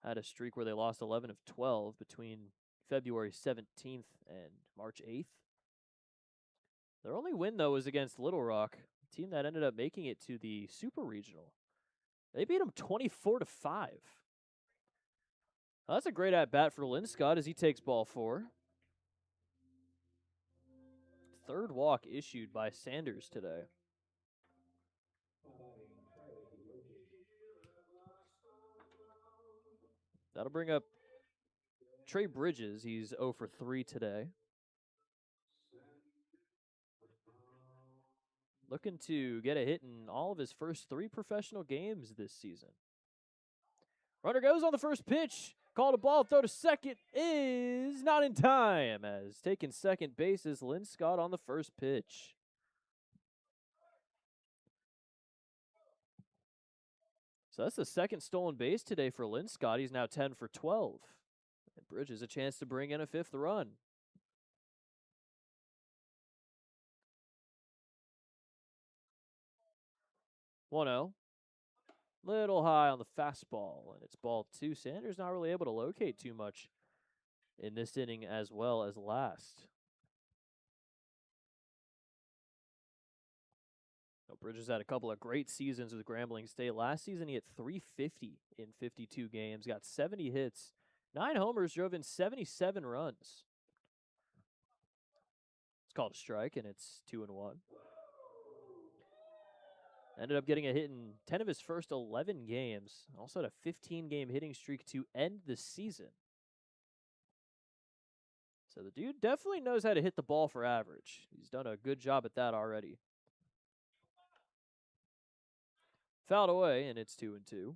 Had a streak where they lost 11 of 12 between February 17th and March 8th. Their only win, though, was against Little Rock, a team that ended up making it to the Super Regional. They beat them 24-5. Well, that's a great at-bat for Linscott as he takes ball 4. Third walk issued by Sanders today. That'll bring up Trey Bridges. He's 0 for 3 today. Looking to get a hit in all of his first 3 professional games this season. Runner goes on the first pitch. Called a ball, throw to second is not in time, as taking second base is Linscott on the first pitch. So that's the second stolen base today for Linscott. He's now 10 for 12. And Bridges a chance to bring in a 5th run. 1-0. Little high on the fastball, and it's ball 2. Sanders not really able to locate too much in this inning as well as last. Bridges had a couple of great seasons with Grambling State. Last season, he hit .350 in 52 games, got 70 hits, 9 homers, drove in 77 runs. It's called a strike, and it's 2-1. Ended up getting a hit in 10 of his first 11 games. Also had a 15-game hitting streak to end the season. So the dude definitely knows how to hit the ball for average. He's done a good job at that already. Fouled away, and it's 2-2.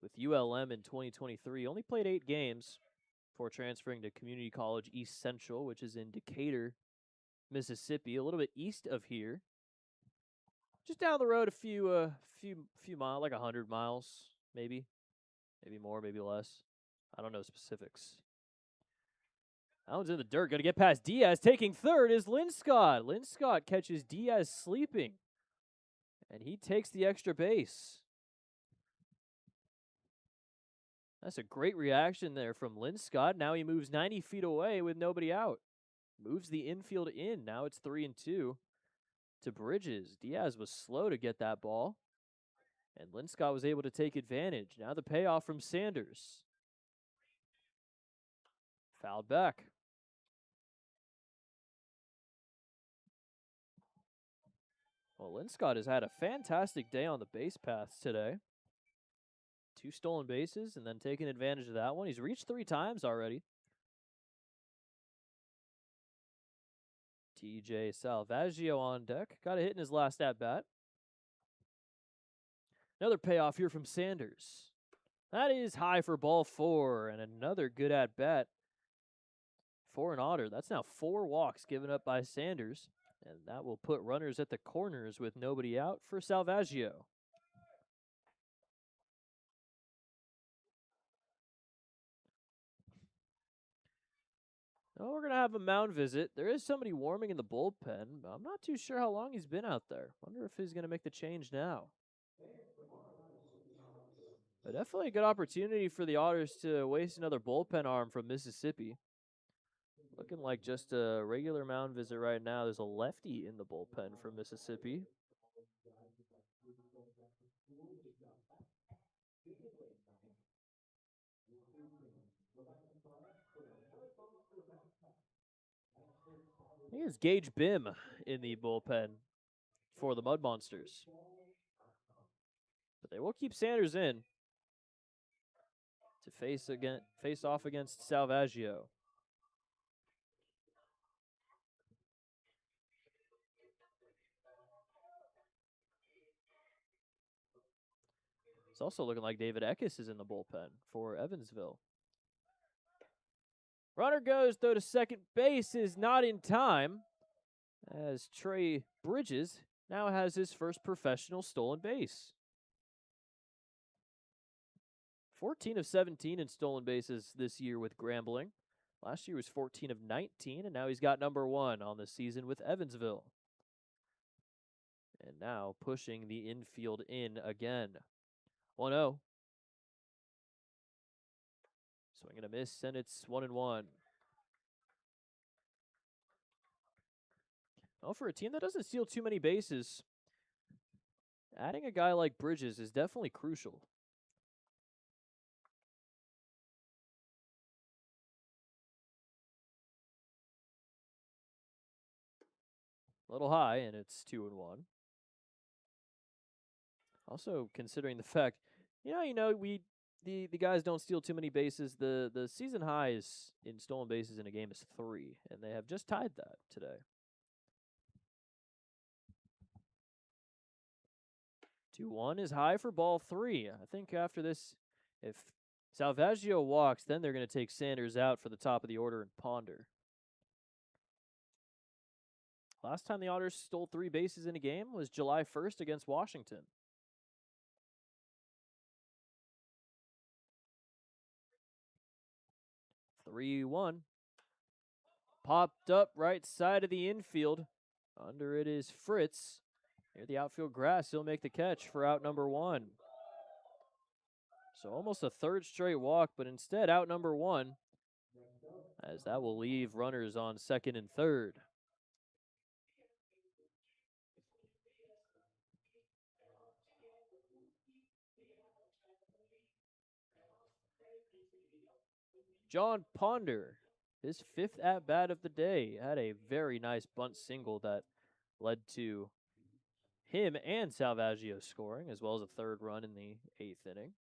With ULM in 2023, only played 8 games before transferring to Community College East Central, which is in Decatur, Mississippi, a little bit east of here. Just down the road a few miles, like 100 miles, maybe more, maybe less. I don't know specifics. That one's in the dirt. Going to get past Diaz. Taking third is Linscott. Linscott catches Diaz sleeping, and he takes the extra base. That's a great reaction there from Linscott. Now he moves 90 feet away with nobody out. Moves the infield in. Now it's 3-2 to Bridges. Diaz was slow to get that ball, and Linscott was able to take advantage. Now the payoff from Sanders. Fouled back. Well, Linscott has had a fantastic day on the base paths today. 2 stolen bases and then taking advantage of that one. He's reached 3 times already. TJ Salvaggio on deck. Got a hit in his last at-bat. Another payoff here from Sanders. That is high for ball 4, and another good at-bat for an Otter. That's now 4 walks given up by Sanders, and that will put runners at the corners with nobody out for Salvaggio. Oh, we're gonna have a mound visit. There is somebody warming in the bullpen. But I'm not too sure how long he's been out there. Wonder if he's gonna make the change now. But definitely a good opportunity for the Otters to waste another bullpen arm from Mississippi. Looking like just a regular mound visit right now. There's a lefty in the bullpen from Mississippi. I think it's Gage Bim in the bullpen for the Mud Monsters. But they will keep Sanders in to face off against Salvaggio. It's also looking like David Eckes is in the bullpen for Evansville. Runner goes, though, to second base is not in time, as Trey Bridges now has his first professional stolen base. 14 of 17 in stolen bases this year with Grambling. Last year was 14 of 19, and now he's got number 1 on the season with Evansville. And now pushing the infield in again. 1-0. Swing and a miss, and it's 1-1. Well, for a team that doesn't steal too many bases, adding a guy like Bridges is definitely crucial. A little high, and it's 2-1. Also, considering the fact, the guys don't steal too many bases. The season high is in stolen bases in a game is 3, and they have just tied that today. 2-1 is high for ball 3. I think after this, if Salvaggio walks, then they're going to take Sanders out for the top of the order and Ponder. Last time the Otters stole 3 bases in a game was July 1st against Washington. 3-1. Popped up right side of the infield. Under it is Fritz. Near the outfield grass, he'll make the catch for out number 1. So almost a third straight walk, but instead out number 1, as that will leave runners on second and third. John Ponder, his 5th at-bat of the day, had a very nice bunt single that led to him and Salvaggio scoring, as well as a third run in the 8th inning.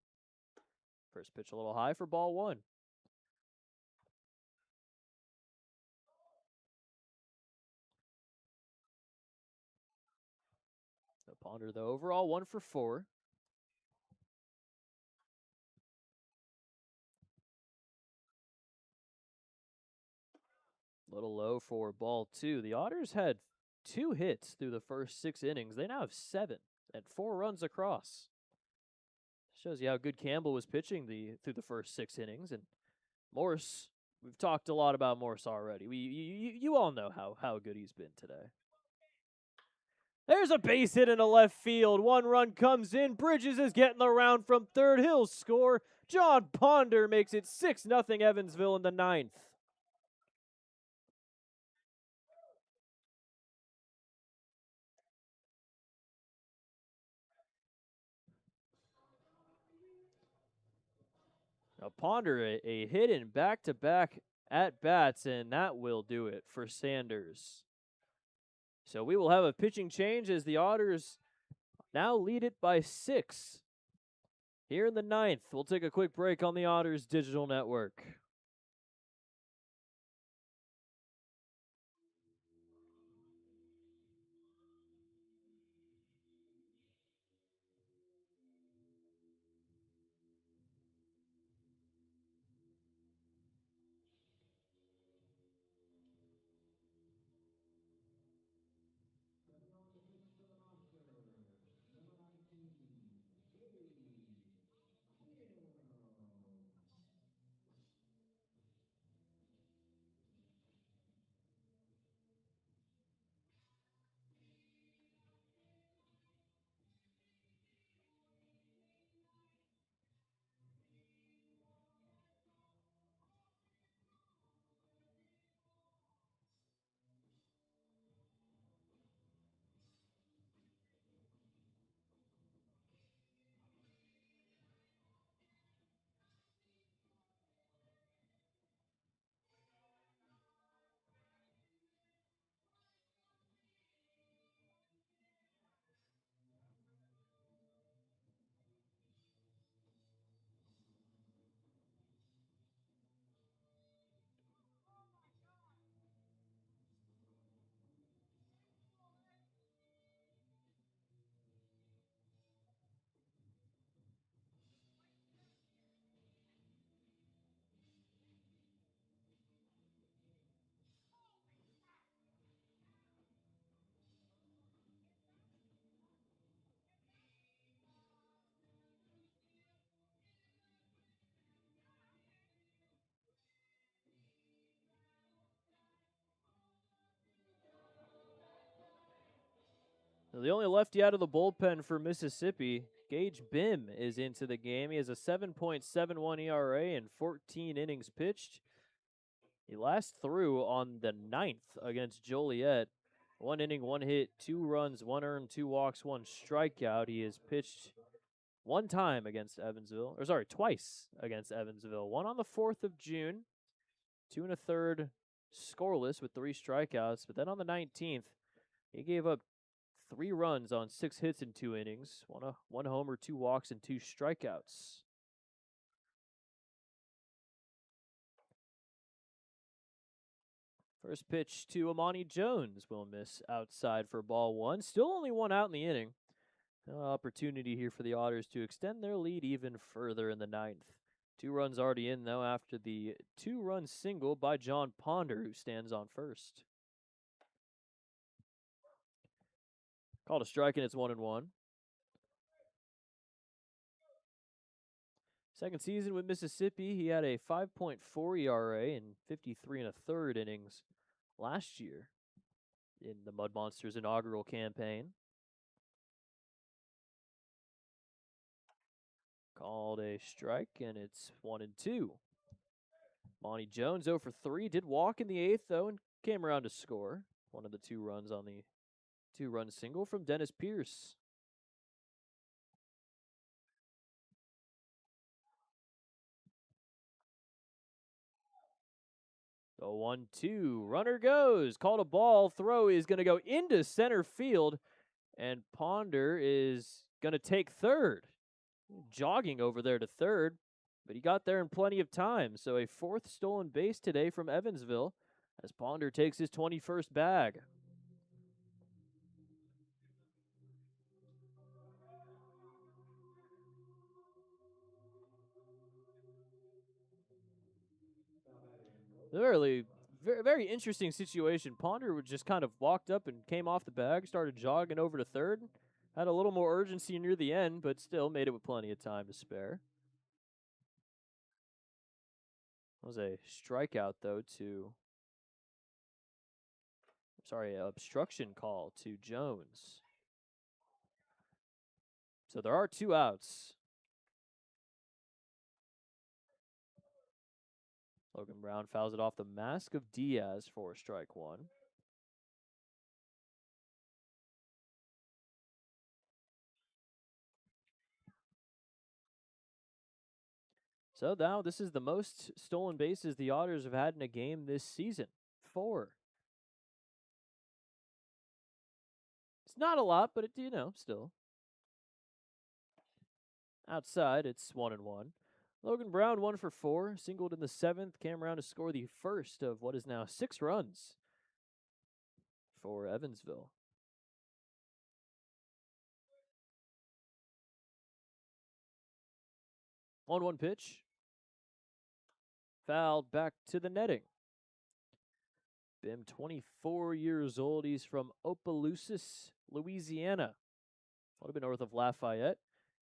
First pitch a little high for ball 1. So Ponder, though, overall 1 for 4. Little low for ball 2. The Otters had 2 hits through the first 6 innings. They now have 7 and 4 runs across. Shows you how good Campbell was pitching through the first 6 innings. And Morse, we've talked a lot about Morse already. You all know how good he's been today. There's a base hit in the left field. 1 run comes in. Bridges is getting the round from third. He'll score. John Ponder makes it 6-0 Evansville in the 9th. Now Ponder a hit in back-to-back at-bats, and that will do it for Sanders. So we will have a pitching change as the Otters now lead it by 6 here in the 9th. We'll take a quick break on the Otters Digital Network. The only lefty out of the bullpen for Mississippi, Gage Bim, is into the game. He has a 7.71 ERA and 14 innings pitched. He last threw on the 9th against Joliet. 1 inning, 1 hit, 2 runs, 1 earned, 2 walks, 1 strikeout. He has pitched twice against Evansville. One on the 4th of June, 2 1/3 scoreless with 3 strikeouts. But then on the 19th, he gave up 3 runs on 6 hits in 2 innings, 1 homer, 2 walks, and 2 strikeouts. First pitch to Amani Jones will miss outside for ball 1. Still only 1 out in the inning. Opportunity here for the Otters to extend their lead even further in the 9th. 2 runs already in, though, after the 2-run single by John Ponder, who stands on first. Called a strike, and it's 1-1. Second season with Mississippi, he had a 5.4 ERA in 53 1/3 innings last year in the Mud Monsters' inaugural campaign. Called a strike, and it's 1-2. Monty Jones 0 for 3. Did walk in the 8th, though, and came around to score. One of the 2 runs on the 2-run single from Dennis Pierce. The 1-2. Runner goes. Called a ball. Throw is going to go into center field, and Ponder is going to take third. Jogging over there to third, but he got there in plenty of time. So a 4th stolen base today from Evansville as Ponder takes his 21st bag. Very, very interesting situation. Ponder just kind of walked up and came off the bag, started jogging over to third. Had a little more urgency near the end, but still made it with plenty of time to spare. That was a strikeout, though, obstruction call to Jones. So there are 2 outs. Logan Brown fouls it off the mask of Diaz for strike 1. So now this is the most stolen bases the Otters have had in a game this season. 4. It's not a lot, but still. Outside, it's 1-1. Logan Brown 1 for 4, singled in the 7th, came around to score the first of what is now 6 runs for Evansville. 1-1 pitch. Fouled back to the netting. Bim, 24 years old. He's from Opelousas, Louisiana. A little bit north of Lafayette.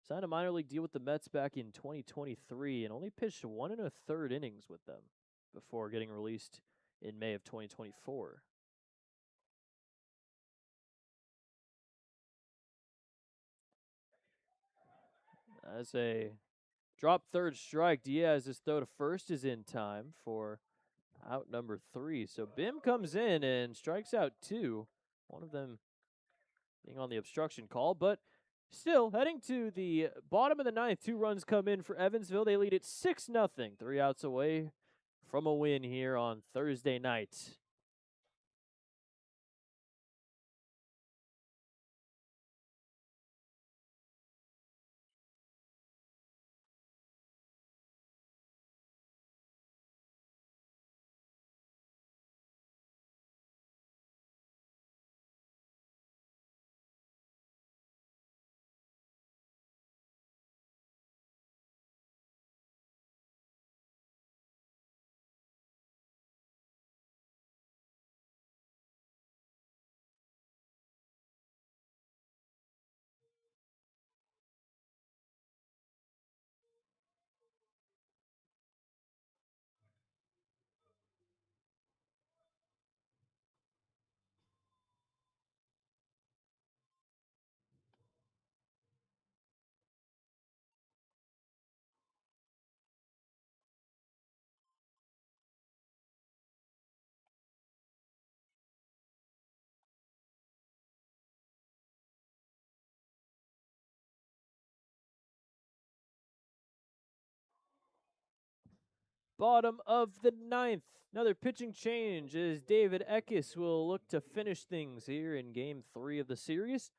Signed a minor league deal with the Mets back in 2023 and only pitched 1 1/3 innings with them before getting released in May of 2024. As a drop third strike, Diaz's throw to first is in time for out number 3. So Bim comes in and strikes out 2. One of them being on the obstruction call, but still heading to the bottom of the 9th. 2 runs come in for Evansville. They lead it 6-0. 3 outs away from a win here on Thursday night. bottom of the 9th. Another pitching change as David Eckes will look to finish things here in Game 3 of the series.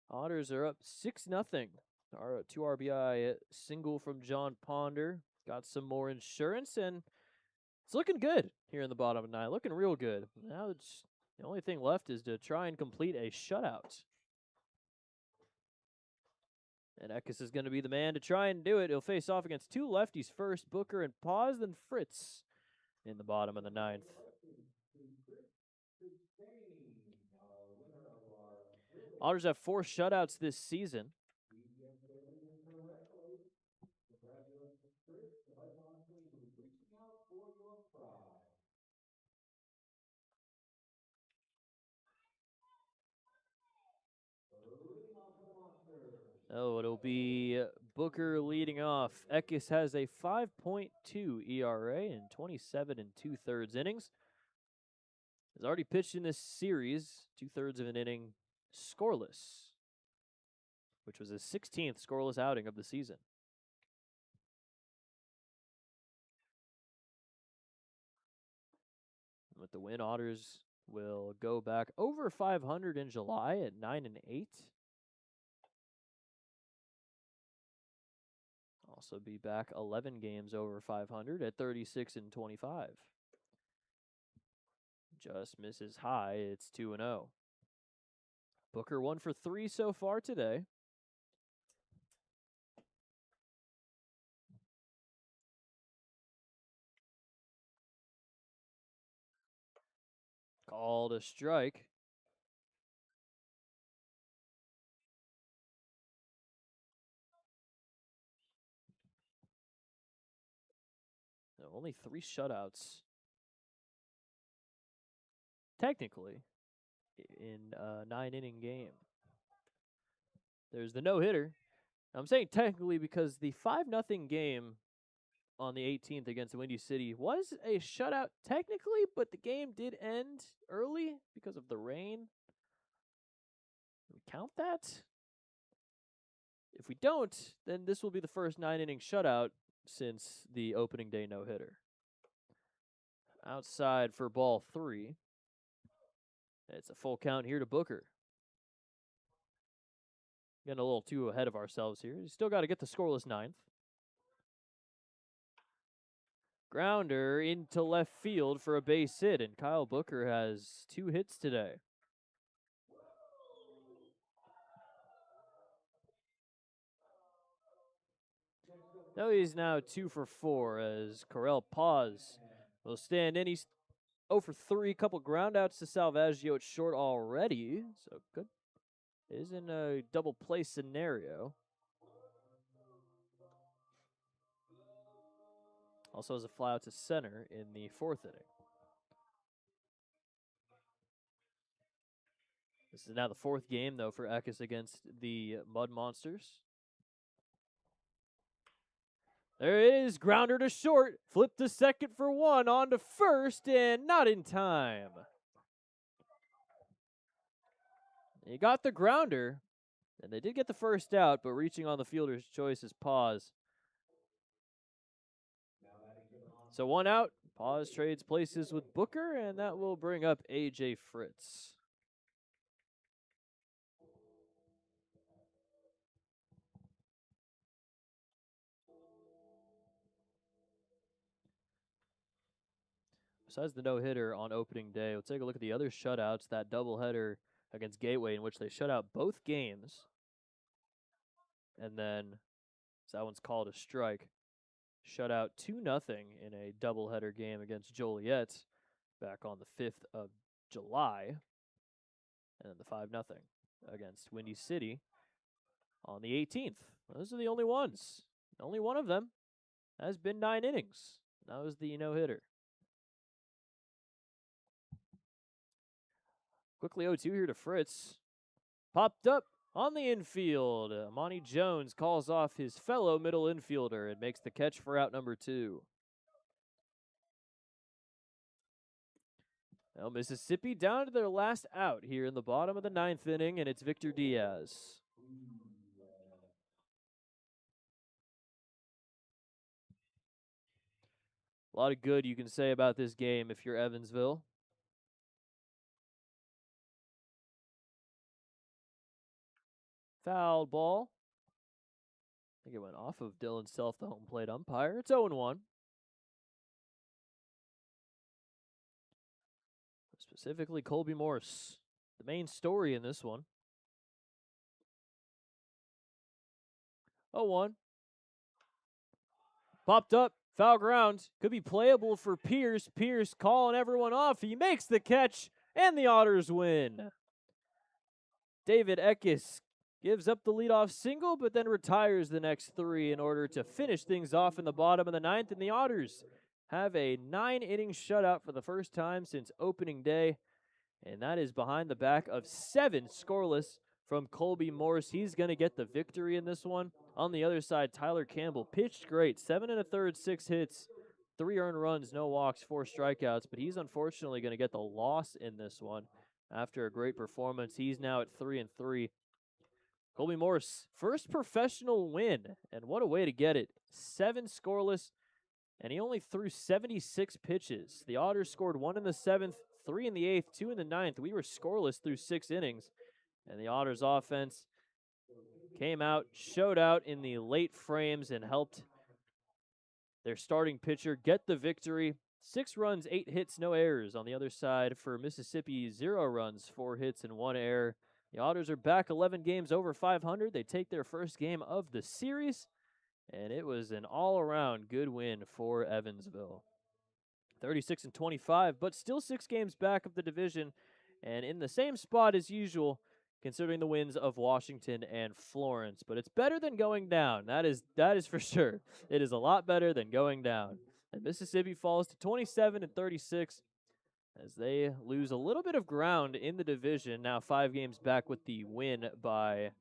Otters are up 6-0. Our 2 RBI single from John Ponder. Got some more insurance, and it's looking good here in the bottom of 9. Looking real good. Now the only thing left is to try and complete a shutout. And Eckes is going to be the man to try and do it. He'll face off against 2 lefties first, Booker and Paz, then Fritz in the bottom of the 9th. Otters have 4 shutouts this season. Oh, it'll be Booker leading off. Eckes has a 5.2 ERA in 27 2/3 innings. Has already pitched in this series, 2/3 of an inning, scoreless, which was his 16th scoreless outing of the season. With the win, Otters will go back over 500 in July at 9-8. Also be back 11 games over 500 at 36-25. Just misses high. It's 2-0. Booker 1 for 3 so far today. Called a strike. No, only 3 shutouts. Technically, in a 9-inning game. There's the no-hitter. I'm saying technically because the 5-0 game on the 18th against Windy City was a shutout technically, but the game did end early because of the rain. We count that? If we don't, then this will be the first 9-inning shutout since the opening day no-hitter. Outside for ball 3. It's a full count here to Booker. Getting a little too ahead of ourselves here. You still got to get the scoreless 9th. Grounder into left field for a base hit, and Kyle Booker has 2 hits today. Though he's now 2 for 4 as Correll Paz will stand in. He's 0 for 3, couple groundouts to Salvaggio at short already, so good. Is in a double play scenario. Also has a fly out to center in the 4th inning. This is now the 4th game, though, for Eckes against the Mud Monsters. There it is, grounder to short, flip to second for 1, on to first, and not in time. He got the grounder, and they did get the first out, but reaching on the fielder's choice is Paz. So 1 out, Paz trades places with Booker, and that will bring up A.J. Fritz. Besides the no-hitter on opening day, we'll take a look at the other shutouts, that doubleheader against Gateway in which they shut out both games. And then, so that one's called a strike. Shut out 2-0 in a doubleheader game against Joliet back on the 5th of July. And then the 5-0 against Windy City on the 18th. Those are the only ones. Only one of them has been 9 innings. That was the no-hitter. Quickly 0-2 here to Fritz. Popped up on the infield. Monty Jones calls off his fellow middle infielder and makes the catch for out number 2. Now Mississippi down to their last out here in the bottom of the 9th inning, and it's Victor Diaz. A lot of good you can say about this game if you're Evansville. Foul ball. I think it went off of Dylan Self, the home plate umpire. It's 0-1. Specifically, Colby Morse, the main story in this one. 0-1. Popped up, foul ground. Could be playable for Pierce. Pierce calling everyone off. He makes the catch, and the Otters win. David Eckes gives up the leadoff single, but then retires the next 3 in order to finish things off in the bottom of the 9th, and the Otters have a 9-inning shutout for the first time since opening day, and that is behind the back of 7 scoreless from Colby Morse. He's going to get the victory in this one. On the other side, Tyler Campbell pitched great. 7 1/3, 6 hits, 3 earned runs, no walks, 4 strikeouts, but he's unfortunately going to get the loss in this one. After a great performance, he's now at 3-3. Colby Morse, first professional win, and what a way to get it. 7 scoreless, and he only threw 76 pitches. The Otters scored 1 in the 7th, 3 in the 8th, 2 in the 9th. We were scoreless through 6 innings, and the Otters offense came out, showed out in the late frames, and helped their starting pitcher get the victory. 6 runs, 8 hits, no errors. On the other side for Mississippi, 0 runs, 4 hits, and 1 error. The Otters are back 11 games over 500. They take their first game of the series, and it was an all-around good win for Evansville. 36-25, but still 6 games back of the division, and in the same spot as usual, considering the wins of Washington and Florence. But it's better than going down. That is for sure. It is a lot better than going down. And Mississippi falls to 27-36 as they lose a little bit of ground in the division. Now 5 games back with the win by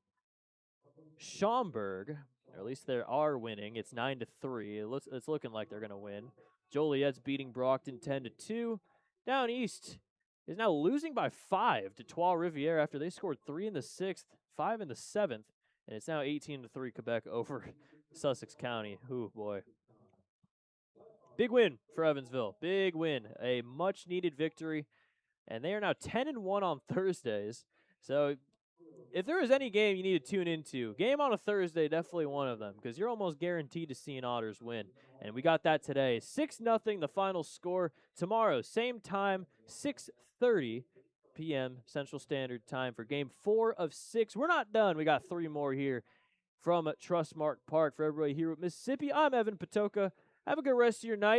Schaumburg, or at least they are winning. It's 9-3. It's looking like they're going to win. Joliet's beating Brockton 10-2. Down east is now losing by 5 to Trois-Rivières after they scored 3 in the 6th, 5 in the 7th, and it's now 18-3 Quebec over Sussex County. Ooh, boy. Big win for Evansville. Big win. A much-needed victory, and they are now 10-1 on Thursdays. So if there is any game you need to tune into, game on a Thursday, definitely one of them, because you're almost guaranteed to see an Otters win. And we got that today. 6-0, the final score. Tomorrow, same time, 6:30 p.m. Central Standard Time for Game 4 of 6. We're not done. We got 3 more here from Trustmark Park. For everybody here with Mississippi, I'm Evan Patoka. Have a good rest of your night.